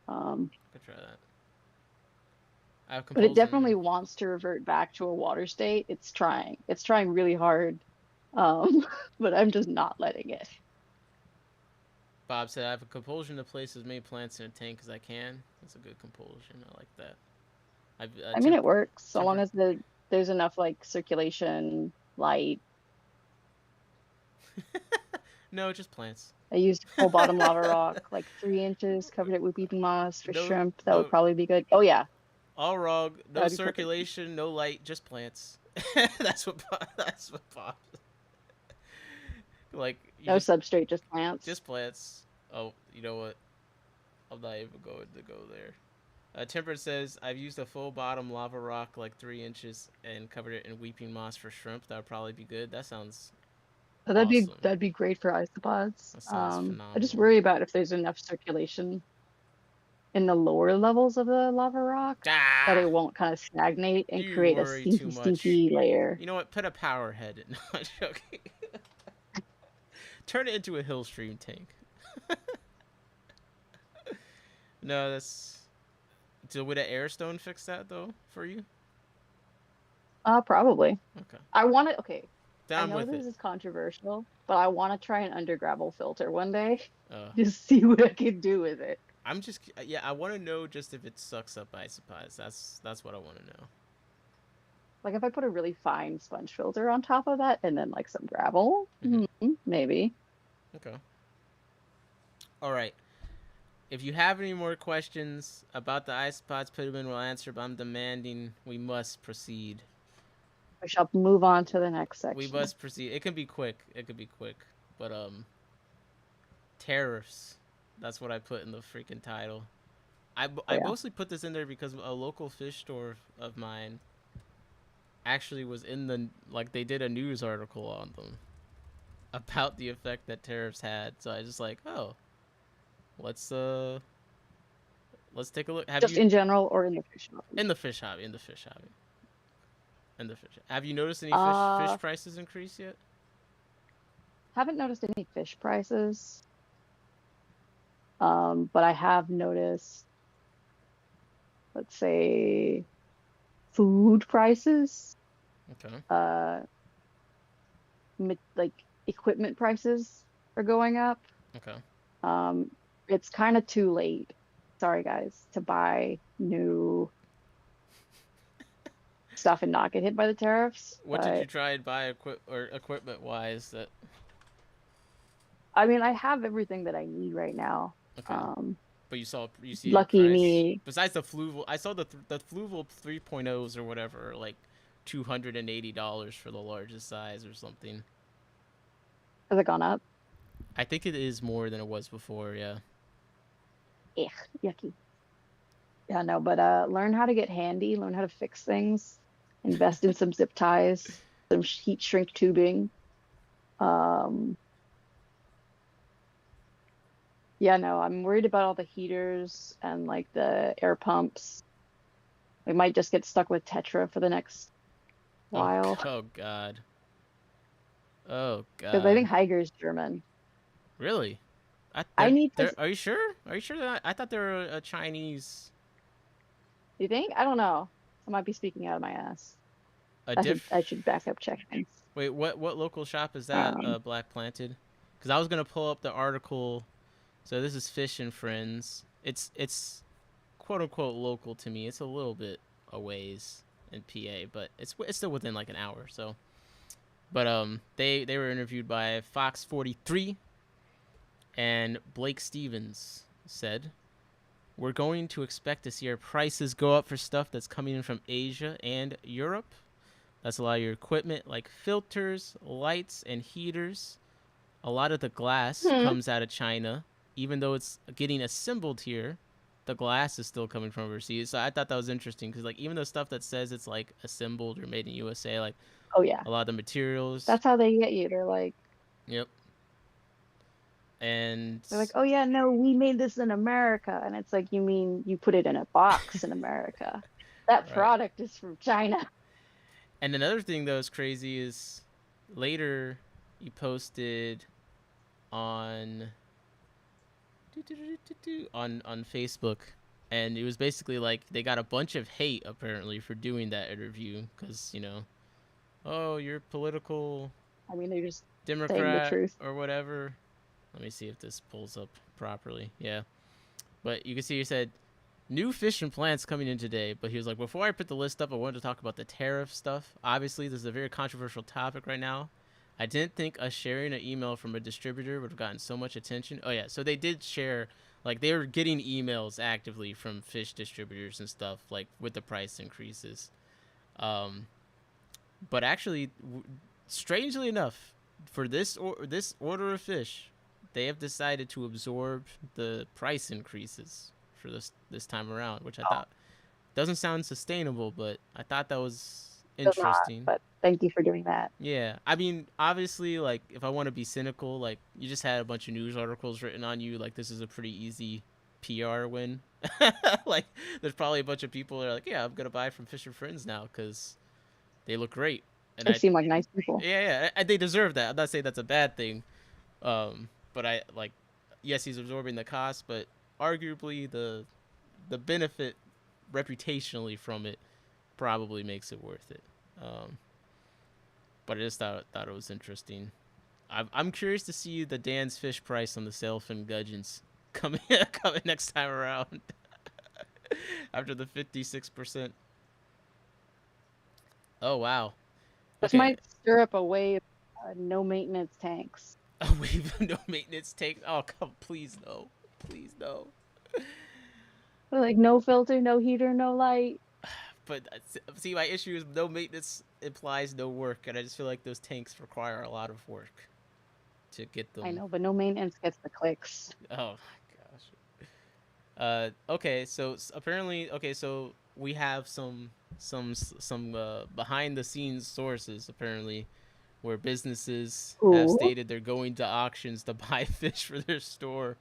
Um, I could try that. I have but it compulsion. definitely wants to revert back to a water state. It's trying. It's trying really hard. But I'm just not letting it. Bob said I have a compulsion to place as many plants in a tank as I can. That's a good compulsion. I like that. I've I mean, it works so long temper. as there's enough like circulation, light. No, just plants. I used full bottom lava rock, like 3 inches, covered it with weeping moss for No, shrimp. That would no, probably be good. Oh yeah, all wrong. that No would be perfect. circulation, no light, just plants. That's what Bob. Like you No substrate, just plants. just plants. Oh, you know what? I'm not even going to go there. Temperate says I've used a full bottom lava rock like 3 inches and covered it in weeping moss for shrimp. That would probably be good. That sounds So awesome. that'd be great for isopods. That sounds I just phenomenal. worry about if there's enough circulation in the lower levels of the lava rock that Ah, it won't kind of stagnate and you create a worry too stinky, much. stinky layer. You know what? Put a power head in. No, I'm joking. Turn it into a Hillstream tank. No, that's. So would an airstone fix that though for you? Probably. Okay, I want to. Okay, I down know with it. this is controversial, but I want to try an under gravel filter one day. Uh, Just see what I can do with it. I'm just yeah. I want to know just if it sucks up isopods. That's what I want to know. Like if I put a really fine sponge filter on top of that and then like some gravel, Mm-hmm. maybe. Okay. All right. If you have any more questions about the isopods, put them in. We'll answer. But I'm demanding we must proceed. I shall move on to the next We section. must proceed. It can be quick. It could be quick. But tariffs. That's what I put in the freaking title. Oh I yeah. mostly put this in there because a local fish store of mine actually was in the like they did a news article on them about the effect that tariffs had. So I just like, oh, let's let's take a look. Have Just you in general or in the fish hobby? in the fish hobby? In the fish hobby. In the fish. Have you noticed any fish Uh, prices increase yet? haven't noticed any fish prices. But I have noticed, let's say, food prices, Okay. uh, like equipment prices are going up. Okay. Um, it's kind of too late, sorry guys, to buy new stuff and not get hit by the tariffs. What did you But try and buy equipment wise that I mean, I have everything that I need right now. okay. But you see a Lucky price me. besides the fluval. I saw the fluval 3.0s or whatever like $280 for the largest size or something. Has it gone up? I think it is more than it was before. Yeah. Ugh, yucky. Yeah, no, but learn how to get handy, learn how to fix things, invest in some zip ties, some heat shrink tubing. Um, yeah, no, I'm worried about all the heaters and like the air pumps. We might just get stuck with Tetra for the next Oh while oh god. Oh because I think god. Heiger's German. Really? I need to. Are you sure? Are you sure that I thought they were a Chinese You think? I don't know. I might be speaking out of my ass. a I diff should back up check things. Wait, what local shop is that? Um, Black Planted? Cuz I was going to pull up the article. So this is Fish and Friends. It's quote unquote local to me. It's a little bit a ways in PA, but it's still within like an hour. So, but they were interviewed by Fox 43, and Blake Stevens said, "We're going to expect to see our prices go up for stuff that's coming in from Asia and Europe. That's a lot of your equipment like filters, lights, and heaters. A lot of the glass hmm. comes out of China, even though it's getting assembled here. The glass is still coming from overseas." So I thought that was interesting because like even the stuff that says it's like assembled or made in USA, like Oh yeah, a lot of the materials. that's how they get you. Yep. And They're like, oh yeah, no, we made this in America, and it's like, you mean you put it in a box in America? That right? product is from China. And another thing that was crazy is later you posted on on Facebook, and it was basically like they got a bunch of hate apparently for doing that interview because oh, you're political I mean, they're just saying the Democrat truth. or whatever. Let me see if this pulls up properly. Yeah, but you can see he said new fish and plants coming in today. But he was like, before I put the list up, I wanted to talk about the tariff stuff. Obviously, this is a very controversial topic right now. I didn't think us sharing an email from a distributor would have gotten so much attention. Oh yeah, so they did share, like they were getting emails actively from fish distributors and stuff, like with the price increases. Um, but actually, strangely enough, for this order of fish, they have decided to absorb the price increases for this time around, which I thought doesn't sound sustainable, but I thought that was Does not, interesting. but thank you for doing that. Yeah, I mean, obviously, like if I want to be cynical, like you just had a bunch of news articles written on you, like this is a pretty easy PR win. Like there's probably a bunch of people that are like, yeah, I'm gonna buy from Fisher Friends now because they look great, and They seem like nice people. yeah, they deserve that. I'm not saying that's a bad thing, but I like, yes, he's absorbing the cost, but arguably the benefit reputationally from it probably makes it worth it. Um, but I just thought it was interesting. I'm curious to see the Dan's fish price on the sailfin gudgeons coming coming next time around after the 56%. Oh wow. This Okay. might stir up a wave of no maintenance tanks. A wave of no maintenance tank. Oh come, please no, please no. Like no filter, no heater, no light. But see, my issue is no maintenance implies no work, and I just feel like those tanks require a lot of work to get I them. know, but no maintenance gets the clicks. Oh my gosh. Okay, so apparently, okay, so we have some behind the scenes sources apparently where businesses have Ooh. stated they're going to auctions to buy fish for their store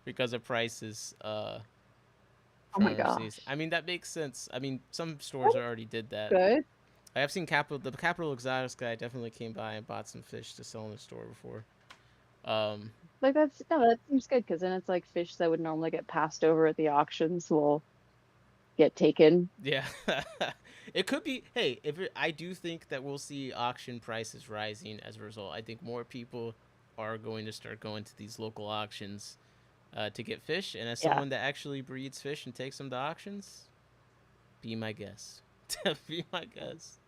because of prices Oh my from overseas. gosh. I mean that makes sense. I mean some stores That's already did that. good. I have seen the Capital Exotics guy definitely came by and bought some fish to sell in the store before. Um, Like that's no, that seems good because then it's like fish that would normally get passed over at the auctions will get taken. yeah, it could be. Hey, I do think that we'll see auction prices rising as a result. I think more people are going to start going to these local auctions to get fish. And as Yeah. someone that actually breeds fish and takes them to auctions, be my guest. Be my guest.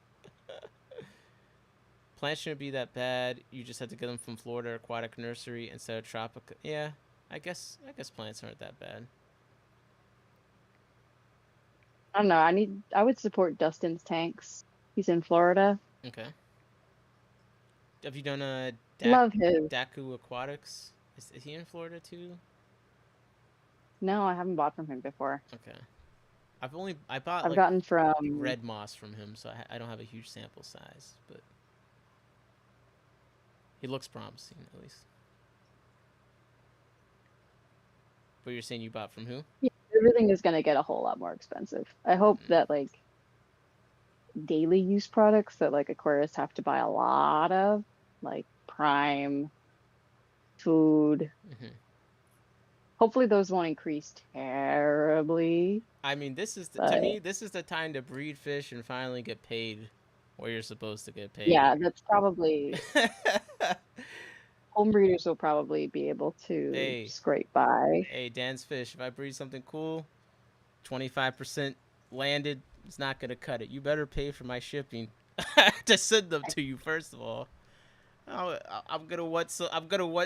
Plants shouldn't be that bad. You just have to get them from Florida Aquatic Nursery instead of Tropica. Yeah, I guess plants aren't that bad. I don't know. I would support Dustin's tanks. He's in Florida. Okay. Have you done a Love his. Daku Aquatics? Is he in Florida too? No, I haven't bought from him before. Okay. I bought I've like gotten from red moss from him, so I don't have a huge sample size, but he looks promising at least. But you're saying you bought from who? yeah, everything is going to get a whole lot more expensive. I hope that like daily use products that like aquarists have to buy a lot of, like prime, food. Mm-hmm. Hopefully those won't increase terribly. I mean, to But me, this is the time to breed fish and finally get paid where you're supposed to get paid. yeah, that's probably home breeders will probably be able to Hey, scrape by. hey, Dan's Fish. If I breed something cool, 25% landed. It's not gonna cut it. You better pay for my shipping to send them to you first of all. I'm gonna want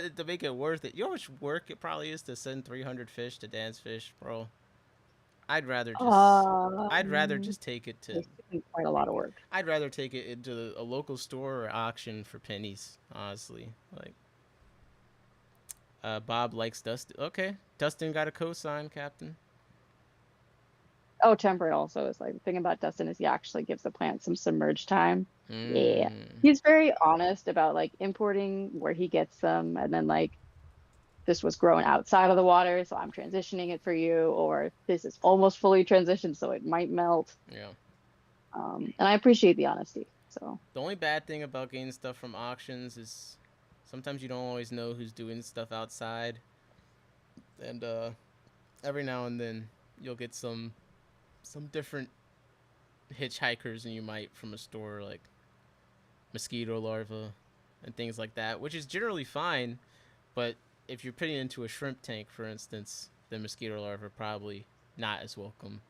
it to make it worth it. You know how much work it probably is to send 300 fish to Dan's Fish, bro. I'd rather just I'd rather Um, just take it to it's quite a lot of work. I'd rather take it into a local store or auction for pennies. Honestly, like Bob likes Dustin. Okay, Dustin got a cosign, Captain. Oh, temperate also is like the thing about Dustin is he actually gives the plant some submerged time. Yeah. Hmm. He's very honest about like importing where he gets them and then like this was grown outside of the water, so I'm transitioning it for you, or this is almost fully transitioned, so it might melt. Yeah. And I appreciate the honesty. So The only bad thing about getting stuff from auctions is sometimes you don't always know who's doing stuff outside, and every now and then you'll get some different hitchhikers than you might from a store, like mosquito larvae and things like that, which is generally fine. But if you're putting it into a shrimp tank, for instance, the mosquito larvae are probably not as welcome.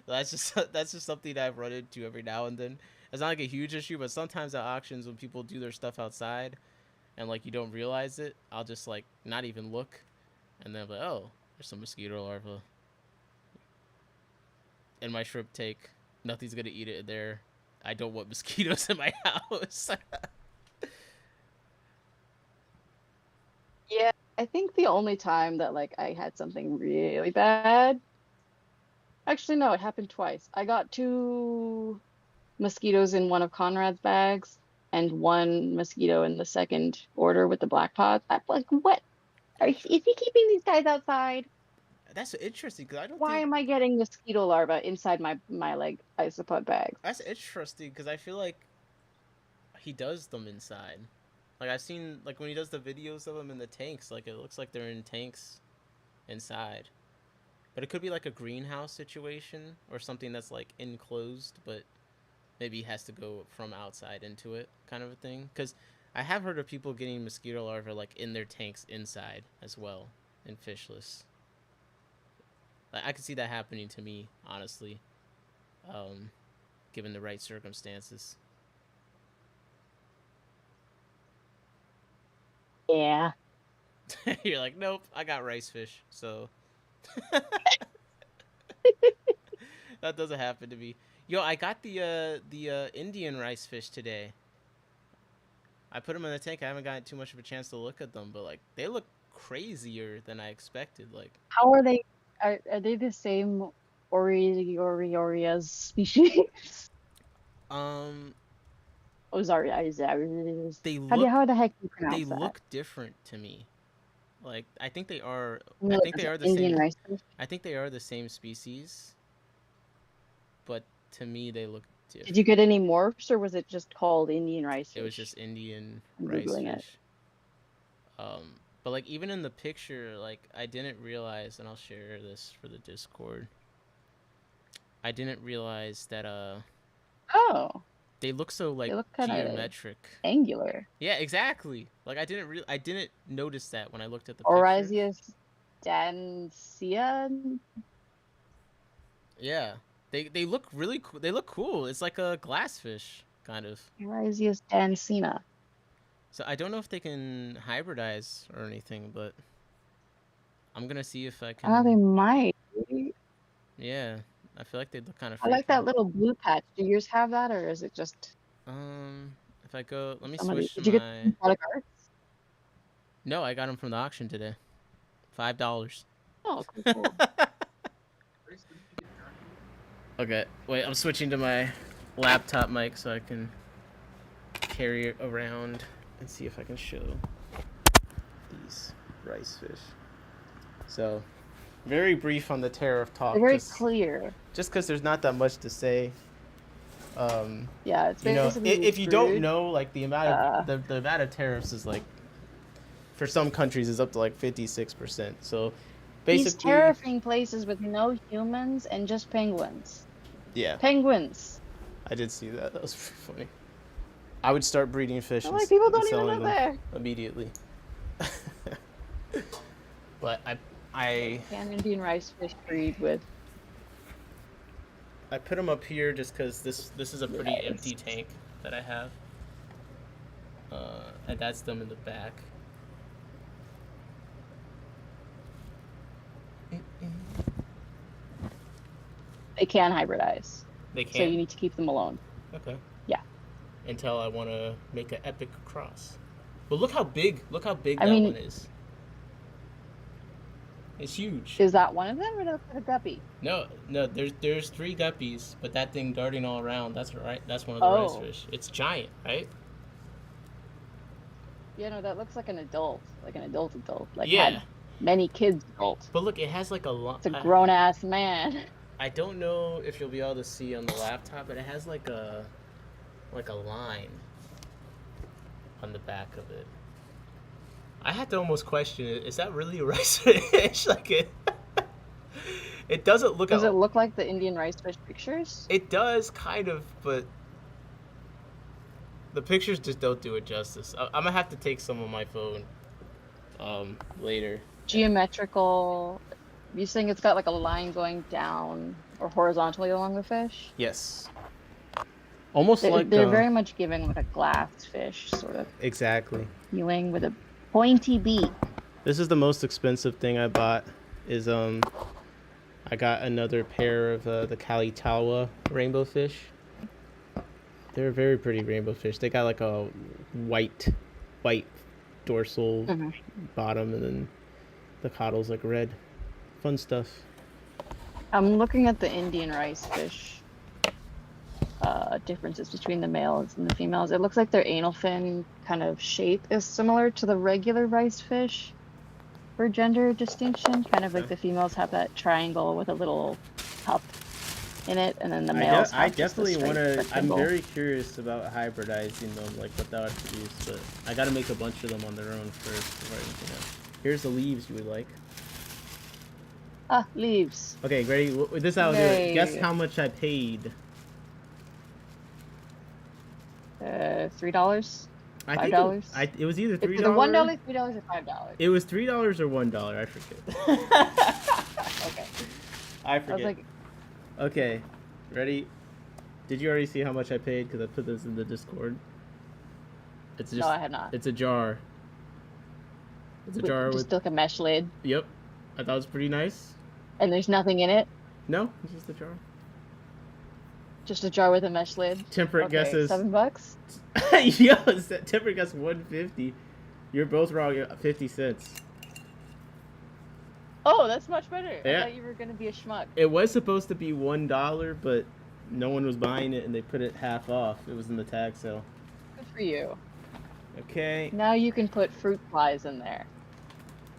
That's just something that I've run into every now and then. It's not like a huge issue, but sometimes at auctions when people do their stuff outside and like you don't realize it, I'll just like not even look, and then I'm like, oh, there's some mosquito larvae in my shrimp tank. Nothing's gonna eat it there. I don't want mosquitoes in my house. yeah, I think the only time that like I had something really bad, actually no, it happened twice. I got two mosquitoes in one of Conrad's bags and one mosquito in the second order with the black pods. I'm like, what? Is he keeping these guys outside? That's interesting because I don't Why think am I getting mosquito larvae inside my like isopod bags? that's interesting because I feel like he does them inside. Like I've seen like when he does the videos of them in the tanks, like it looks like they're in tanks inside. But it could be like a greenhouse situation or something that's like enclosed, but maybe has to go from outside into it, kind of a thing. Because I have heard of people getting mosquito larvae like in their tanks inside as well, in fishless. Like, I could see that happening to me, honestly, given the right circumstances. Yeah. You're like, nope, I got rice fish, so that doesn't happen to me. Yo, I got the Indian rice fish today. I put them in the tank. I haven't gotten too much of a chance to look at them, but like they look crazier than I expected. Like, How are they? Are they the same Oriorias species? um, Ozarias. they How the heck do you they pronounce that? look different to me. Like, I think they are. You I know, think like they an are the Indian same. rice fish. I think they are the same species, but to me they look Did you different. get any morphs, or was it just called Indian rice It was fish? just Indian I'm rice googling it. fish. But like even in the picture, like I didn't realize, and I'll share this for the Discord. I didn't realize that Oh, they look so like they look kind of geometric. angular. Yeah, exactly. Like I didn't notice that when I looked at the pictures. Orisius dancia. Yeah. They look really cool. They look cool. It's like a glassfish kind of. Orisius dancina. So I don't know if they can hybridize or anything, but I'm going to see if I Oh, they can. might. Yeah. I feel like they look kind of I like freaky. that little blue patch. Do yours have that, or is it just If I go, let me somebody? switch to Did you get my. them from Aquatic Arts? No, I got them from the auction today. $5. Oh, cool, cool. Okay, wait, I'm switching to my laptop mic so I can carry it around and see if I can show these rice fish. So, very brief on the tariff They're talk, very just clear. because there's not that much to say. Yeah, it's You know, basically if you don't fruit. know, like the amount Uh, of the amount of tariffs is like for some countries is up to like 56%. So, he's basically, tariffing places with no humans and just penguins. yeah, Penguins. I did see that. That was pretty funny. I would start breeding fish I'm and, like, people and don't even selling live them there. immediately. But I Can Indian rice fish breed with? I put them up here just because this is a pretty Yes. empty tank that I have, and that's them in the back. They can hybridize, They so you can. need to keep them alone. Okay. Yeah. Until I want to make an epic cross. But look how big I that mean, one is. It's huge. is that one of them, or the guppy? No, no. There's three guppies, but that thing darting all around. That's right. That's one of the rice Oh, fish. It's giant, right? Yeah, no, that looks like an adult. Like an adult. Like Yeah, had many kids adult. but look, it has like a lot. It's a grown ass man. I don't know if you'll be able to see on the laptop, but it has like a line on the back of it. I had to almost question it. Is that really a rice fish? Like it, it doesn't look. Does it look like the Indian rice fish pictures? It does kind of, but the pictures just don't do it justice. I'm gonna have to take some on my phone, later. Geometrical. You saying it's got like a line going down or horizontally along the fish? Yes. Almost They're very much giving like a glass fish sort of exactly. feeling with a pointy beak. This is the most expensive thing I bought. Is I got another pair of the Kalitawa rainbow fish. They're a very pretty rainbow fish. They got like a white dorsal bottom, and then the caudal's like red. Fun stuff. I'm looking at the Indian rice fish differences between the males and the females. It looks like their anal fin kind of shape is similar to the regular rice fish for gender distinction. Kind of like the females have that triangle with a little cup in it, and then the males have I just definitely want to. I'm rectangle. very curious about hybridizing them, like without attributes, but I got to make a bunch of them on their own first before anything else. Here's the leaves you would like. Ah, leaves. Okay, ready? This I'll do it. Guess how much I paid. $3. $5. It was either $3. It's either $1, $3, or $5. It was $3 or $1. I forget. Okay. I forget. I was like, okay, ready? Did you already see how much I paid? Because I put this in the Discord. It's just, no, I have not. It's a jar. It's a jar just with. like a mesh lid. Yep, I thought it was pretty nice. And there's nothing in it. No, it's just a jar. Just a jar with a mesh lid. Temperate guesses. $7. Yo, temperate guess $1.50. You're both wrong. 50 cents. Oh, that's much better. Yeah. I thought you were gonna be a schmuck. It was supposed to be $1, but no one was buying it, and they put it half off. It was in the tag sale. Good for you. Okay. Now you can put fruit flies in there.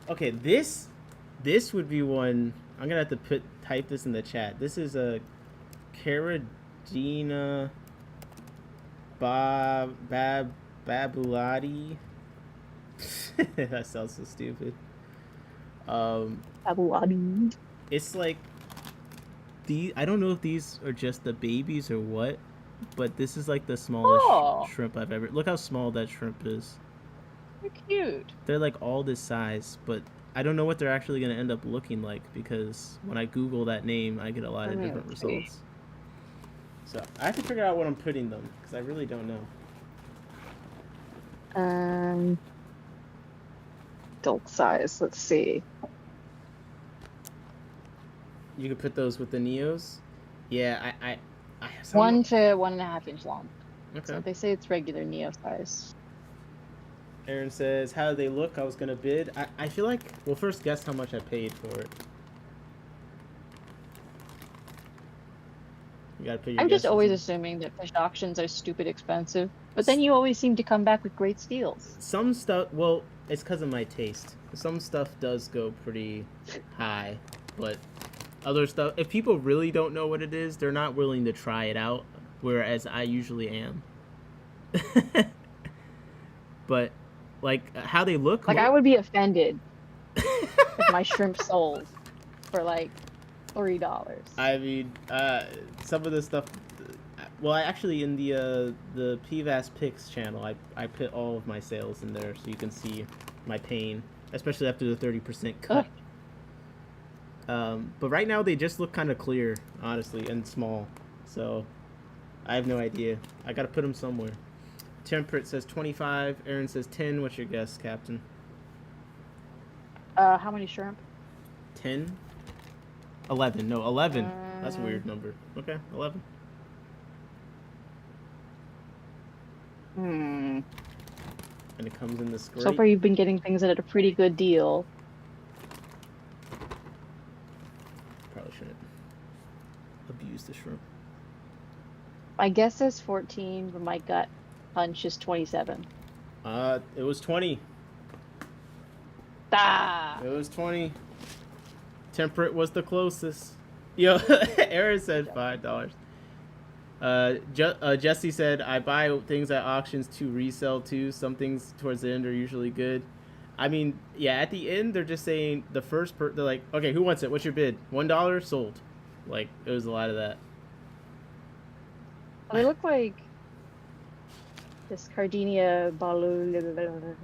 Okay, this would be one. I'm gonna have to type this in the chat. This is a Caradina babulati. That sounds so stupid. Babulati. It's like I don't know if these are just the babies or what, but this is like the smallest shrimp I've ever. Look how small that shrimp is. They're cute. They're like all this size, but I don't know what they're actually going to end up looking like, because when I Google that name, I get a lot of different results. So I have to figure out what I'm putting them, because I really don't know. Adult size. Let's see. You could put those with the Neos. Yeah, I have 1 to 1.5 inch long. Okay. So they say it's regular Neo size. Aaron says, how do they look? I was going to bid. I feel like, well, first guess how much I paid for it. You gotta put your I'm just always in. assuming that fish auctions are stupid expensive, but then you always seem to come back with great steals. Some stuff, well, it's because of my taste. Some stuff does go pretty high, but other stuff, if people really don't know what it is, they're not willing to try it out, whereas I usually am. But like how they look, like I would be offended if my shrimp sold for like $3. I mean, some of the stuff. Well, I actually in the PVAS Picks channel, I put all of my sales in there so you can see my pain, especially after the 30% cut. But right now they just look kind of clear, honestly, and small. So I have no idea. I gotta put them somewhere. Temperate says 25. Aaron says 10. What's your guess, Captain? How many shrimp? 10? 11. No, 11. That's a weird number. Okay, 11. And it comes in this great... So far you've been getting things at a pretty good deal. Probably shouldn't abuse the shrimp. My guess is 14, but my gut punch is 27. It was 20. Ah. It was 20. Temperate was the closest. Yo, Aaron said $5. Jesse said, I buy things at auctions to resell too. Some things towards the end are usually good. I mean, yeah, at the end, they're just saying the first they're like, okay, who wants it? What's your bid? $1? Sold. Like, it was a lot of that. They look like this Cardinia balu.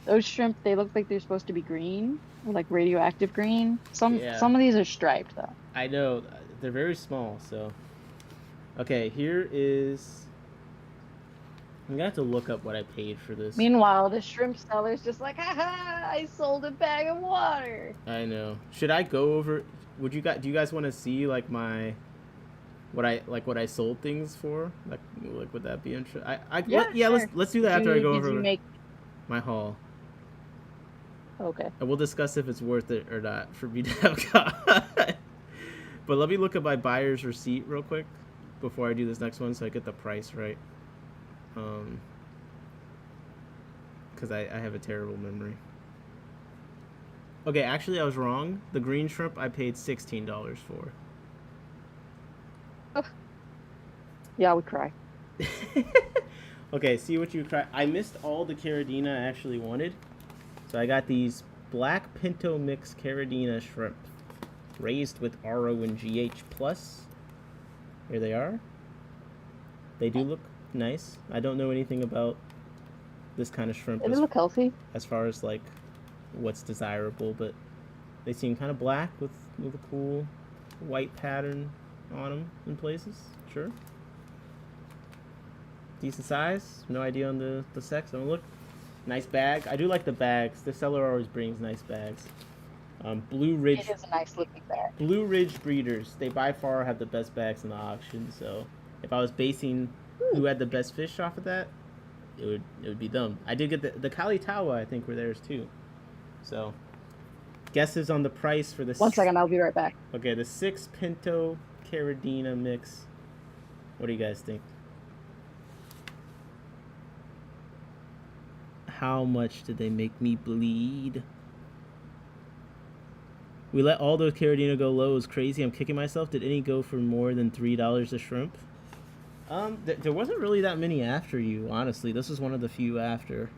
Those shrimp, they look like they're supposed to be green, or like radioactive green. Some Yeah, of these are striped though. I know. They're very small, so. Okay, here is. I'm gonna have to look up what I paid for this. Meanwhile, the shrimp seller's just like, haha, I sold a bag of water. I know. Should I go over? Would you guys? Do you guys want to see like my what I sold things for? Like would that be interesting? Yeah, sure. Let's do that after I go Did over you make? my haul, Okay. and we'll discuss if it's worth it or not for me to have got. But let me look at my buyer's receipt real quick before I do this next one, so I get the price right. Because I have a terrible memory. Okay, actually I was wrong. The green shrimp I paid $16 for. Oh. Yeah, I would cry. Okay, see what you try. I missed all the Caridina I actually wanted. So I got these black pinto mix Caridina shrimp. Raised with RO and GH+. Here they are. They do look nice. I don't know anything about this kind of shrimp. They look healthy. As far as like what's desirable, but they seem kind of black with a cool white pattern on them in places. Sure. Decent size. No idea on the sex. Don't look. Nice bag. I do like the bags. The seller always brings nice bags. Blue Ridge. It is a nice looking bag. Blue Ridge breeders. They by far have the best bags in the auction. So if I was basing who had the best fish off of that, it would be them. I did get the Kalitawa. I think were theirs too. So guesses on the price for this. 1 second, I'll be right back. Okay, the 6 Pinto Caridina mix. What do you guys think? How much did they make me bleed? We let all those Caridina go low. It was crazy. I'm kicking myself. Did any go for more than $3 a shrimp? There wasn't really that many after you, honestly. This was one of the few after.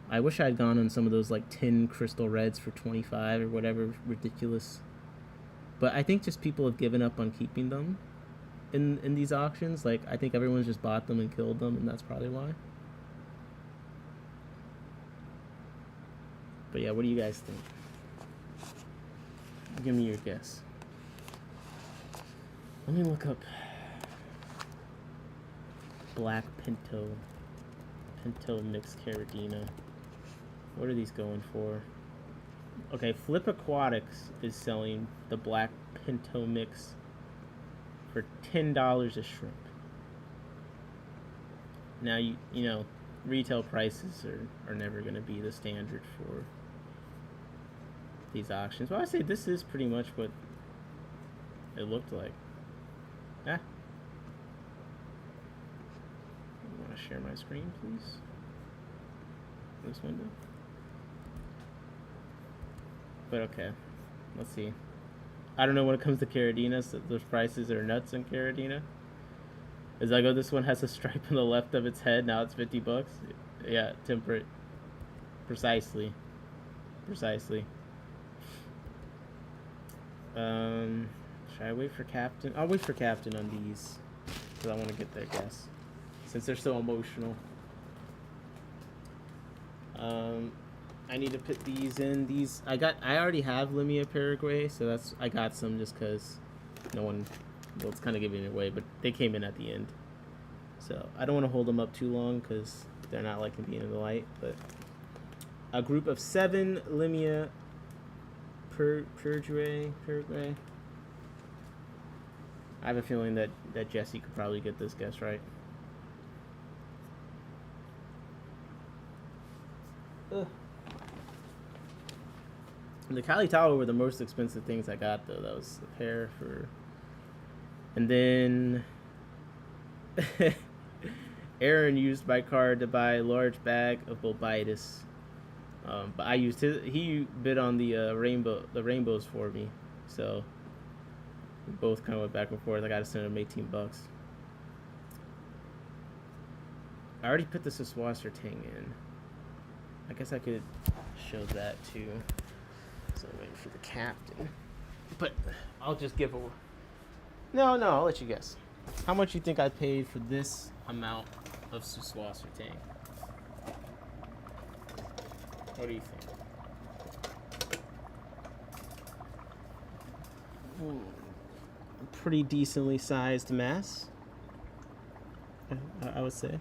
I wish I had gone on some of those like 10 crystal reds for 25 or whatever ridiculous. But I think just people have given up on keeping them in these auctions. Like I think everyone's just bought them and killed them, and that's probably why. But yeah, what do you guys think? Give me your guess. Let me look up black pinto mixed Caridina. What are these going for? Okay, Flip Aquatics is selling the black pinto mix for $10 a shrimp. Now you know retail prices are never going to be the standard for these auctions. Well, I say this is pretty much what it looked like. Ah. You want to share my screen, please? This window. But okay, let's see. I don't know when it comes to Caridina, so those prices are nuts on Caridina. As I go, this one has a stripe on the left of its head. Now it's $50. Yeah, temperate. Precisely. Should I wait for Captain? I'll wait for Captain on these because I want to get their guess since they're so emotional. I need to put these in. These I already have Limia Paraguay, so I got some just because no one. Well, it's kind of giving it away, but they came in at the end, so I don't want to hold them up too long because they're not liking being in the light. But a group of 7 Limia Paraguay. I have a feeling that Jesse could probably get this guess right. Ugh. The Kali Tower were the most expensive things I got, though. That was a pair for... And then... Aaron used my card to buy a large bag of bulbitis. But I used his. He bid on the rainbows for me. So we both kind of went back and forth. I got to send him $18. I already put the Siswasser Tang in. I guess I could show that too. So I'm waiting for the captain. But I'll just give a. No, I'll let you guess. How much you think I paid for this amount of Siswasser Tang? What do you think? Pretty decently sized mass, I would say.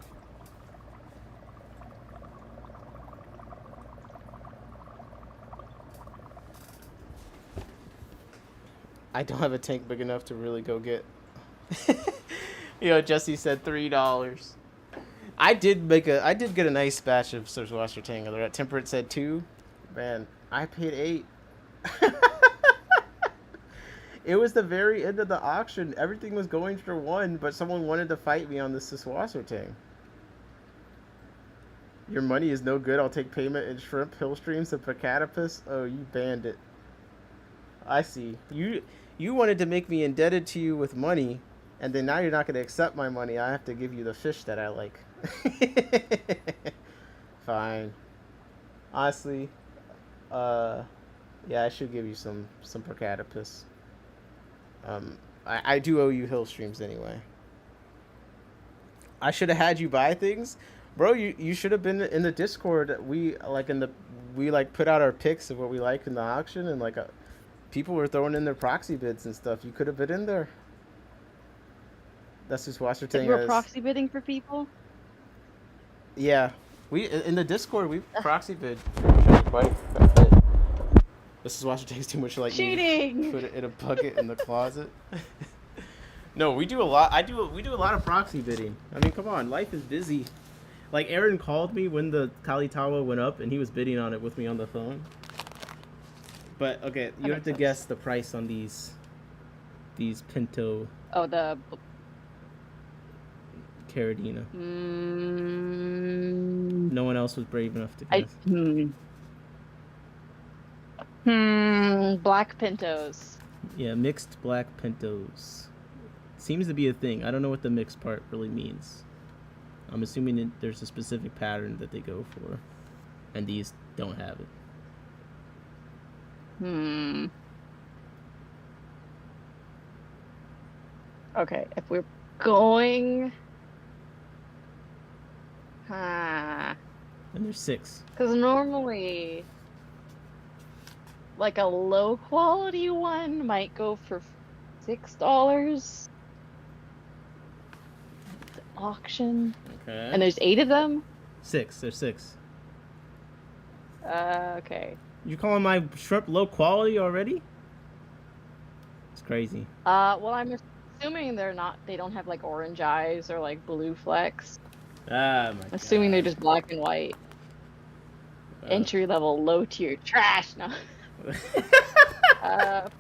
I don't have a tank big enough to really go get. Jesse said $3. I did get a nice batch of Siswasser Tang. At Temperate said 2. Man, I paid 8. It was the very end of the auction. Everything was going for 1, but someone wanted to fight me on the Siswasser Tang. Your money is no good. I'll take payment in shrimp, hill streams, and pacatopus. Oh, you bandit. I see. You wanted to make me indebted to you with money, and then now you're not going to accept my money. I have to give you the fish that I like. Fine. Honestly, yeah, I should give you some pacatopus. I do owe you hill streams anyway. I should have had you buy things, bro. You should have been in the Discord. We put out our picks of what we like in the auction, and people were throwing in their proxy bids and stuff. You could have been in there. That's just Washer Tang. We're proxy bidding for people. Yeah, we in the Discord we proxy bid quite a bit. This is Washer Tang's too much like cheating. Me. Put it in a bucket in the closet. No, we do a lot. We do a lot of proxy bidding. I mean, come on, life is busy. Like Aaron called me when the Kalitawa went up, and he was bidding on it with me on the phone. But okay, you have to guess the price on these Pinto. Oh, the Caradina. No one else was brave enough to guess. Black Pintos. Yeah, mixed black Pintos. Seems to be a thing. I don't know what the mixed part really means. I'm assuming there's a specific pattern that they go for, and these don't have it. Okay, if we're going... And there's 6. Because normally, like a low quality one might go for $6. The auction. Okay. And there's 8 of them? 6. There's 6. Okay. You calling my shrimp low quality already? It's crazy. Well, I'm assuming they don't have like orange eyes or like blue flecks. Ah, my God. Assuming they're just black and white. Entry level, low tier trash. No.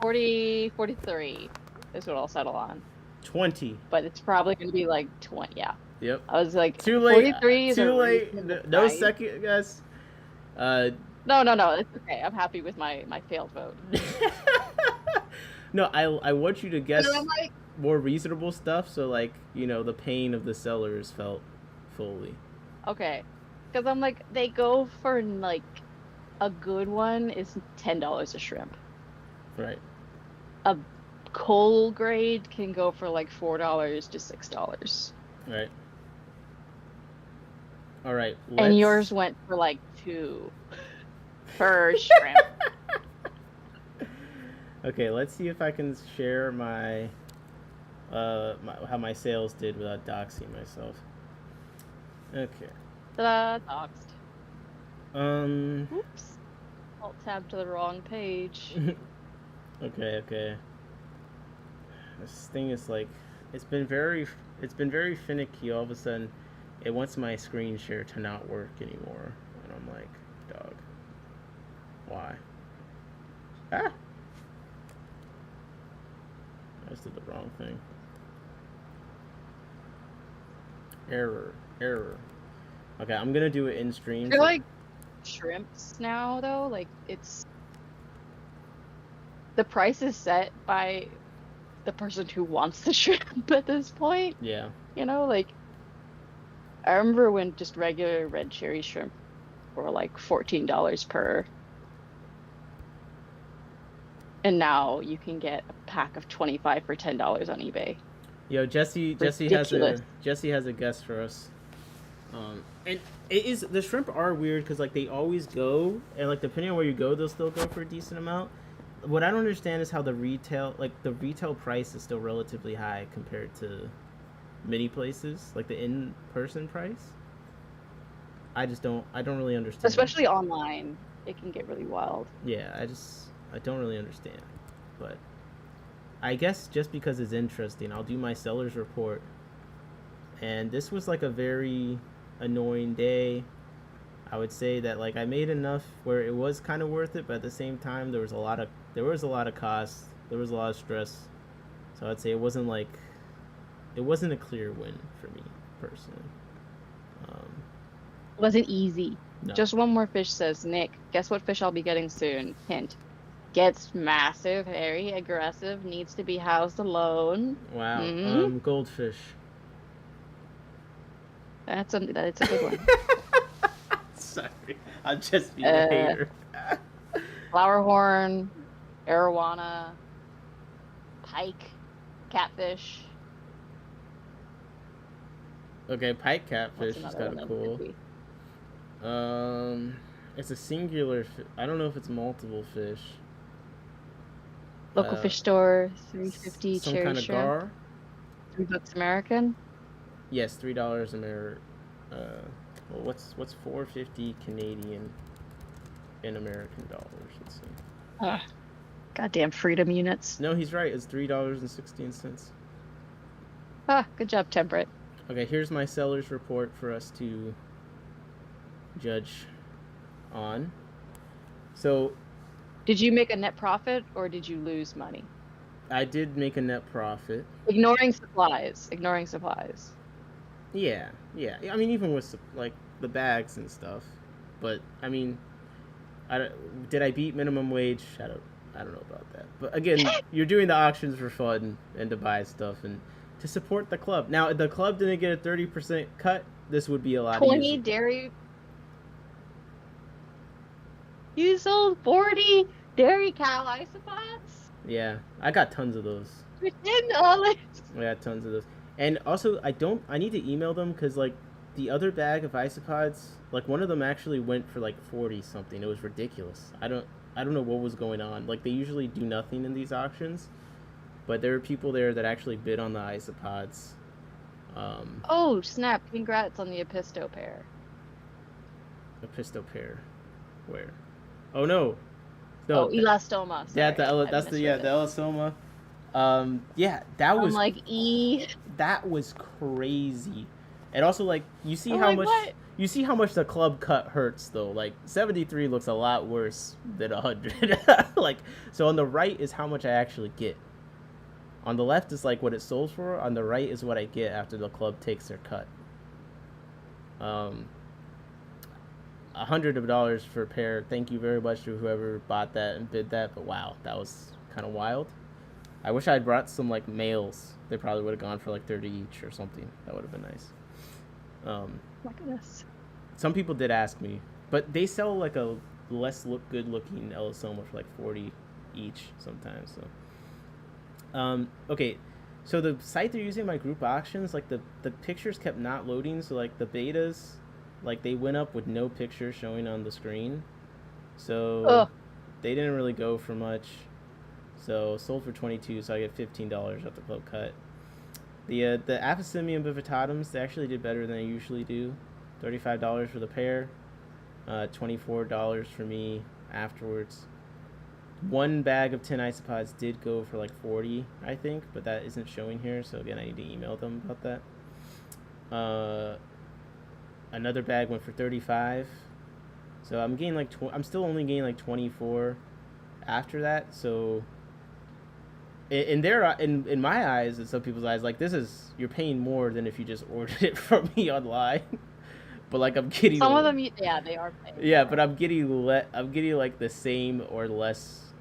43 is what I'll settle on. 20. But it's probably gonna be like 20. Yeah. Yep. I was like, too late. 43 is too late. No second guess. No. It's okay. I'm happy with my failed vote. No, I want you to guess more reasonable stuff. So the pain of the seller is felt fully. Okay. Because I'm like, they go for like a good one is $10 a shrimp. Right. A coal grade can go for like $4 to $6. Right. All right. And yours went for like $2 per shrimp. Okay, let's see if I can share my how my sales did without doxing myself. Okay. Doxed. Oops. Alt tab to the wrong page. Okay. This thing is it's been very finicky. All of a sudden, it wants my screen share to not work anymore, and I'm like, dog, why? I just did the wrong thing. Error. Okay, I'm gonna do it in stream. I feel So like shrimps now, though, like the price is set by the person who wants the shrimp at this point. yeah, Like I remember when just regular red cherry shrimp were like $14 per, and now you can get a pack of 25 for $10 on eBay. yo, Jesse has Ridiculous. a guest for us. And it is the shrimp are weird because like they always go, and like depending on where you go, they'll still go for a decent amount. What I don't understand is how the retail price is still relatively high compared to many places, like the in-person price. I don't really understand. Especially online, it can get really wild. Yeah, I don't really understand. But I guess just because it's interesting, I'll do my seller's report. And this was like a very annoying day. I would say that like I made enough where it was kind of worth it, but at the same time there was a lot of costs, there was a lot of stress. So I'd say it wasn't a clear win for me personally. Um, It wasn't easy. no. Just one more fish says, Nick, guess what fish I'll be getting soon? Hint. Gets massive, very aggressive, needs to be housed alone. Wow. Goldfish. That's a good one. Sorry, I'm just being a hater. Flowerhorn, arowana, pike, catfish. Okay, pike catfish What's is another kind one of that cool. could be? It's a singular. I don't know if it's multiple fish. Local fish store, $3.50 Some cherry kind of shrimp. gar. $3 American. Yes, $3 American. Well, what's $4.50 Canadian in American dollars? Let's see. Goddamn freedom units. No, he's right. It's $3.16. Good job, Temperate. Okay, here's my seller's report for us to judge on. So, did you make a net profit or did you lose money? I did make a net profit. Ignoring supplies. Yeah. I mean, even with like the bags and stuff. But I mean, did I beat minimum wage? I don't know about that. But again, you're doing the auctions for fun and to buy stuff and to support the club. Now, if the club didn't get a 30% cut, this would be a lot 20 easier. dairy. You sold 40 dairy cow isopods? Yeah, I got tons of those. For $10. I got tons of those. And also, I need to email them because like the other bag of isopods, like one of them actually went for like 40 something. It was ridiculous. I don't know what was going on. Like they usually do nothing in these auctions, but there were people there that actually bid on the isopods. Oh snap! Congrats on the Episto pair. Episto pair, where? Oh no, elastoma. Sorry. Yeah, that's the elastoma. Yeah, that was like that was crazy. And also like you see how much the club cut hurts though. Like 73 looks a lot worse than 100. Like so on the right is how much I actually get. On the left is like what it sold for. On the right is what I get after the club takes their cut. $100 for a pair. Thank you very much to whoever bought that and bid that. But wow, that was kind of wild. I wish I had brought some like males. They probably would have gone for like 30 each or something. That would have been nice. Look at this. Some people did ask me, but they sell like a less good looking Elasoma for like 40 each sometimes. So, okay. So the site they're using, my group auctions, like the pictures kept not loading. So like the betas, like they went up with no picture showing on the screen. So they didn't really go for much. So sold for 22, so I get $15 off the club cut. The Aphysemium bifidums, they actually did better than I usually do. $35 for the pair, $24 for me afterwards. One bag of 10 isopods did go for like 40, I think, but that isn't showing here, so again, I need to email them about that. Another bag went for 35. So I'm getting like I'm still only getting like 24 after that, so in my eyes and some people's eyes, like, this is, you're paying more than if you just ordered it from me online. But like I'm getting, Some of them, yeah, they are paying yeah, more. but I'm getting like the same or less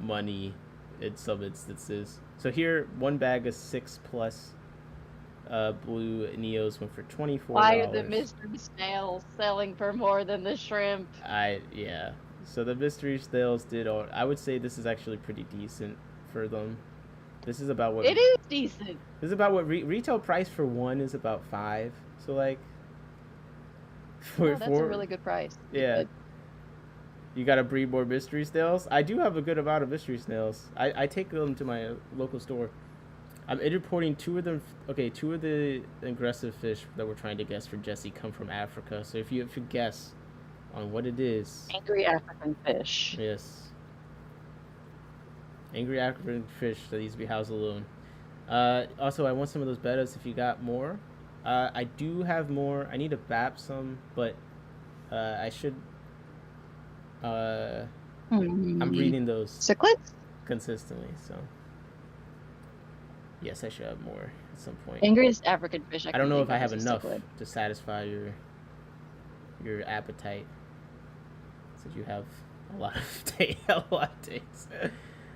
money in some instances. So here, one bag of 6+ blue Neos went for $24. Why are the mystery snails selling for more than the shrimp? Yeah. So the mystery snails did all. I would say this is actually pretty decent for them. This is about what It is decent. this is about what retail price for one is about 5. So like Oh, that's a really good price. yeah. Good. You gotta breed more mystery snails. I do have a good amount of mystery snails. I take them to my local store. I'm importing 2 of them. Okay, 2 of the aggressive fish that we're trying to guess for Jesse come from Africa. So if you guess on what it is, Angry African fish. yes, angry African fish that needs to be housed alone. Also, I want some of those bettas if you got more. I do have more. I need to bap some, but I should. I'm breeding those cichlids consistently, so yes, I should have more at some point. Angriest African fish. I don't know if I have enough to satisfy your appetite, since you have a lot of days.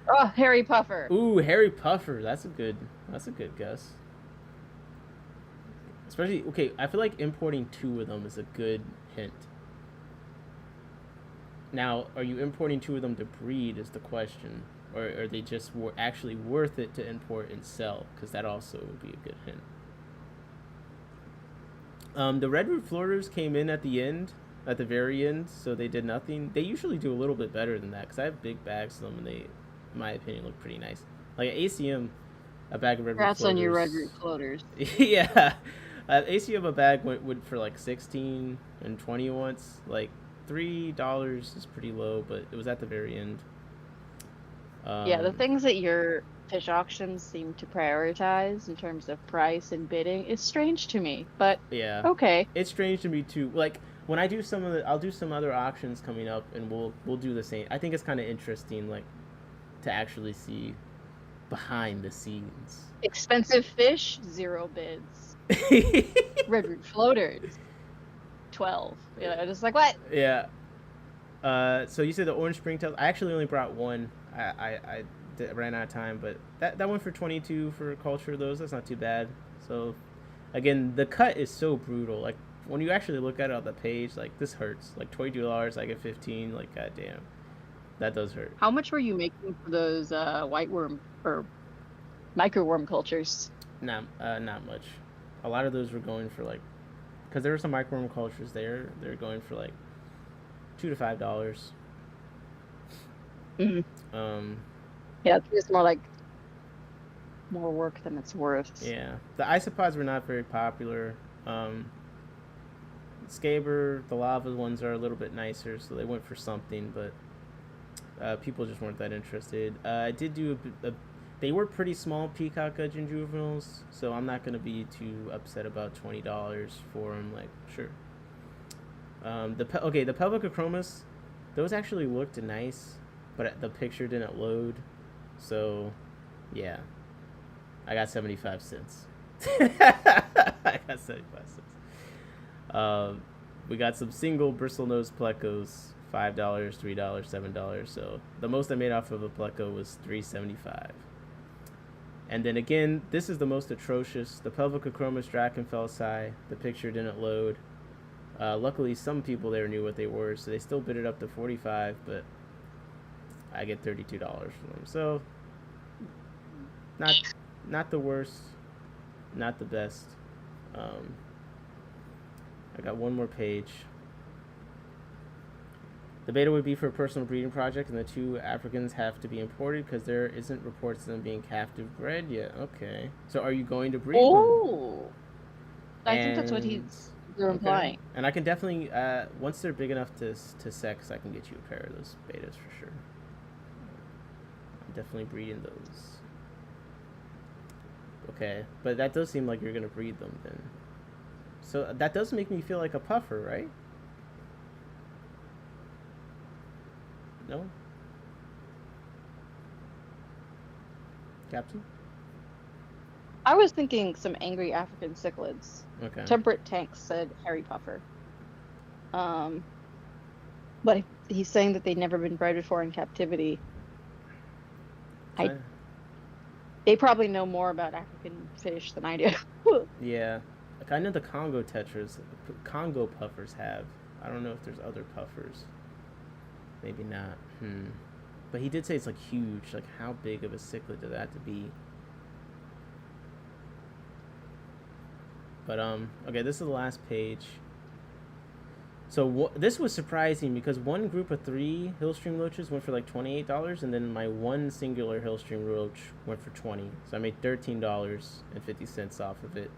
Oh, hairy puffer. Ooh, hairy puffer. That's a good guess. Especially, okay, I feel like importing 2 of them is a good hint. Now, are you importing 2 of them to breed is the question, or are they just actually worth it to import and sell? Because that also would be a good hint. The redroot floaters came in at the very end, so they did nothing. They usually do a little bit better than that, because I have big bags of them, and they, in my opinion, look pretty nice. Like at ACM, a bag of redroot floaters. Congrats on your redroot floaters. Yeah. ACM, a bag went for like 16 and 20 once. Like $3 is pretty low, but it was at the very end. Yeah, the things that your fish auctions seem to prioritize in terms of price and bidding is strange to me, but yeah, okay. It's strange to me too. Like when I do I'll do some other auctions coming up, and we'll do the same. I think it's kind of interesting, like, to actually see behind the scenes. Expensive fish, 0 bids. Redroot floaters, 12. Just like, what? Yeah. So you said the orange springtails. I actually only brought one. I ran out of time, but that went for 22 for culture. That's not too bad. So again, the cut is so brutal. Like when you actually look at it on the page, like this hurts. Like $22, I get 15. Like goddamn, that does hurt. How much were you making for those white worm or microworm cultures? Not much. A lot of those were going for like, because there were some microworm cultures there. They're going for like $2 to $5. Mm-hmm. Yeah, it's more like more work than it's worth. Yeah, the isopods were not very popular. Scaber, the lava ones are a little bit nicer, so they went for something, but people just weren't that interested. I did do they were pretty small peacock gudgeon juveniles, so I'm not going to be too upset about $20 for them. Like, sure. The pelvic achromas, those actually looked nice, but the picture didn't load, so yeah, I got 75 cents. I got 75 cents. We got some single bristlenose plecos, $5, $3, $7. So the most I made off of a pleco was $3.75. And then again, this is the most atrocious. The pelvic achromas Drachenfelsii. The picture didn't load. Luckily, some people there knew what they were, so they still bid it up to $45, but I get $32 for them. So not the worst, not the best. I got one more page. The beta would be for a personal breeding project, and the 2 Africans have to be imported because there isn't reports of them being captive bred yet. Okay. So are you going to breed them? Oh! I think that's what they're implying. And I can definitely, once they're big enough to sex, I can get you a pair of those betas for sure. I'm definitely breeding those. Okay. But that does seem like you're going to breed them then. So that does make me feel like a puffer, right? No? Captain? I was thinking some angry African cichlids. Okay. Temperate Tank said hairy puffer. But he's saying that they've never been bred before in captivity. They probably know more about African fish than I do. Yeah. Like, I know the Congo tetras, Congo puffers have. I don't know if there's other puffers. Maybe not. But he did say it's like huge. Like, how big of a cichlid does that have to be? But okay, this is the last page. So this was surprising because one group of 3 Hillstream loaches went for like $28, and then my one singular Hillstream roach went for $20. So I made $13.50 off of it.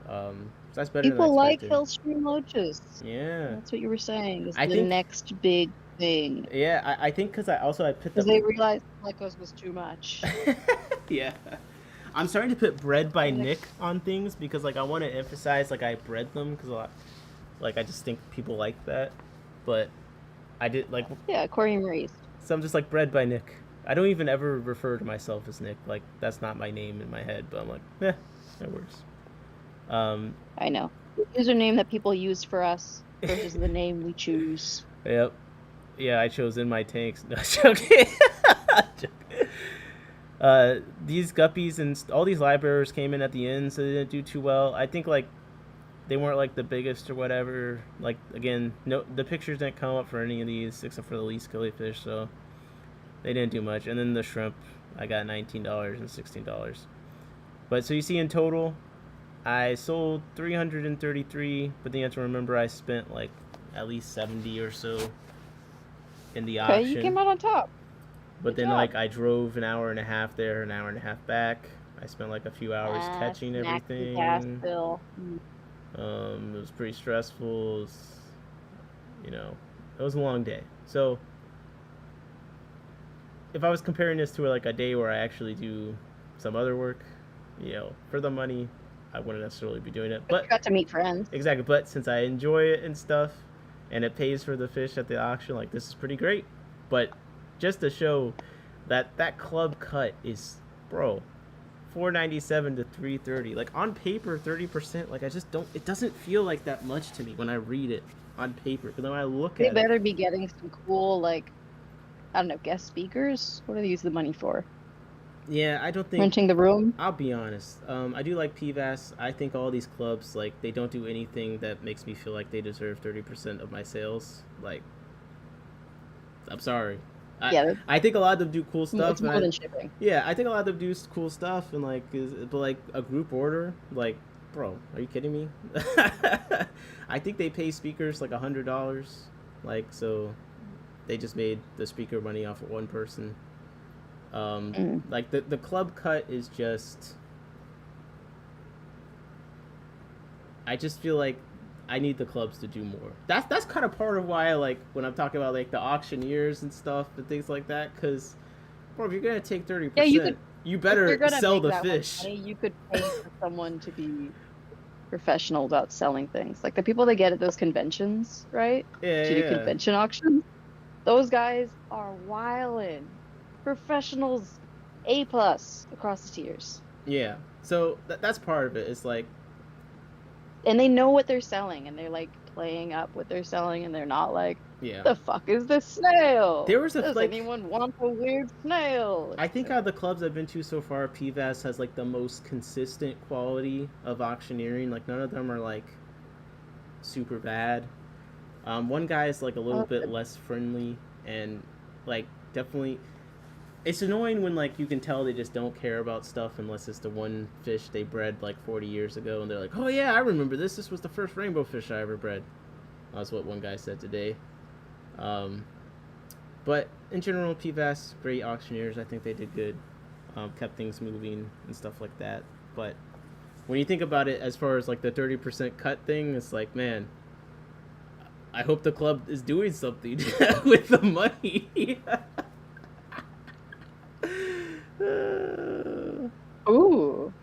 So that's better People than I like expected. Hillstream loaches. Yeah, That's what you were saying. Is I the think next big thing. Yeah, I think because I put Because they realized Plecos was too much. Yeah, I'm starting to put bred by Nick on things because like I want to emphasize like I bred them because like I just think people like that, but I did like yeah, Corey Maurice. So I'm just like bred by Nick. I don't even ever refer to myself as Nick. Like that's not my name in my head, but I'm like, that works. I know. The username that people use for us versus the name we choose. Yep. Yeah, I chose In My Tanks. No, joking. These guppies and all these libraries came in at the end, so they didn't do too well. I think like they weren't like the biggest or whatever. Like again, no, the pictures didn't come up for any of these except for the least killifish, so they didn't do much. And then the shrimp, I got $19 and $16. But so you see in total, I sold 333, but then you have to remember I spent like at least 70 or so in the auction. Okay, you came out on top. But then like I drove an hour and a half there, an hour and a half back. I spent like a few hours catching everything. It was pretty stressful. It was, it was a long day. So if I was comparing this to like a day where I actually do some other work, for the money, I wouldn't necessarily be doing it. But you got to meet friends. Exactly. But since I enjoy it and stuff, and it pays for the fish at the auction, like this is pretty great. But just to show that club cut is, bro, $4.97 to $3.30. Like on paper, 30%. Like I just don't. It doesn't feel like that much to me when I read it on paper. But then when I look at it, they better be getting some cool like, I don't know, guest speakers. What do they use the money for? Yeah, I don't think renting the room. I'll be honest. I do like PVAS. I think all these clubs like they don't do anything that makes me feel like they deserve 30% of my sales. Like, I'm sorry. I think a lot of them do cool stuff. It's more than shipping. Yeah, I think a lot of them do cool stuff and like, but like a group order, like, bro, are you kidding me? I think they pay speakers like $100, like so, they just made the speaker money off of one person. Like the club cut is just, I just feel like I need the clubs to do more. That's kind of part of why I like when I'm talking about like the auctioneers and stuff and things like that. Because, bro, if you're gonna take 30%, you better sell the fish. Money, you could pay for someone to be professional about selling things, like the people that get at those conventions, right? Yeah, to do convention auctions. Those guys are wildin'. Professionals, A+ across the tiers. Yeah, so that's part of it. It's like, and they know what they're selling, and they're like playing up what they're selling, and they're not like, yeah, the fuck is this snail? There was Does anyone want a weird snail? I think out of the clubs I've been to so far, PVAS has like the most consistent quality of auctioneering. Like none of them are like super bad. One guy is like a little bit less friendly, and like definitely. It's annoying when like you can tell they just don't care about stuff unless it's the one fish they bred like 40 years ago, and they're like, oh yeah, I remember this. This was the first rainbow fish I ever bred. That's what one guy said today. But in general, PVAS, great auctioneers. I think they did good. Kept things moving and stuff like that. But when you think about it, as far as like the 30% cut thing, it's like, man, I hope the club is doing something with the money. Ooh.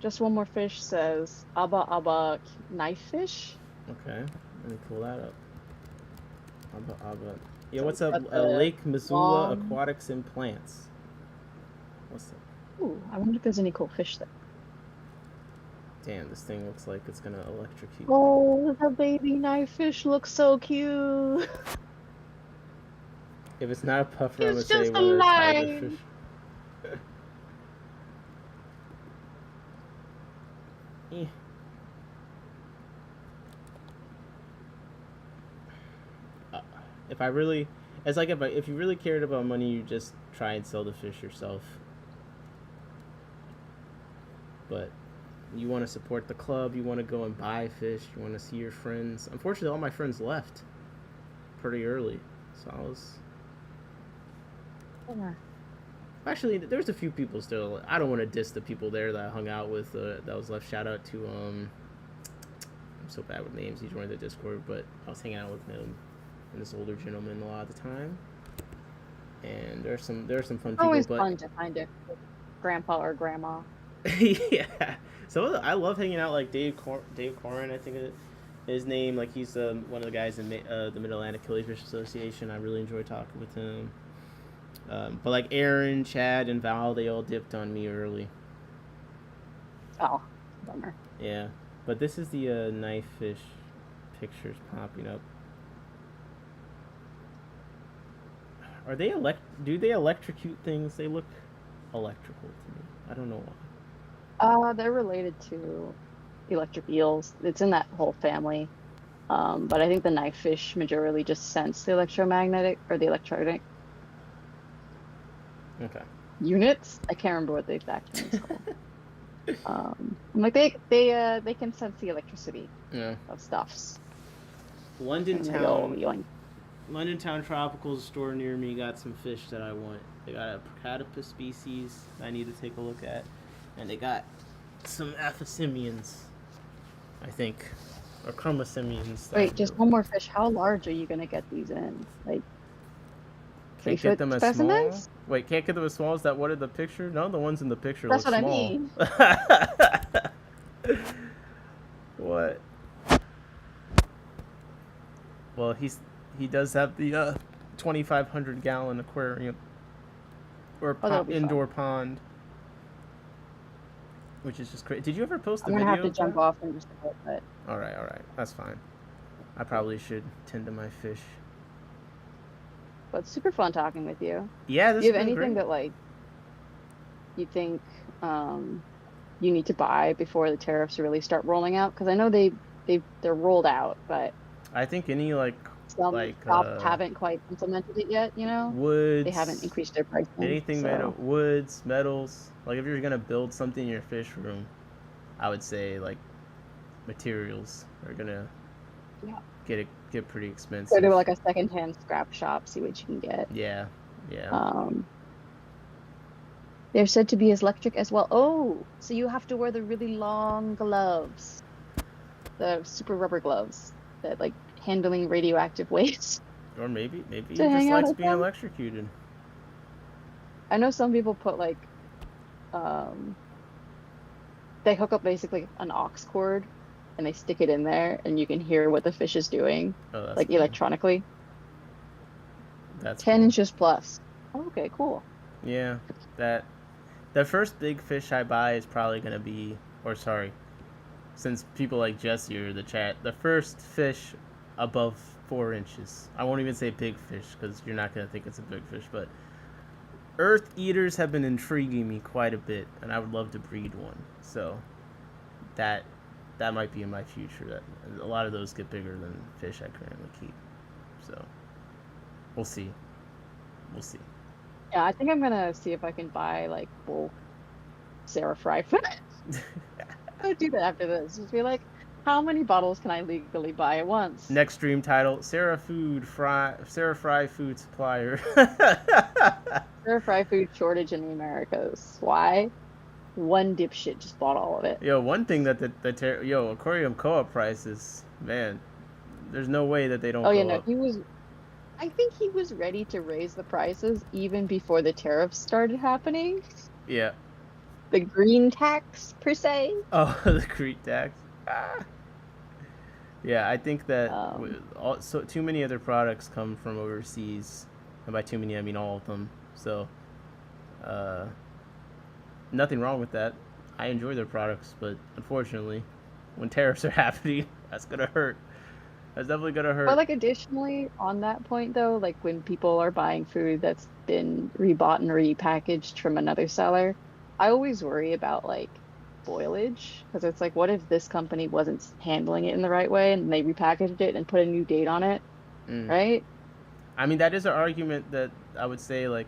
Just one more fish says Abba knife fish. Okay, let me pull that up. Abba. Yeah, what's up? Lake Missoula Aquatics and Plants. What's that? Ooh, I wonder if there's any cool fish there. Damn, this thing looks like it's gonna electrocute. Oh, the baby knife fish looks so cute. If it's not a puffer, I'm gonna It's say just a one of the tiger fish. line. Eh. If I really, it's like if you really cared about money, you just try and sell the fish yourself. But you want to support the club, you want to go and buy fish, you want to see your friends. Unfortunately, all my friends left pretty early, so I was. Yeah. Actually, there's a few people still. I don't want to diss the people there that I hung out with. That was left. Shout out to I'm so bad with names. He joined the Discord, but I was hanging out with him and this older gentleman a lot of the time. And there are some fun people. Always but fun to find a grandpa or grandma. yeah. So I love hanging out like Dave Corin, I think his name. Like he's one of the guys in the Mid Atlantic Killifish Association. I really enjoy talking with him. But like Aaron, Chad, and Val, they all dipped on me early. Oh, bummer. Yeah, but this is the knife fish pictures popping up. Are they Do they electrocute things? They look electrical to me. I don't know why. They're related to electric eels. It's in that whole family. But I think the knife fish majorly just sense the electromagnetic or the electronic units. I can't remember what the exact name is called. Like they can sense the electricity of stuffs. London Town Tropical store near me got some fish that I want. They got a Procatopus species I need to take a look at, and they got some Aphosimians, I think, or Chromosimians. Wait, just one more fish. How large are you gonna get these in? Like, can't get them as small. Wait, can't get them as small as that one in the picture? No, the ones in the picture look small. That's what I mean. What? Well, he does have the 2,500 gallon aquarium or indoor pond, which is just crazy. Did you ever post the video? I'm gonna have to jump off in just a bit, but all right, that's fine. I probably should tend to my fish. But it's super fun talking with you. Yeah, do you have anything that like you think you need to buy before the tariffs really start rolling out? Because I know they're rolled out, but I think any some shops haven't quite implemented it yet. You know, woods. They haven't increased their pricing. Anything made of woods, metals. Like if you're gonna build something in your fish room, I would say like materials are gonna get pretty expensive. Go to like a secondhand scrap shop, see what you can get. Yeah. They're said to be as electric as well. Oh, so you have to wear the really long gloves, the super rubber gloves that like handling radioactive waste. Or maybe he just likes being electrocuted. I know some people put like, they hook up basically an aux cord and they stick it in there and you can hear what the fish is doing, like cool. Electronically. That's 10 inches plus. Oh, okay, cool. Yeah, the first big fish I buy is probably going to be, since people like Jesse or the chat, the first fish above 4 inches. I won't even say big fish because you're not going to think it's a big fish, but earth eaters have been intriguing me quite a bit, and I would love to breed one. So that might be in my future. That a lot of those get bigger than fish I currently keep. So we'll see. Yeah, I think I'm gonna see if I can buy like bulk Sarah Fry food. I'll do that after this. Just be like, how many bottles can I legally buy at once? Next stream title: Sarah Fry food supplier. Sarah Fry food shortage in the Americas. Why? One dipshit just bought all of it. Yo, one thing that the aquarium co-op prices, man, there's no way that they don't. I think he was ready to raise the prices even before the tariffs started happening. Yeah. The green tax, per se. Oh, the green tax. Yeah, I think that too many other products come from overseas, and by too many I mean all of them. So, nothing wrong with that. I enjoy their products, but unfortunately, when tariffs are happening, that's gonna hurt. That's definitely gonna But hurt. like additionally on that point though, like when people are buying food that's been rebought and repackaged from another seller, I always worry about like spoilage because it's like what if this company wasn't handling it in the right way and they repackaged it and put a new date on it, Mm. right? I mean, that is an argument that I would say like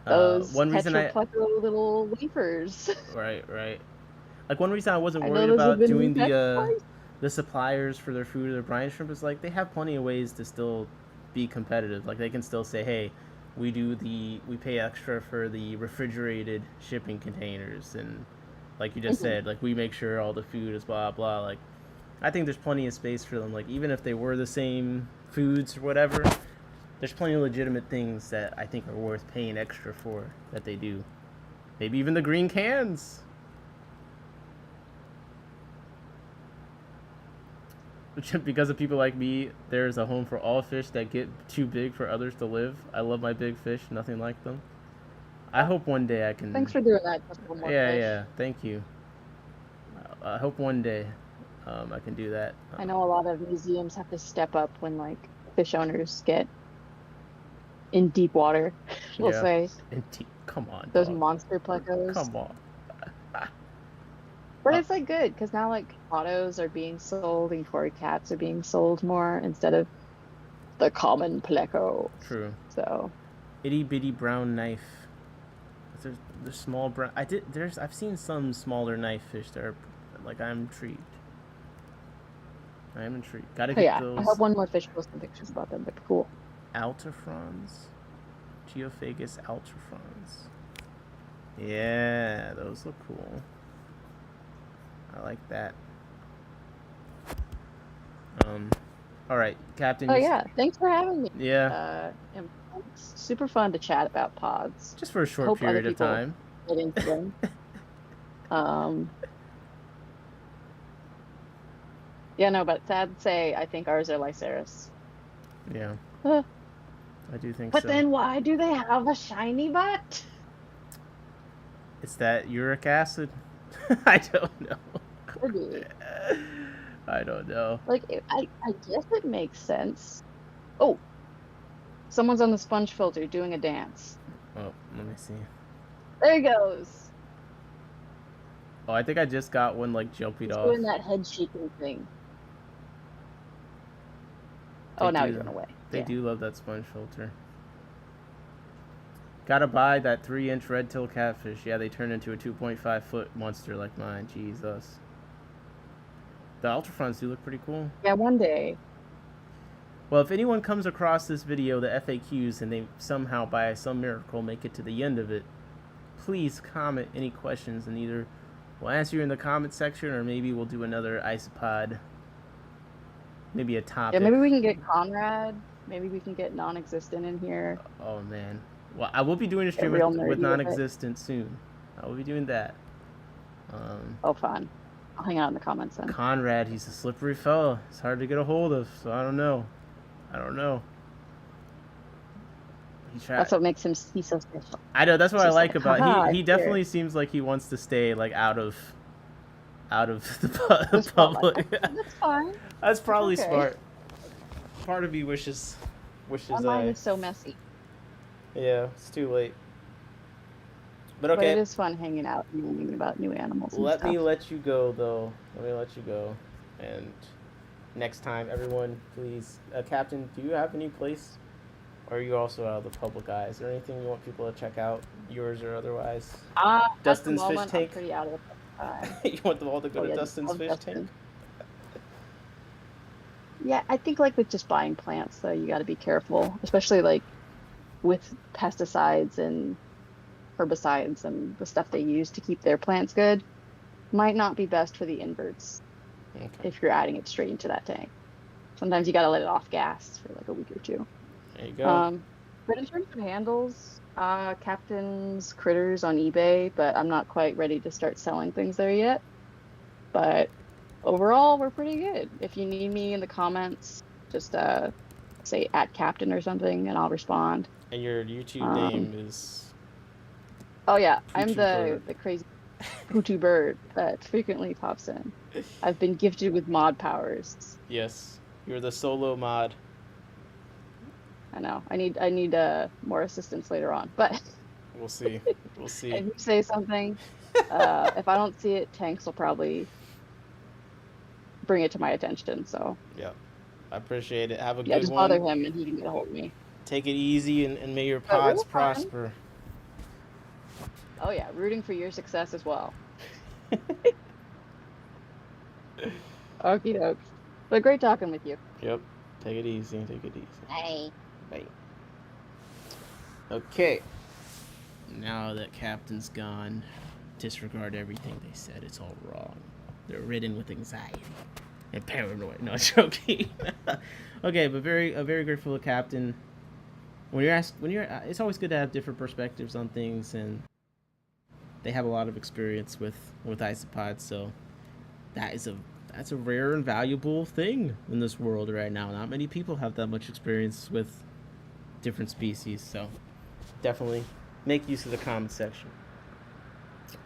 Those one reason Tetra I Pleco little wafers. right. Like one reason I wasn't I know worried those have about been doing repackaged twice. the suppliers for their food or their brine shrimp is like they have plenty of ways to still be competitive. Like they can still say, hey, we pay extra for the refrigerated shipping containers, and like you just Mhm. said, like we make sure all the food is blah blah. Like I think there's plenty of space for them. Like even if they were the same foods or whatever, there's plenty of legitimate things that I think are worth paying extra for that they do. Maybe even the green cans. Because of people like me, there's a home for all fish that get too big for others to live. I love my big fish, nothing like them. I hope one day I Thanks can. for doing that, just one more Yeah, fish. yeah. Thank you. I hope one day I can do that. I know a lot of museums have to step up when like fish owners get in deep water, we'll Yeah. say. And come on, Those dog. monster plecos. Come on. But Uh, it's like good because now like autos are being sold and koi cats are being sold more instead of the common plecos. true. So Itty bitty brown knife. There's small brown. I've seen some smaller knife fish that are like I'm intrigued. I am intrigued. Gotta oh get yeah, I hope those one more fish posts some pictures about them. They're cool. Altifrons. Geophagus altifrons. Yeah, those look cool. I like that. Um, all right, Captain. Oh yeah, thanks for having me. Yeah, It's super fun to chat about pods. just for a short Hope other period of people time. get into them. Um, yeah, no, but sad to say, I think ours are Lycaris. Yeah, Uh, I do think but so. then why do they have a shiny butt? It's that uric acid. I don't know. Could be. I don't know. Like, I guess it makes sense. Oh, someone's on the sponge filter doing a dance. Oh, let me see. There he goes. Oh, I think I just got one like jumping He's off. doing that head shaking thing. They Oh, now he do. went away. They Yeah. do love that sponge filter. Gotta buy that 3-inch red tail catfish. Yeah, they turn into a 2.5-foot monster like mine. Jesus. The ultrafronts do look pretty cool. Yeah, one day. Well, if anyone comes across this video, the FAQs, and they somehow, by some miracle, make it to the end of it, please comment any questions, and either we'll answer you in the comment section, or maybe we'll do another isopod, maybe a topic. Yeah, maybe we can get Conrad. Maybe we can get non-existent in here. Oh, man. Well, I will be doing a Get stream real with nerdy with it. non-existent soon. I will be doing that. Oh, fun. I'll hang out in the comments then. Conrad, he's a slippery fella. It's hard to get a hold of, so I don't know. That's what makes him he's so special. I know, that's what I Just like like, about haha, he I'm definitely here. seems like he wants to stay like out of the The spotlight. public. That's fine. That's probably okay. smart. Part of me wishes My mind is so messy. Yeah, it's too late. But But okay. it is fun hanging out and learning about new animals and Let me stuff. let you go though. Let me let you go. And next time, everyone, please, Captain, do you have any place, or are you also out of the public eye? Is there anything you want people to check out, yours or otherwise? Dustin's at the fish moment, tank? I'm pretty out of the You want them all to go Oh, to yeah, Dustin's love fish Dustin. tank? Yeah, I think like with just buying plants though, you got to be careful, especially like with pesticides and herbicides and the stuff they use to keep their plants good. Might not be best for the inverts Okay. if you're adding it straight into that tank. Sometimes you got to let it off gas for like a week or two. There you go. But in terms of handles, Captain's Critters on eBay, but I'm not quite ready to start selling things there yet. But overall, we're pretty good. If you need me in the comments, just say @Captain or something, and I'll respond. And your YouTube name is? Oh yeah, I'm Poochie bird. the crazy poochie bird that frequently pops in. I've been gifted with mod powers. Yes, you're the solo mod. I know. I need more assistance later on. But We'll see. We'll see. if you say something, if I don't see it, Tanks will probably bring it to my attention. So Yep. I appreciate it. Have a yeah, good just bother one. him and he can get a hold of me. Take it easy and may your But pods real fun. prosper. Oh yeah, rooting for your success as well. Okie dokes. But great talking with you. Yep. Take it easy. Take it easy. Bye. Bye. Okay. Now that Captain's gone, disregard everything they said. It's all wrong. They're ridden with anxiety and paranoid. No, it's joking. Okay, but very grateful to Captain. It's always good to have different perspectives on things, and they have a lot of experience with isopods. So that's a rare and valuable thing in this world right now. Not many people have that much experience with different species. So definitely make use of the comment section.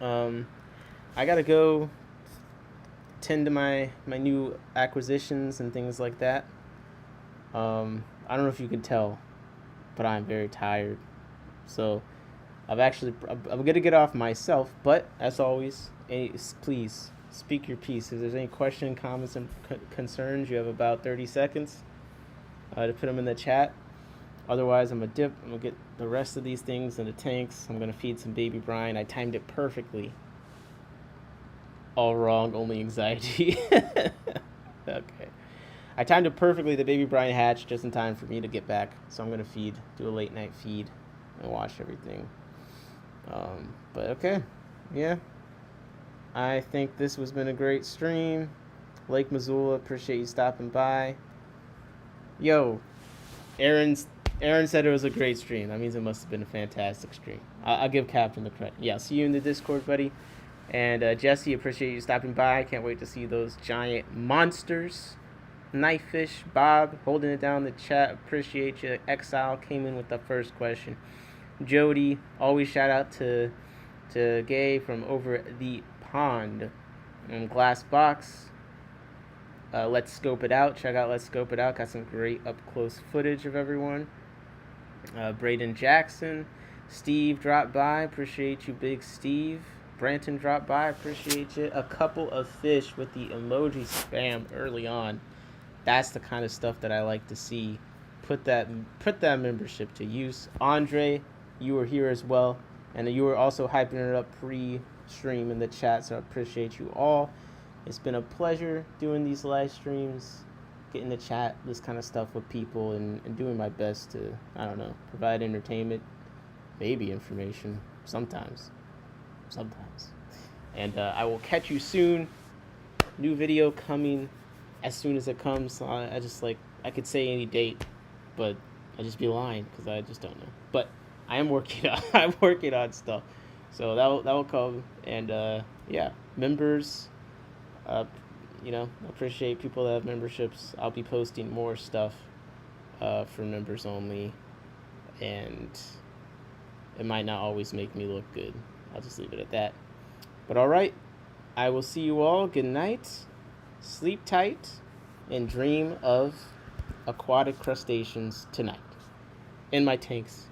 I gotta go tend to my new acquisitions and things like that. I don't know if you can tell, but I'm very tired. So I'm gonna get off myself. But as always, please speak your piece. If there's any question, comments, and concerns, you have about 30 seconds to put them in the chat. Otherwise, I'm gonna get the rest of these things in the tanks. I'm gonna feed some baby brine. I timed it perfectly. All wrong, only anxiety. Okay. I timed it perfectly. The baby brine hatched just in time for me to get back. So I'm gonna do a late night feed, and watch everything. But okay, yeah. I think this has been a great stream. Lake Missoula, appreciate you stopping by. Yo, Aaron said it was a great stream. That means it must have been a fantastic stream. I'll give Captain the credit. Yeah, see you in the Discord, buddy. And Jesse, appreciate you stopping by. Can't wait to see those giant monsters. Knifefish, Bob, holding it down in the chat. Appreciate you. Exile came in with the first question. Jody, always shout out to Gay from over the pond. And Glass Box. Let's Scope It Out. Check out Let's Scope It Out. Got some great up close footage of everyone. Braden Jackson. Steve dropped by. Appreciate you, Big Steve. Branton dropped by. Appreciate you. A couple of fish with the emoji spam early on. That's the kind of stuff that I like to see. Put that membership to use. Andre, you were here as well, and you were also hyping it up pre-stream in the chat, so I appreciate you all. It's been a pleasure doing these live streams, getting to chat this kind of stuff with people, and doing my best to, I don't know, provide entertainment, maybe information, sometimes. And I will catch you soon. New video coming as soon as it comes. I could say any date, but I just be lying because I just don't know. But I am working on stuff, so that will come. And yeah, members, appreciate people that have memberships. I'll be posting more stuff for members only, and it might not always make me look good. I'll just leave it at that. But all right, I will see you all. Good night. Sleep tight and dream of aquatic crustaceans tonight in my tanks.